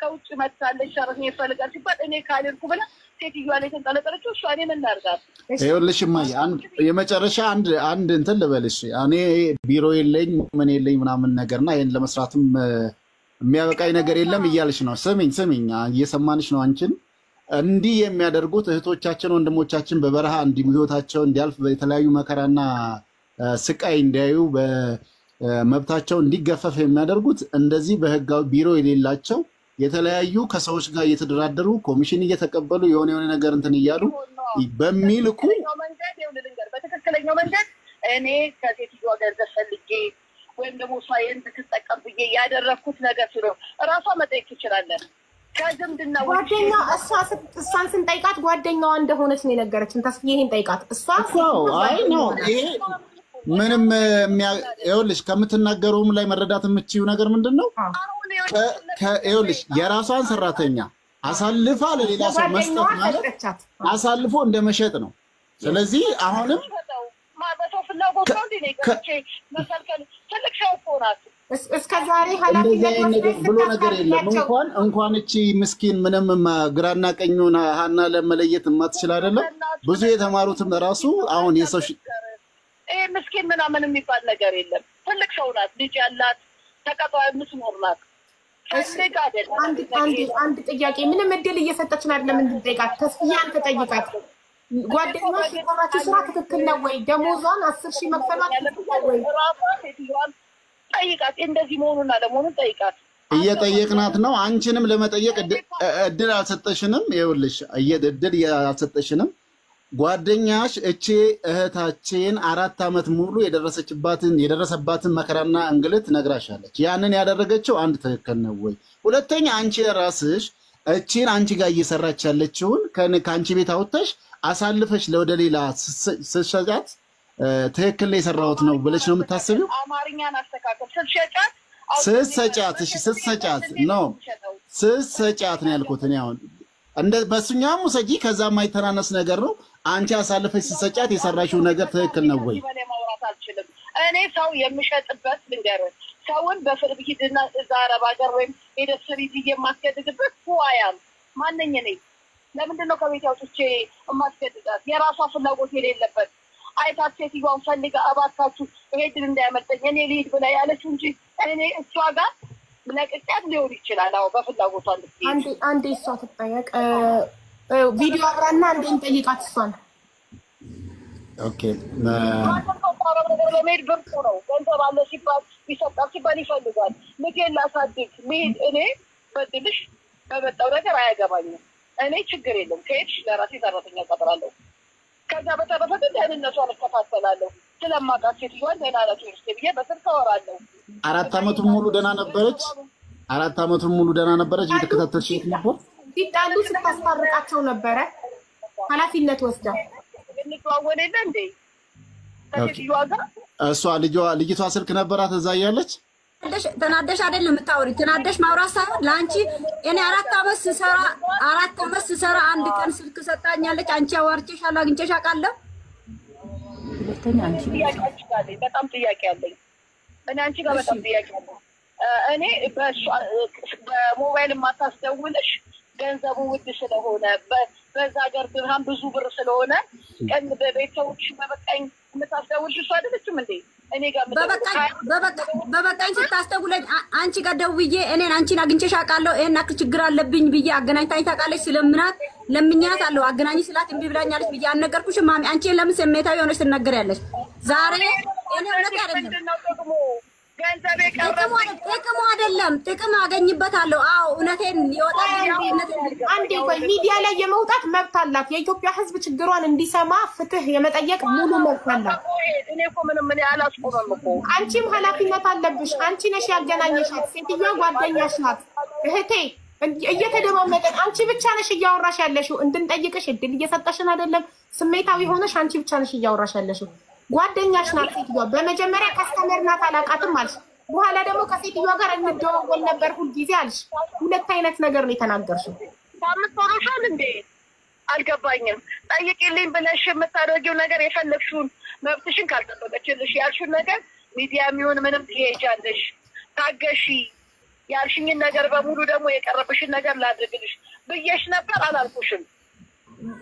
ከውጭ መጥታለች ሰራተኛ ይፈልጋል ሲባል እኔ ካልሄድኩ ብላ ሴትዮዋ ላይ ተንጠለጠለችው። እሷ እኔ ምን ላድርጋት? ይኸውልሽ እማዬ የመጨረሻ አንድ እንትን ልበልሽ። እኔ ቢሮ የለኝ ምን የለኝ ምናምን ነገርና ይሄን ለመስራትም የሚያበቃኝ ነገር የለም እያልሽ ነው። ስሚኝ እየሰማንሽ ነው። አንቺን እንዲህ የሚያደርጉት እህቶቻችን ወንድሞቻችን በበረሃ ህይወታቸው እንዲያልፍ የተለያዩ መከራና ስቃይ እንዲያዩ በመብታቸው እንዲገፈፍ የሚያደርጉት እንደዚህ በህጋዊ ቢሮ የሌላቸው የተለያዩ ከሰዎች ጋር እየተደራደሩ ኮሚሽን እየተቀበሉ የሆነ ነገር እንትን እያሉ በሚልኩ በትክክለኛው መንገድ እኔ ከሴትዮዋ ገንዘብ ፈልጌ ወይም ደግሞ ሳይን ብትጠቀም ብዬ ያደረኩት ነገር ሲሆን እራሷ መጠየቅ ትችላለህ። ከዝምድና ጓደኛ እሷን ስንጠይቃት ጓደኛዋ እንደሆነች ነው የነገረችን። ተስፋዬ ይሄን ጠይቃት። እሷ አይ ነው ይሄ ምንም ይኸውልሽ ከምትናገረውም ላይ መረዳት የምትችይው ነገር ምንድነው? ይኸውልሽ የራሷን ሰራተኛ አሳልፋ ለሌላ ሰው መስጠት ማለት አሳልፎ እንደመሸጥ ነው። ስለዚህ አሁንም ማበሰው ፍላጎት ነው እንዴ ከቼ መሰልከል ትልቅ ሰው ሆናት እስከዛሬ ኃላፊነት ብሎ ነገር የለም። እንኳን እቺ ምስኪን ምንም ግራና ቀኙን ሀና ለመለየት የማትችል አይደለም። ብዙ የተማሩትም ራሱ አሁን የሰው ይሄ ምስኪን ምናምን የሚባል ነገር የለም። ትልቅ ሰው ናት፣ ልጅ ያላት ተቀጣጣ የምትኖር ናት። አንድ ጥያቄ ምንም እድል እየሰጠችን አይደለም እንድንጠይቃት። ተስፋዬ አንተ ጠይቃት። ጓደኛሽ የሰራችው ስራ ትክክል ነው ወይ? ደሞዟን 10,000 መክፈሏ ትክክል ነው ወይ? ራሷን ሴትዮዋን ጠይቃት። እንደዚህ መሆኑና ለመሆኑን ጠይቃት። እየጠየቅናት ነው። አንቺንም ለመጠየቅ እድል አልሰጠሽንም። ይኸውልሽ እድል አልሰጠሽንም። ጓደኛሽ እቺ እህታችን 4 ዓመት ሙሉ የደረሰባትን መከራና እንግልት ነግራሻለች። ያንን ያደረገችው አንድ ትክክል ነው ወይ? ሁለተኛ አንቺ ራስሽ እቺን አንቺ ጋር እየሰራች ያለችውን ከአንቺ ቤት አውጥተሽ አሳልፈሽ ለወደ ሌላ ስትሸጫት ትክክል ነው የሰራሁት ነው ብለሽ ነው የምታስቢው? አማርኛን አስተካክል። ስትሰጫት ነው ስትሰጫት ነው ያልኩት። እኔ አሁን እንደ በሱኛም ሙሰጂ ከዛ ማይተናነስ ነገር ነው አንቺ አሳልፈሽ ሲሰጫት የሰራሽው ነገር ትክክል ነው ወይ ማውራት አልችልም እኔ ሰው የሚሸጥበት ልንገር ሰውን በፍርድ ሂድና እዛ አረብ ሀገር ወይም ሄደስሪ የማስገድድበት ፉአያም ማንኛ ነኝ ለምንድን ነው ከቤት አውጥቼ የማስገድዳት የራሷ ፍላጎት የሌለበት አይታት ሴትዮዋን ፈልጋ አባታችሁ ሄድን እንዳያመልጠኝ እኔ ልሂድ ብላ ያለችው እንጂ እኔ እሷ ጋር ለቅጣት ሊሆን ይችላል አዎ በፍላጎቷ አንዴ እሷ ትጠየቅ ቪዲዮ አብራና አንዴ እንጠይቃት እሷን ኦኬ ለሜድ ብርቁ ነው ገንዘብ አለ ሲባል ይሰጣል ሲባል ይፈልጋል ልጄን ላሳድግ ልሂድ እኔ በድልሽ በመጣው ነገር አያገባኝም እኔ ችግር የለም ከሄድሽ ለራሴ ሰራተኛ ቀጥራለሁ ከዛ በተረፈ ደህንነቷን እከታተላለሁ ስለማውቃት ሴትዮዋን ደህና ናት ወይስ ብዬ በስልክ አወራለሁ 4 ዓመቱን ሙሉ ደህና ነበረች 4 ዓመቱን ሙሉ ደህና ነበረች እየተከታተልሽ ነበር ሲጣሉ ስታስታርቃቸው ነበረ ኃላፊነት ወስዳ እንተዋወል የለ እንዴ ከሴትዮዋ ጋር እሷ ልጅቷ ስልክ ነበራት እዛ እያለች ተናደሽ አይደለም የምታወሪ ተናደሽ ማውራት ሳይሆን ለአንቺ እኔ 4 ዓመት ስሰራ አንድ ቀን ስልክ ሰጣኛለች አንቺ አዋርቼሻለሁ አግኝቼሽ አውቃለሁ ሁለተኛ አንቺ በጣም ጥያቄ አለኝ እኔ አንቺ ጋር በጣም ጥያቄ አለኝ እኔ በሞባይል ማታስደውልሽ ገንዘቡ ውድ ስለሆነ በዛ ሀገር ድርሃም ብዙ ብር ስለሆነ ቀን በቤተሰቦች በበቃኝ የምታስደውልሽ እሷ አይደለችም እንዴ እኔ ጋር በበቃኝ ስታስደውለኝ አንቺ ጋር ደውዬ እኔን አንቺን አግኝቼሽ አውቃለሁ ይሄን አክል ችግር አለብኝ ብዬ አገናኝታኝ ታውቃለች ስለምናት ለምኛት አለው አገናኝ ስላት እምቢ ብላኛለች ብዬ አልነገርኩሽም ማሚ አንቺ ለምን ስሜታዊ ሆነሽ ትነገሪያለሽ ዛሬ እኔ እውነት አይደለም ጥቅሙ አይደለም ጥቅም አገኝበታለሁ አዎ እውነቴን ይወጣል አንዴ ቆይ ሚዲያ ላይ የመውጣት መብት አላት የኢትዮጵያ ህዝብ ችግሯን እንዲሰማ ፍትህ የመጠየቅ ሙሉ መብት አላት እኔ እኮ ምንም ምን ያላስቆመም እኮ አንቺም ኃላፊነት አለብሽ አንቺ ነሽ ያገናኘሻት ሴትዮዋ ጓደኛሽ ናት እህቴ እየተደማመጠን አንቺ ብቻ ነሽ እያወራሽ ያለሽው እንድንጠይቅሽ እድል እየሰጠሽን አይደለም ስሜታዊ ሆነሽ አንቺ ብቻ ነሽ እያወራሽ ያለሽው ጓደኛሽ ናት ሴትዮዋ በመጀመሪያ ከስተመር ናት አላውቃትም አልሽ በኋላ ደግሞ ከሴትዮዋ ጋር እንደዋወል ነበር ሁሉ ጊዜ አልሽ ሁለት አይነት ነገር ነው የተናገርሽው ታምጥሮሻል እንዴ አልገባኝም ጠይቂልኝ ብለሽ የምታደርጊው ነገር የፈለግሽውን መብትሽን ካልጠበቀችልሽ ያልሽውን ነገር ሚዲያ የሚሆን ምንም ትሄጃለሽ ታገሺ ያልሽኝን ነገር በሙሉ ደግሞ የቀረብሽን ነገር ላድርግልሽ ብዬሽ ነበር አላልኩሽም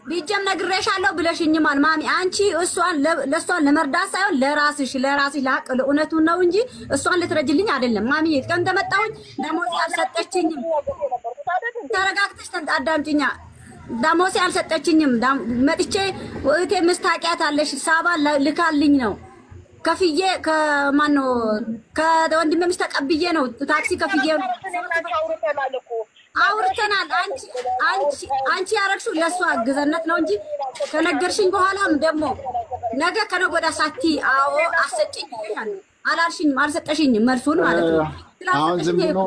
ቢጀም ነግሬሻለሁ ብለሽኝማል ማሚ አንቺ እሷን ለሷን ለመርዳት ሳይሆን ለራስሽ ለሐቅ ለእውነቱ ነው እንጂ እሷን ልትረጅልኝ አይደለም ማሚ ቀን እንደመጣሁኝ ደሞዝ አልሰጠችኝም ተረጋግተሽ አዳምጪኛ ደሞዝ አልሰጠችኝም መጥቼ እህቴ ምስታቂያት አለሽ ሳባ ልካልኝ ነው ከፍዬ ከማን ነው ከወንድሜ ምስ ተቀብዬ ነው ታክሲ ከፍዬ አውርተናል አንቺ ያረክሹ ለሷ አግዘነት ነው እንጂ ከነገርሽኝ በኋላም ደግሞ ነገ ከነጎዳ ሳቲ አዎ አሰጭኝ አላልሽኝም አልሰጠሽኝም መልሱን ማለት ነው አሁን ዝም ብሎ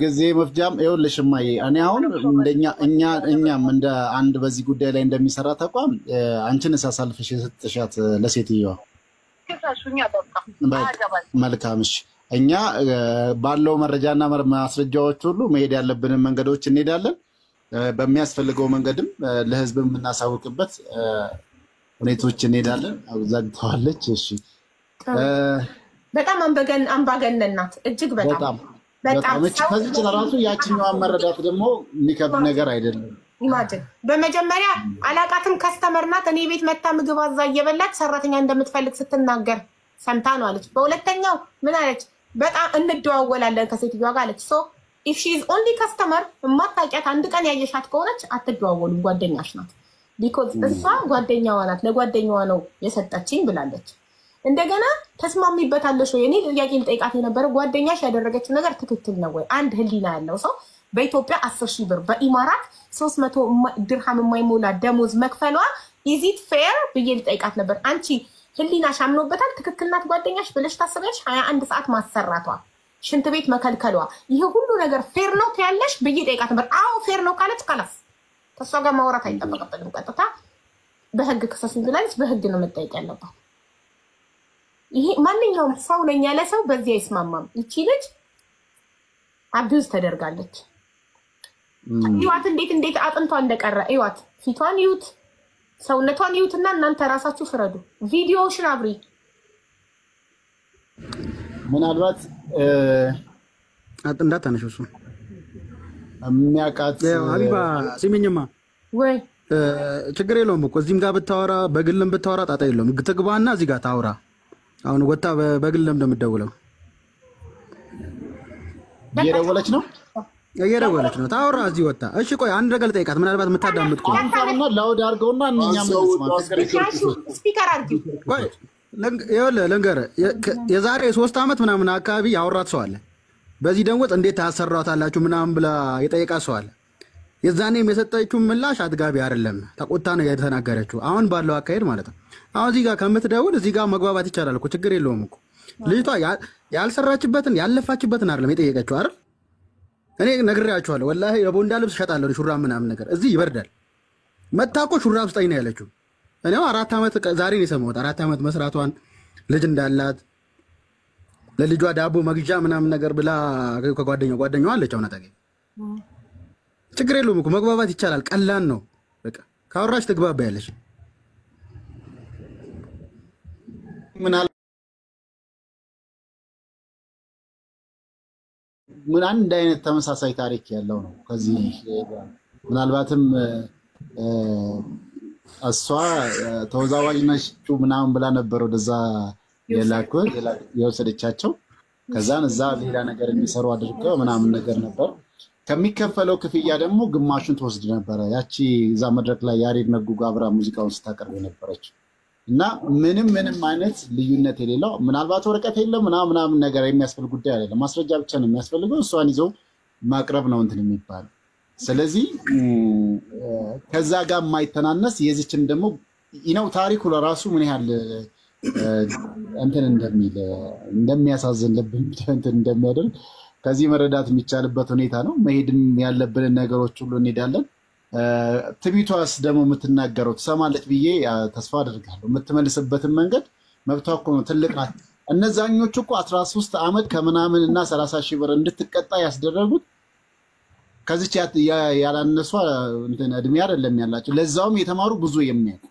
ጊዜ መፍጃም ይኸውልሽ እማዬ እኔ አሁን እኛም እንደ አንድ በዚህ ጉዳይ ላይ እንደሚሰራ ተቋም አንቺን ሳሳልፍሽ የሰጥሻት ለሴትዮዋ መልካም እሺ እኛ ባለው መረጃና ማስረጃዎች ሁሉ መሄድ ያለብንን መንገዶች እንሄዳለን በሚያስፈልገው መንገድም ለህዝብ የምናሳውቅበት ሁኔታዎች እንሄዳለን አብዛግተዋለች እሺ በጣም አምባገነን ናት እጅግ በጣም ከዚህ ራሱ ያቺኛዋን መረዳት ደግሞ የሚከብድ ነገር አይደለም ኢማጂን በመጀመሪያ አላቃትም ከስተመር ናት እኔ ቤት መታ ምግብ አዛ እየበላች ሰራተኛ እንደምትፈልግ ስትናገር ሰምታ ነው አለች በሁለተኛው ምን አለች በጣም እንደዋወላለን ከሴትዮዋ ጋር አለች ሶ if she is only customer ማታቂያት አንድ ቀን ያየሻት ከሆነች አትደዋወሉም ጓደኛሽ ናት because እሷ ጓደኛዋ ናት ለጓደኛዋ ነው የሰጠችኝ ብላለች እንደገና ተስማሚበታለሽ ወይ እኔ ጥያቄ ልጠይቃት የነበረው ጓደኛሽ ያደረገችው ነገር ትክክል ነው ወይ አንድ ህሊና ያለው ሰው በኢትዮጵያ 10,000 ብር በኢማራት 300 ድርሃም የማይሞላ ደሞዝ መክፈሏ is it fair ብዬ ልጠይቃት ነበር አንቺ ህሊናሽ አምኖበታል ትክክል ናት ጓደኛሽ ብለሽ ታስበሽ 21 ሰዓት ማሰራቷ ሽንት ቤት መከልከሏ ይሄ ሁሉ ነገር ፌር ነው ትያለሽ ብዬ ጠይቃት ነበር አዎ ፌር ነው ካለች ካላስ ከሷ ጋር ማውራት አይጠበቅብንም ቀጥታ በህግ ክሰስ ብላለች በህግ ነው መጠየቅ ያለባት ይሄ ማንኛውም ሰው ነኝ ያለ ሰው በዚህ አይስማማም እቺ ልጅ አቢውዝ ተደርጋለች ይዋት እንዴት አጥንቷ እንደቀረ ይዋት ፊቷን ይዩት ሰውነቷን ይዩትና እናንተ ራሳችሁ ፍረዱ ቪዲዮሽን አብሪ ምናልባት እንዳታነሽው እሱ የሚያውቃት ሀቢባ ሲሚኝማ ወይ ችግር የለውም እኮ እዚህም ጋር ብታወራ በግልም ብታወራ ጣጣ የለውም ትግባና እዚህ ጋር ታውራ አሁን ወጣ በግልም እንደምትደውለው እየደወለች ነው ታውራ እዚህ ወጣ እሺ ቆይ አንድ ነገር ልጠይቃት ምናልባት የምታዳምጥ ከሆነ አንተና ላውድ አድርገውና እኛም ስፒከር አድርጊው ቆይ ልንገርህ የዛሬ 3 ዓመት ምናምን አካባቢ ያወራት ሰው አለ በዚህ ደንወጥ እንዴት ታሰራታላችሁ ምናምን ብላ የጠየቃት ሰው አለ የዛኔም የሰጠችው ምላሽ አጥጋቢ አይደለም ተቆጣ ነው የተናገረችው አሁን ባለው አካሄድ ማለት ነው አሁን እዚህ ጋር ከምትደውል እዚህ ጋር መግባባት ይቻላል እኮ ችግር የለውም እኮ ልጅቷ ያልሰራችበትን ያለፋችበትን አይደለም የጠየቀችው አይደል እኔ ነግሬያችኋለሁ ወላሂ የቦንዳ ልብስ ሸጣለሁ ሹራብ ምናምን ነገር እዚህ ይበርዳል መታቆ ሹራብ ስጠኝ ነው ያለችው እኔው 4 ዓመት ዛሬ ነው የሰማሁት 4 ዓመት መስራቷን ልጅ እንዳላት ለልጇ ዳቦ መግዣ ምናምን ነገር ብላ ከጓደኛዋ አለች አሁን አጠገብ ችግር የለውም እኮ መግባባት ይቻላል ቀላል ነው በቃ ካወራሽ ትግባባያለሽ ምን አንድ አይነት ተመሳሳይ ታሪክ ያለው ነው ከዚህ ምናልባትም እሷ ተወዛዋዥ ነች ምናምን ብላ ነበር ወደዛ የወሰደቻቸው ከዛን እዛ ሌላ ነገር እንዲሰሩ አድርገው ምናምን ነገር ነበር ከሚከፈለው ክፍያ ደግሞ ግማሹን ተወስድ ነበር ያቺ እዛ መድረክ ላይ ያሬድ ነጉ ጋር አብራ ሙዚቃውን ስታቀርብ ነበረች እና ምንም አይነት ልዩነት የሌለው ምናልባት ወረቀት የለም ምናምን ነገር የሚያስፈልግ ጉዳይ አይደለም ማስረጃ ብቻ ነው የሚያስፈልገው እሷን ይዘው ማቅረብ ነው እንትን የሚባል ስለዚህ ከዛ ጋር የማይተናነስ የዚችን ደግሞ ይነው ታሪኩ ለራሱ ምን ያህል እንትን እንደሚያሳዝን ልብን እንትን እንደሚያደርግ ከዚህ መረዳት የሚቻልበት ሁኔታ ነው መሄድም ያለብን ነገሮች ሁሉ እንሄዳለን ትቢቷስ ደግሞ የምትናገረው ትሰማለች ብዬ ተስፋ አደርጋለሁ የምትመልስበትን መንገድ መብቷ እኮ ነው ትልቅ ናት እነዛኞቹ እኮ 13 ዓመት ከምናምን እና 30 ሺህ ብር እንድትቀጣ ያስደረጉት ከዚች ያላነሷ እንትን እድሜ አይደለም ያላቸው ለዛውም የተማሩ ብዙ የሚያውቁ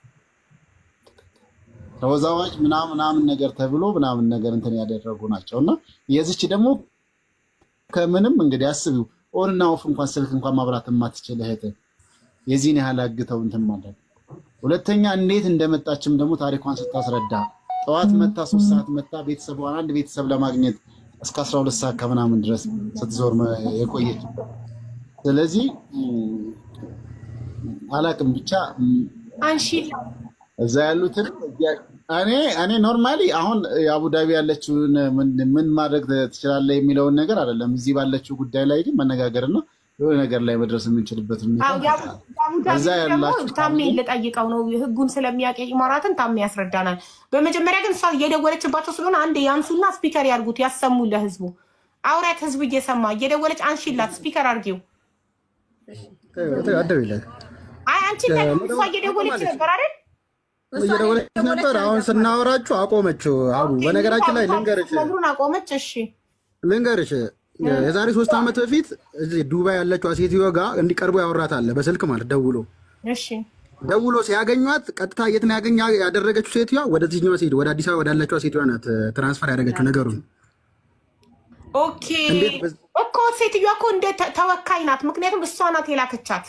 ተወዛዋዥ ምናምን ነገር ተብሎ ምናምን ነገር እንትን ያደረጉ ናቸውና የዚች ደግሞ ከምንም እንግዲህ አስቢው ኦንና ኦፍ እንኳን ስልክ እንኳን ማብራት የማትችል እህት የዚህን ያህል አግተው እንትን ማለት ሁለተኛ እንዴት እንደመጣችም ደግሞ ታሪኳን ስታስረዳ ጠዋት መጣ 3 ሰዓት መጣ ቤተሰቧን አንድ ቤተሰብ ለማግኘት እስከ 12 ሰዓት ከምናምን ድረስ ስትዞር የቆየች ስለዚህ አላቅም ብቻ አንሺ እዛ ያሉትን እኔ ኖርማሊ አሁን አቡዳቢ ያለችውን ምን ማድረግ ትችላለህ የሚለውን ነገር አይደለም እዚህ ባለችው ጉዳይ ላይ ግን መነጋገርና የሆነ ነገር ላይ መድረስ የምንችልበት እዛ ያላችሁ ታሜ ልጠይቀው ነው ህጉን ስለሚያውቅ ኢማራትን ታሜ ያስረዳናል በመጀመሪያ ግን እሷ እየደወለችባቸው ስለሆነ አንድ ያንሱና ስፒከር ያርጉት ያሰሙ ለህዝቡ አውራት ህዝቡ እየሰማ እየደወለች አንሺላት ስፒከር አርጊው አይ አንቺ እሷ እየደወለች ነበር አይደል እየደወለች ነበር አሁን ስናወራችሁ አቆመችው አቡ በነገራችን ላይ ነግሩን አቆመች እሺ ልንገርሽ የዛሬ 3 ዓመት በፊት እዚህ ዱባይ ያለችው ሴትዮ ጋር እንዲቀርቡ ያወራታል በስልክ ማለት ደውሎ እሺ ደውሎ ሲያገኟት ቀጥታ የት ነው ያደረገችው ሴትዮዋ ወደዚህኛው ሴት ወደ አዲስ አበባ ወዳለችው ሴትዮዋ ናት ትራንስፈር ያደረገችው ነገሩን ኦኬ እኮ ሴትዮዋ እኮ እንደ ተወካይ ናት ምክንያቱም እሷ ናት የላከቻት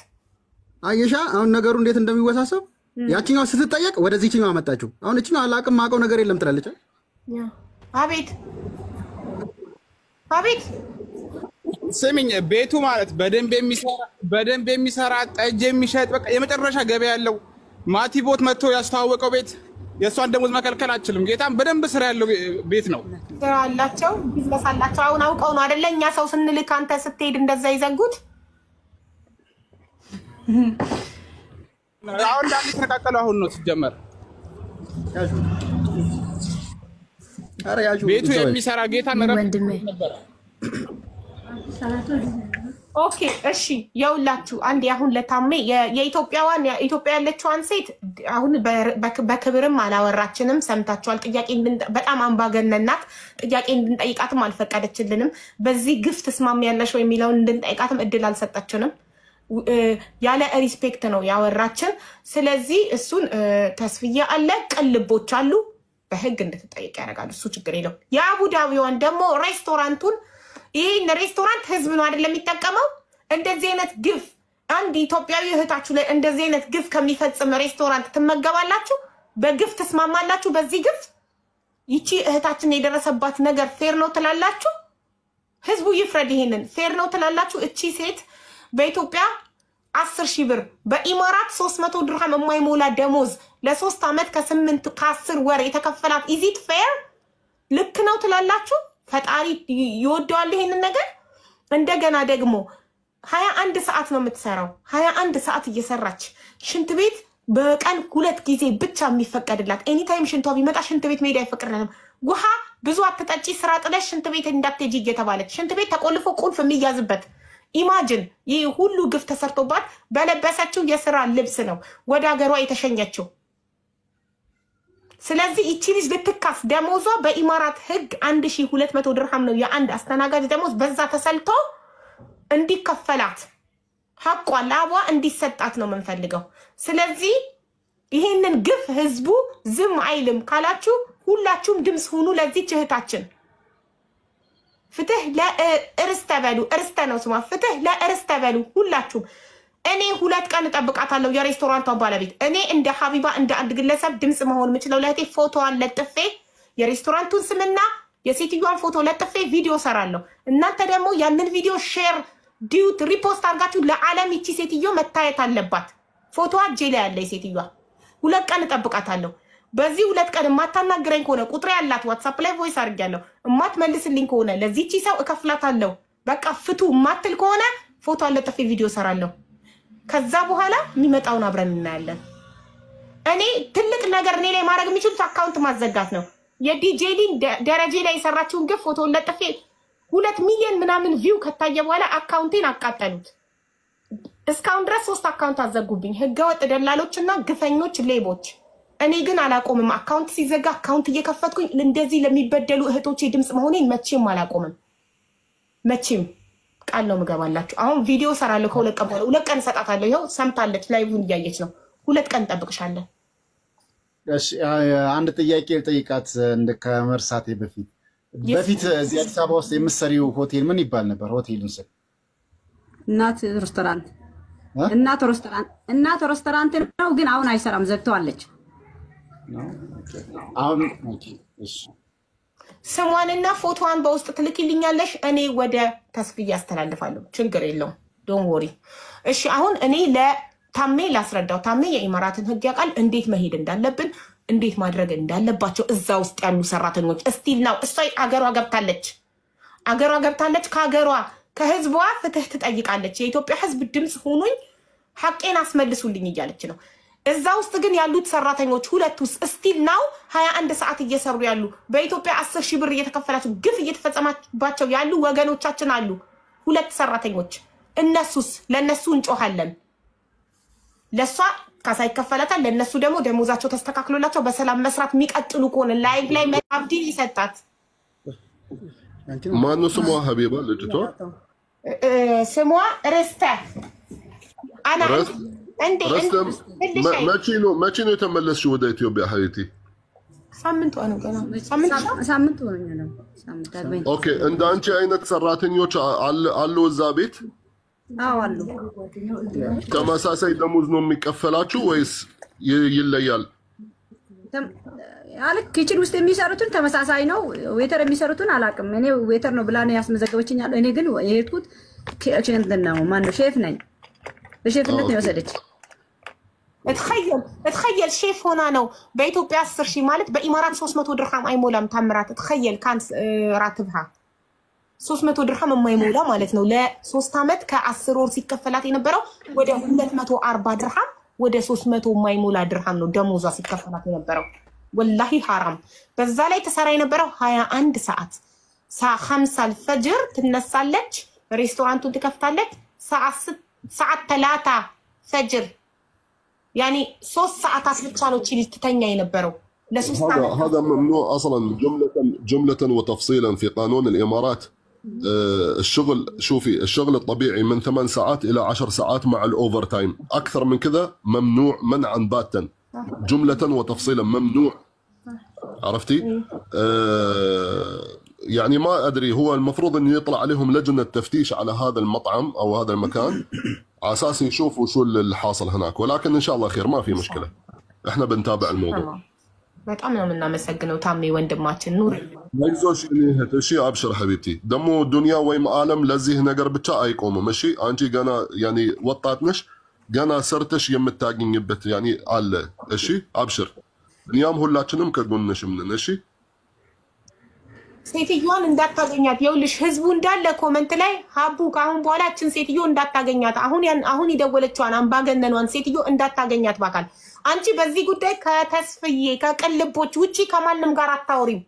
አየሻ አሁን ነገሩ እንዴት እንደሚወሳሰብ ያቺኛው ስትጠየቅ ወደዚህኛው አመጣችው አሁን እቺኛው አላቅም ማቀው ነገር የለም ትላለች አቤት ስሚኝ ቤቱ ማለት በደንብ የሚሰራ ጠጅ የሚሸጥ በቃ የመጨረሻ ገበያ ያለው ማቲቦት መጥቶ ያስተዋወቀው ቤት የእሷን ደሞዝ መከልከል አችልም ጌታም በደንብ ስራ ያለው ቤት ነው ስራ አላቸው ቢዝነስ አላቸው አሁን አውቀው ነው አይደለ እኛ ሰው ስንልክ አንተ ስትሄድ እንደዛ ይዘጉት አሁን እንዳለ ተቃቀለው አሁን ነው ሲጀመር ቤቱ የሚሰራ ጌታ ነበር ኦኬ እሺ ያውላችሁ አንዴ አሁን ለታሜ የኢትዮጵያ ያለችዋን ሴት አሁን በክብርም አላወራችንም ሰምታችኋል ጥያቄ በጣም አምባገነናት ጥያቄ እንድንጠይቃትም አልፈቀደችልንም በዚህ ግፍ ተስማሚ ያለሽ ወይ የሚለውን እንድንጠይቃትም እድል አልሰጠችንም ያለ ሪስፔክት ነው ያወራችን ስለዚህ እሱን ተስፍያ አለ ቅልቦች አሉ በህግ እንድትጠይቅ ያደርጋሉ እሱ ችግር የለው የአቡዳቢውን ደግሞ ሬስቶራንቱን ይሄን ሬስቶራንት ህዝብ ነው አይደለም የሚጠቀመው እንደዚህ አይነት ግፍ አንድ ኢትዮጵያዊ እህታችሁ ላይ እንደዚህ አይነት ግፍ ከሚፈጽም ሬስቶራንት ትመገባላችሁ በግፍ ተስማማላችሁ በዚህ ግፍ ይቺ እህታችን የደረሰባት ነገር ፌር ነው ትላላችሁ ህዝቡ ይፍረድ ይሄንን ፌር ነው ትላላችሁ እቺ ሴት በኢትዮጵያ 10,000 ብር በኢማራት 300 ድርሃም የማይሞላ ደሞዝ ለ3 አመት ከ8 ከ10 ወር የተከፈላት ኢዚት ፌር ልክ ነው ትላላችሁ ፈጣሪ ይወደዋል ይሄንን ነገር እንደገና ደግሞ 21 ሰዓት ነው የምትሰራው 21 ሰዓት እየሰራች ሽንት ቤት በቀን 2 ጊዜ ብቻ የሚፈቀድላት ኤኒ ታይም ሽንቷ ቢመጣ ሽንት ቤት መሄድ አይፈቅድላትም ውሃ ብዙ አትጠጪ ስራ ጥለሽ ሽንት ቤት እንዳትሄጂ እየተባለች ሽንት ቤት ተቆልፎ ቁልፍ የሚያዝበት ኢማጂን ይህ ሁሉ ግፍ ተሰርቶባት በለበሰችው የሥራ ልብስ ነው ወደ ሀገሯ የተሸኘችው ስለዚህ እቺ ልጅ ልትካስ ደሞዟ በኢማራት ህግ 1200 ድርሃም ነው የአንድ አስተናጋጅ ደሞዝ በዛ ተሰልቶ እንዲከፈላት ሐቋ ላቧ እንዲሰጣት ነው የምንፈልገው ስለዚህ ይሄንን ግፍ ህዝቡ ዝም አይልም ካላችሁ ሁላችሁም ድምጽ ሁኑ ለዚህ እህታችን ፍትህ ለእርስተበሉ እርስተነው ስማ ፍትህ ለእርስተበሉ ሁላችሁም እኔ 2 ቀን ተጠብቃታለሁ የሬስቶራንቷ ባለቤት እኔ እንደ ሀቢባ እንደ አንድ ግለሰብ ድምጽ መሆን የምችለው ለእቴ ፎቶዋን ለጥፌ የሬስቶራንቱን ስምና የሴትዮዋን ፎቶ ለጥፌ ቪዲዮ ሰራለሁ እናንተ ደግሞ ያንን ቪዲዮ ሼር ዲዩት ሪፖስት አድርጋችሁ ለዓለም ይቺ ሴትዮ መታየት አለባት ፎቶዋ እጄ ላይ ያለ ሴትዮዋ 2 ቀን ተጠብቃታለሁ በዚህ 2 ቀን ማታናግረኝ ከሆነ ቁጥሬ ያላት ዋትስአፕ ላይ ቮይስ አድርጋለሁ ማትመልስልኝ ከሆነ ለዚህቺ ሰው እከፍላታለሁ በቃ ፍቱ ማትል ከሆነ ፎቶ አለጥፌ ቪዲዮ ሰራለሁ ከዛ በኋላ የሚመጣውን አብረን እናያለን እኔ ትልቅ ነገር እኔ ላይ ማድረግ የሚችሉት አካውንት ማዘጋት ነው የዲጄሊን ደረጃ ላይ የሰራችውን ግፍ ፎቶ ለጥፌ 2 ሚሊዮን ምናምን ቪው ከታየ በኋላ አካውንቴን አቃጠሉት እስካሁን ድረስ 3 አካውንት አዘጉብኝ ህገወጥ ደላሎችና ግፈኞች ሌቦች እኔ ግን አላቆምም አካውንት ሲዘጋ አካውንት እየከፈትኩኝ እንደዚህ ለሚበደሉ እህቶቼ ድምጽ መሆኔን መቼም አላቆምም መቼም ቃል ነው ምገባላችሁ አሁን ቪዲዮ ሰራለሁ ከ2 ቀን በኋላ 2 ቀን ሰጣታለሁ ይሄው ሰምታለች ላይቭን እያየች ነው 2 ቀን ጠብቅሻለሁ እሺ አንድ ጥያቄ ልጠይቃት ከመርሳቴ በፊት እዚህ አዲስ አበባ ውስጥ የምትሰሪው ሆቴል ምን ይባል ነበር ሆቴሉን ስም እናት ሬስቶራንት ነው ግን አሁን አይሰራም ዘግተዋለች አሁን እሺ ስሟንና ፎቶዋን በውስጥ ትልኪልኛለሽ እኔ ወደ ተስፍያ አስተላልፋለሁ ችግር የለውም ዶንት ወሪ እሺ አሁን እኔ ለታሜ ላስረዳው ታሜ የኢማራትን ህግ ያውቃል እንዴት መሄድ እንዳለብን እንዴት ማድረግ እንዳለባቸው እዛ ውስጥ ያሉ ሰራተኞች እስቲል ነው እሷ አገሯ ገብታለች ከሀገሯ ከህዝቧ ፍትህ ትጠይቃለች የኢትዮጵያ ህዝብ ድምጽ ሆኖኝ ሐቄን አስመልሱልኝ እያለች ነው እዛ ውስጥ ግን ያሉት ሰራተኞች ሁለት ውስጥ እስቲል ነው 21 ሰዓት እየሰሩ ያሉ በኢትዮጵያ 10,000 ብር እየተከፈላቸው ግፍ እየተፈጸመባቸው ያሉ ወገኖቻችን አሉ 2 ሰራተኞች እነሱስ ለነሱ እንጮሃለን ለሷ ካሳ ይከፈላታል ለነሱ ደግሞ ደሞዛቸው ተስተካክሎላቸው በሰላም መስራት የሚቀጥሉ ከሆነ ላይቭ ላይ አብዲ ይሰጣት ማነው ስሟ ሀቢባ ልጅቷ ስሟ ረስታ አና እንዴ መቼ ነው የተመለስሽው ወደ ኢትዮጵያ ሀይቲ ሳምንት ነው ገና ሳምንት ነው ኦኬ እንደ አንቺ አይነት ሰራተኞች አሉ እዛ ቤት አዎ አሉ ተመሳሳይ ደሞዝ ነው የሚከፈላችሁ ወይስ ይለያል አልክ ኪችን ውስጥ የሚሰሩትን ተመሳሳይ ነው ዌተር የሚሰሩትን አላቅም እኔ ዌተር ነው ብላ ነው ያስመዘገበችኛል እኔ ግን የሄድኩት ኪችን ነው ማነው ሼፍ ነኝ በሼፍነት ነው የወሰደች اتخيل شيف هنا ነው በኢትዮጵያ 10,000 ማለት በኢማራት 300 ድርሃም አይሞላም ታምራት اتخيل ካን ራትብها 300 ድርሃም የማይሞላ ማለት ነው ለ3 አመት ከ10 ወር ሲከፈላት የነበረው ወደ 240 ድርሃም ወደ 300 የማይሞላ ድርሃም ነው ደሞዟ ሲከፈላት የነበረው ወላሂ حرام በዛ ላይ ተሰራ የነበረው 21 ሰዓት 5 الفجر ትነሳለች ሬስቶራንቱን ትከፍታለች ሰዓት 3 فجر يعني 3 ساعات ብቻ تشيل تتنيا ينبروا هذا ممنوع اصلا جمله وتفصيلا في قانون الامارات الشغل شوفي الشغل الطبيعي من 8 ساعات إلى 10 ساعات مع الأوفر تايم، أكثر من كذا ممنوع منعا باتا جملة وتفصيلا ممنوع. عرفتي؟ يعني ما أدري، هو المفروض أن يطلع عليهم لجنة تفتيش على هذا المطعم أو هذا المكان على أساس يشوفوا شو اللي حاصل هناك، ولكن إن شاء الله خير، ما في مشكلة، إحنا بنتابع الموضوع. በጣም ነው የምናመሰግነው ታሜ ወንድማችን ኑር አይዞሽ እህት። እሺ አብሽር ሐቢብቲ። ደግሞ ዱንያ ወይም ዓለም ለዚህ ነገር ብቻ አይቆምም። እሺ አንቺ ገና ያኒ ወጣት ነሽ፣ ገና ሰርተሽ የምታገኝበት ያኒ አለ። እሺ አብሽር፣ እኛም ሁላችንም ከጎንሽም ነን። እሺ ሴትዮዋን እንዳታገኛት ይኸውልሽ፣ ህዝቡ እንዳለ ኮመንት ላይ ሀቡ ካሁን በኋላ እችን ሴትዮ እንዳታገኛት፣ አሁን የደወለችዋን አምባገነኗን ሴትዮ እንዳታገኛት ባካል። አንቺ በዚህ ጉዳይ ከተስፍዬ ከቅልቦች ውጪ ከማንም ጋር አታወሪም።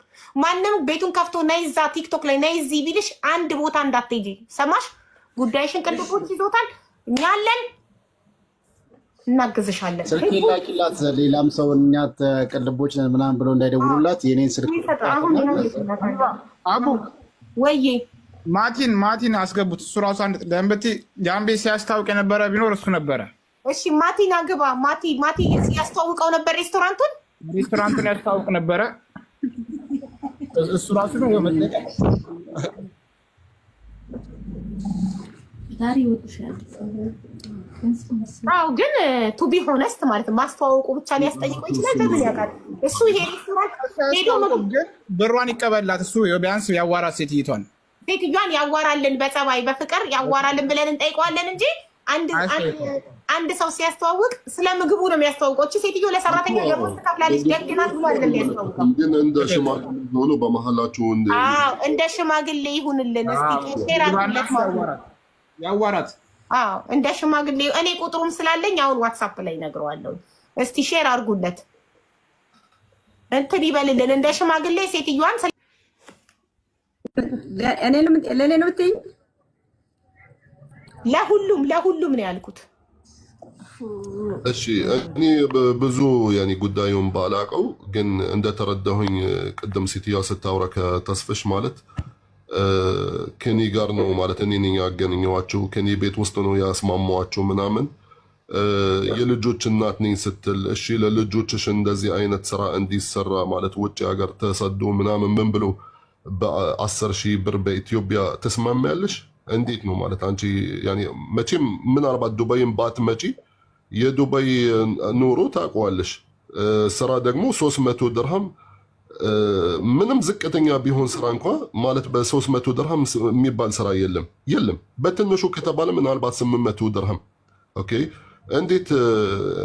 ማንም ቤቱን ከፍቶ ነይዛ ቲክቶክ ላይ ነይዚ ቢልሽ አንድ ቦታ እንዳትሄጂ ሰማሽ? ጉዳይሽን ቅልቦች ይዞታል። እኛ አለን፣ እናግዝሻለን። ስልክ ላኪላት፣ ሌላም ሰው እኛ ቅልቦች ነን ምናምን ብሎ እንዳይደውሉላት የኔን ስልክ አቡ ወይ ማቲን አስገቡት። እሱ ራሱ አንድ ደንበቲ ጃምቤ ሲያስታውቅ የነበረ ቢኖር እሱ ነበረ። እሺ ማቲን አግባ። ማቲ ያስተዋውቀው ነበር ሬስቶራንቱን ያስተዋውቅ ነበረ እሱ ራሱ ነው የመጣ ዳሪ ወጥሻል። አው ግን ቱ ቢ ሆነስት ማለት ማስተዋወቁ ብቻ ሊያስጠይቀው ይችላል። ለምን ያውቃል እሱ ይሄ ሬስቶራንት ሄዶ ነው ብሯን ይቀበላት። እሱ ቢያንስ ያዋራት ሴትዮዋን ያዋራልን፣ በጸባይ በፍቅር ያዋራልን ብለን እንጠይቀዋለን እንጂ አንድ ሰው ሲያስተዋውቅ ስለ ምግቡ ነው የሚያስተዋውቀው። እቺ ሴትዮ ለሰራተኛ የፖስት ከፍላለች ደግናት ብሎ አይደለም የሚያስተዋውቀው። ግን እንደ ሽማግሌ ሆኖ በመሐላችሁ እንደ ሽማግሌ ይሁንልን። እስቲ ሼር ያዋራት እንደ ሽማግሌ እኔ ቁጥሩም ስላለኝ አሁን ዋትስአፕ ላይ ነግረዋለሁ። እስቲ ሼር አድርጉለት እንትን ይበልልን። እንደ ሽማግሌ ሴትዮዋን ለኔ ነው የምትይኝ? ለሁሉም ነው ያልኩት። እሺ እኔ ብዙ ያኒ ጉዳዩን ባላቀው ግን እንደተረዳሁኝ ቅድም ሴትዮዋ ስታወራ ከተስፍሽ ማለት ከኔ ጋር ነው ማለት እኔ ነኝ ያገናኘኋቸው፣ ከኔ ቤት ውስጥ ነው ያስማማኋቸው ምናምን። የልጆች እናት ነኝ ስትል እሺ ለልጆችሽ እንደዚህ አይነት ስራ እንዲሰራ ማለት ውጭ ሀገር ተሰዶ ምናምን ምን ብሎ በ10,000 ብር በኢትዮጵያ ተስማሚያለሽ? እንዴት ነው ማለት አንቺ ያኒ መቼም ምናልባት ዱባይን ባትመጪ የዱባይ ኑሮ ታውቀዋለሽ። ስራ ደግሞ 300 ድርሃም ምንም ዝቅተኛ ቢሆን ስራ እንኳ ማለት በ300 ድርሃም የሚባል ስራ የለም። በትንሹ ከተባለ ምናልባት 800 ድርሃም። ኦኬ እንዴት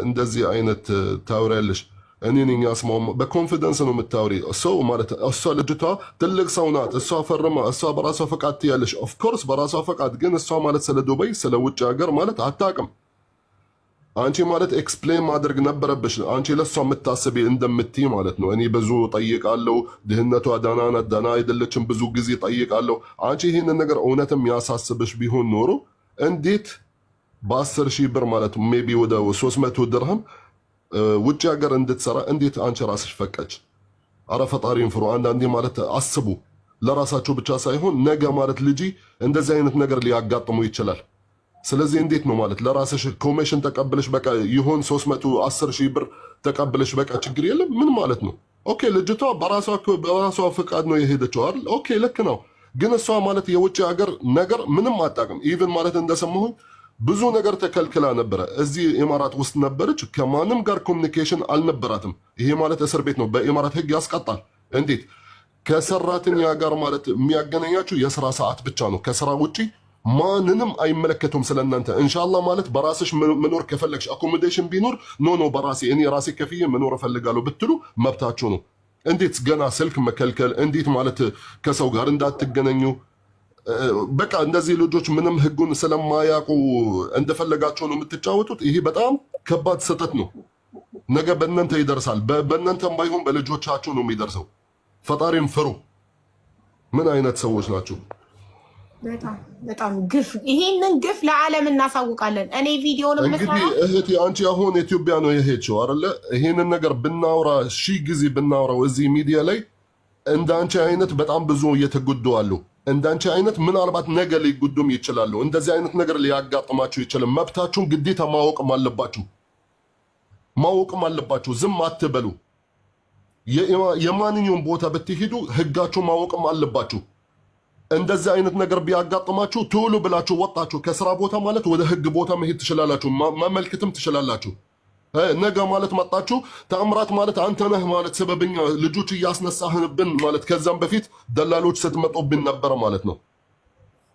እንደዚህ አይነት ታውሪያለሽ? እኔ ነኝ ያስማማ። በኮንፊደንስ ነው የምታውሪ። ሰው ማለት እሷ ልጅቷ ትልቅ ሰው ናት። እሷ ፈርማ እሷ በራሷ ፈቃድ ትያለሽ። ኦፍ ኮርስ በራሷ ፈቃድ፣ ግን እሷ ማለት ስለ ዱባይ ስለ ውጭ ሀገር ማለት አታውቅም። አንቺ ማለት ኤክስፕሌን ማድረግ ነበረብሽ። አንቺ ለሷ የምታስቢ እንደምትይ ማለት ነው። እኔ ብዙ ጠይቃለሁ፣ ድህነቷ ደህና ናት ደህና አይደለችም ብዙ ጊዜ ጠይቃለሁ። አንቺ ይህንን ነገር እውነትም ያሳስብሽ ቢሆን ኖሮ እንዴት በ10,000 ብር ማለት ሜቢ ወደ 300 ድርሃም ውጭ ሀገር እንድትሰራ እንዴት አንቺ ራስሽ ፈቀች? አረ ፈጣሪን ፍሩ። አንዳንዴ ማለት አስቡ፣ ለራሳችሁ ብቻ ሳይሆን ነገ ማለት ልጅ እንደዚህ አይነት ነገር ሊያጋጥሙ ይችላል። ስለዚህ እንዴት ነው ማለት ለራስሽ ኮሚሽን ተቀብለሽ በቃ ይሆን 310,000 ብር ተቀብለሽ በቃ ችግር የለም ምን ማለት ነው? ኦኬ ልጅቷ በራሷ ፈቃድ ነው የሄደችው አይደል? ኦኬ ልክ ነው። ግን እሷ ማለት የውጭ ሀገር ነገር ምንም አጣቅም። ኢቭን ማለት እንደሰማሁኝ ብዙ ነገር ተከልክላ ነበረ። እዚህ ኢማራት ውስጥ ነበረች፣ ከማንም ጋር ኮሚኒኬሽን አልነበራትም። ይሄ ማለት እስር ቤት ነው፣ በኢማራት ህግ ያስቀጣል። እንዴት ከሰራተኛ ጋር ማለት የሚያገናኛችሁ የስራ ሰዓት ብቻ ነው። ከስራ ውጪ ማንንም አይመለከቱም ስለናንተ። ኢንሻአላህ ማለት በራስሽ መኖር ከፈለግሽ አኮሞዴሽን ቢኖር ኖ በራሴ እኔ ራሴ ከፍዬ መኖር እፈልጋለሁ ብትሉ መብታችሁ ነው። እንዴት ገና ስልክ መከልከል፣ እንዴት ማለት ከሰው ጋር እንዳትገናኙ በቃ እንደዚህ ልጆች ምንም ህጉን ስለማያውቁ እንደፈለጋቸው ነው የምትጫወቱት። ይሄ በጣም ከባድ ስህተት ነው። ነገ በእናንተ ይደርሳል። በእናንተም ባይሆን በልጆቻችሁ ነው የሚደርሰው። ፈጣሪን ፍሩ። ምን አይነት ሰዎች ናቸው? በጣም ግፍ። ይሄንን ግፍ ለዓለም እናሳውቃለን። እኔ ቪዲዮውን እንግዲህ እህቴ አንቺ አሁን ኢትዮጵያ ነው የሄድሽው አይደለ? ይሄንን ነገር ብናወራ 1000 ጊዜ ብናወራው እዚህ ሚዲያ ላይ እንደ አንቺ አይነት በጣም ብዙ እየተጎዱ አሉ። እንዳንቺ አይነት ምናልባት ነገር ሊጉዱም ይችላሉ። እንደዚህ አይነት ነገር ሊያጋጥማችሁ ይችላል። መብታችሁን ግዴታ ማወቅም አለባችሁ። ዝም አትበሉ። የማንኛውም ቦታ ብትሄዱ ህጋችሁ ማወቅም አለባችሁ። እንደዚህ አይነት ነገር ቢያጋጥማችሁ ቶሎ ብላችሁ ወጣችሁ ከስራ ቦታ ማለት ወደ ህግ ቦታ መሄድ ትችላላችሁ፣ ማመልከትም ትችላላችሁ። ነገ ማለት መጣችሁ ተአምራት ማለት አንተ ነህ ማለት ሰበብኛ ልጆች እያስነሳህብን ማለት ከዛም በፊት ደላሎች ስትመጡብን ነበር ማለት ነው።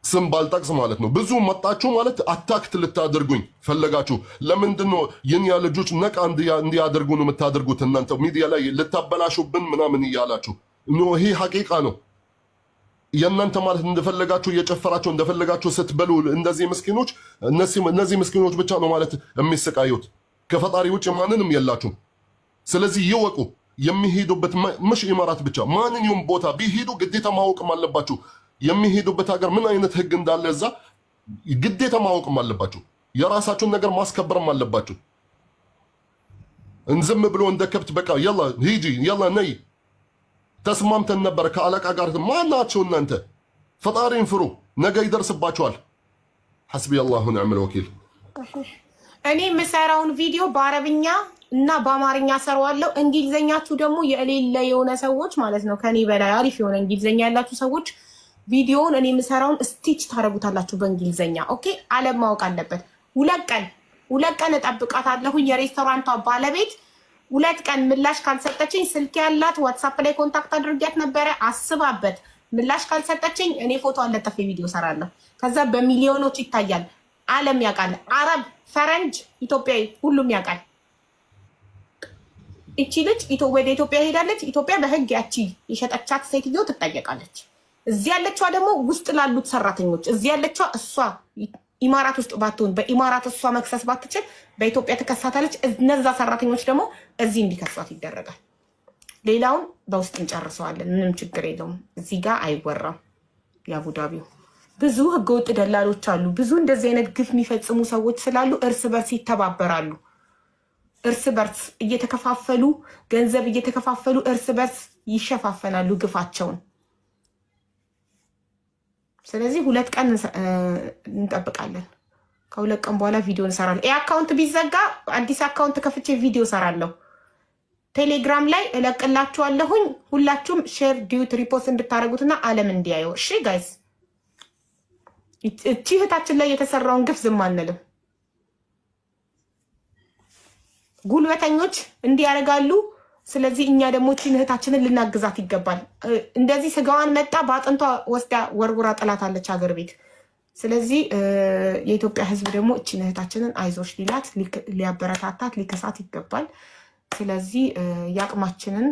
ስም ባልጠቅስ ማለት ነው። ብዙ መጣችሁ ማለት አታክት ልታደርጉኝ ፈለጋችሁ። ለምንድነው የኛ ልጆች ነቃ እንዲያደርጉ ነው የምታደርጉት? እናንተ ሚዲያ ላይ ልታበላሹብን ምናምን እያላችሁ ነው። ይሄ ሐቂቃ ነው። የእናንተ ማለት እንደፈለጋችሁ እየጨፈራችሁ እንደፈለጋችሁ ስትበሉ እንደዚህ ምስኪኖች እነዚህ ምስኪኖች ብቻ ነው ማለት የሚሰቃዩት። ከፈጣሪ ውጭ ማንንም የላችሁም። ስለዚህ ይወቁ። የሚሄዱበት مش ኢማራት ብቻ ማንኛውም ቦታ ቢሄዱ ግዴታ ማወቅም አለባችሁ። የሚሄዱበት ሀገር ምን አይነት ህግ እንዳለ እዛ ግዴታ ማወቅም አለባችሁ። የራሳችሁን ነገር ማስከበርም አለባችሁ። እንዝም ብሎ እንደ ከብት በቃ يلا ሂጂ يلا ነይ ተስማምተን ነበር ከአለቃ ጋር ማናችሁ እናንተ ፈጣሪን ፍሩ። ነገ ይደርስባችኋል። حسبي الله ونعم الوكيل። እኔ የምሰራውን ቪዲዮ በአረብኛ እና በአማርኛ ሰራዋለሁ። እንግሊዘኛችሁ ደግሞ የሌለ የሆነ ሰዎች ማለት ነው ከኔ በላይ አሪፍ የሆነ እንግሊዘኛ ያላችሁ ሰዎች ቪዲዮውን እኔ የምሰራውን ስቲች ታረጉታላችሁ በእንግሊዘኛ። ኦኬ ዓለም ማወቅ አለበት። ሁለት ቀን እጠብቃታለሁ። የሬስቶራንቷ ባለቤት 2 ቀን ምላሽ ካልሰጠችኝ ስልክ ያላት ዋትስአፕ ላይ ኮንታክት አድርጊያት ነበረ። አስባበት ምላሽ ካልሰጠችኝ እኔ ፎቶ አለጠፈ ቪዲዮ ሰራለሁ። ከዛ በሚሊዮኖች ይታያል። ዓለም ያውቃል። አረብ፣ ፈረንጅ፣ ኢትዮጵያዊ ሁሉም ያውቃል። እቺ ልጅ ወደ ኢትዮጵያ ሄዳለች። ኢትዮጵያ በህግ ያቺ የሸጠቻት ሴትዮ ትጠየቃለች። እዚህ ያለችዋ ደግሞ ውስጥ ላሉት ሰራተኞች እዚህ ያለችዋ እሷ ኢማራት ውስጥ ባትሆን በኢማራት እሷ መክሰስ ባትችል በኢትዮጵያ ተከሳታለች። እነዛ ሰራተኞች ደግሞ እዚህ እንዲከሷት ይደረጋል። ሌላውን በውስጥ እንጨርሰዋለን። ምንም ችግር የለውም። እዚህ ጋር አይወራም። የአቡዳቢው ብዙ ህገወጥ ደላሎች አሉ። ብዙ እንደዚህ አይነት ግፍ የሚፈጽሙ ሰዎች ስላሉ እርስ በርስ ይተባበራሉ። እርስ በርስ እየተከፋፈሉ ገንዘብ እየተከፋፈሉ እርስ በርስ ይሸፋፈናሉ ግፋቸውን። ስለዚህ 2 ቀን እንጠብቃለን። ከ2 ቀን በኋላ ቪዲዮ እንሰራለን። ይሄ አካውንት ቢዘጋ አዲስ አካውንት ከፍቼ ቪዲዮ ሰራለሁ። ቴሌግራም ላይ እለቅላችኋለሁኝ። ሁላችሁም ሼር ዲዩት ሪፖስት እንድታረጉትና ዓለም እንዲያየው። እሺ ጋይስ፣ እቺ እህታችን ላይ የተሰራውን ግፍ ዝም አንልም። ጉልበተኞች እንዲያረጋሉ። ስለዚህ እኛ ደግሞ እቺን እህታችንን ልናግዛት ይገባል። እንደዚህ ስጋዋን መጣ በአጥንቷ ወስዳ ወርውራ ጥላታለች ሀገር ቤት። ስለዚህ የኢትዮጵያ ህዝብ ደግሞ እቺን እህታችንን አይዞሽ ሊላት ሊያበረታታት ሊከሳት ይገባል። ስለዚህ ያቅማችንን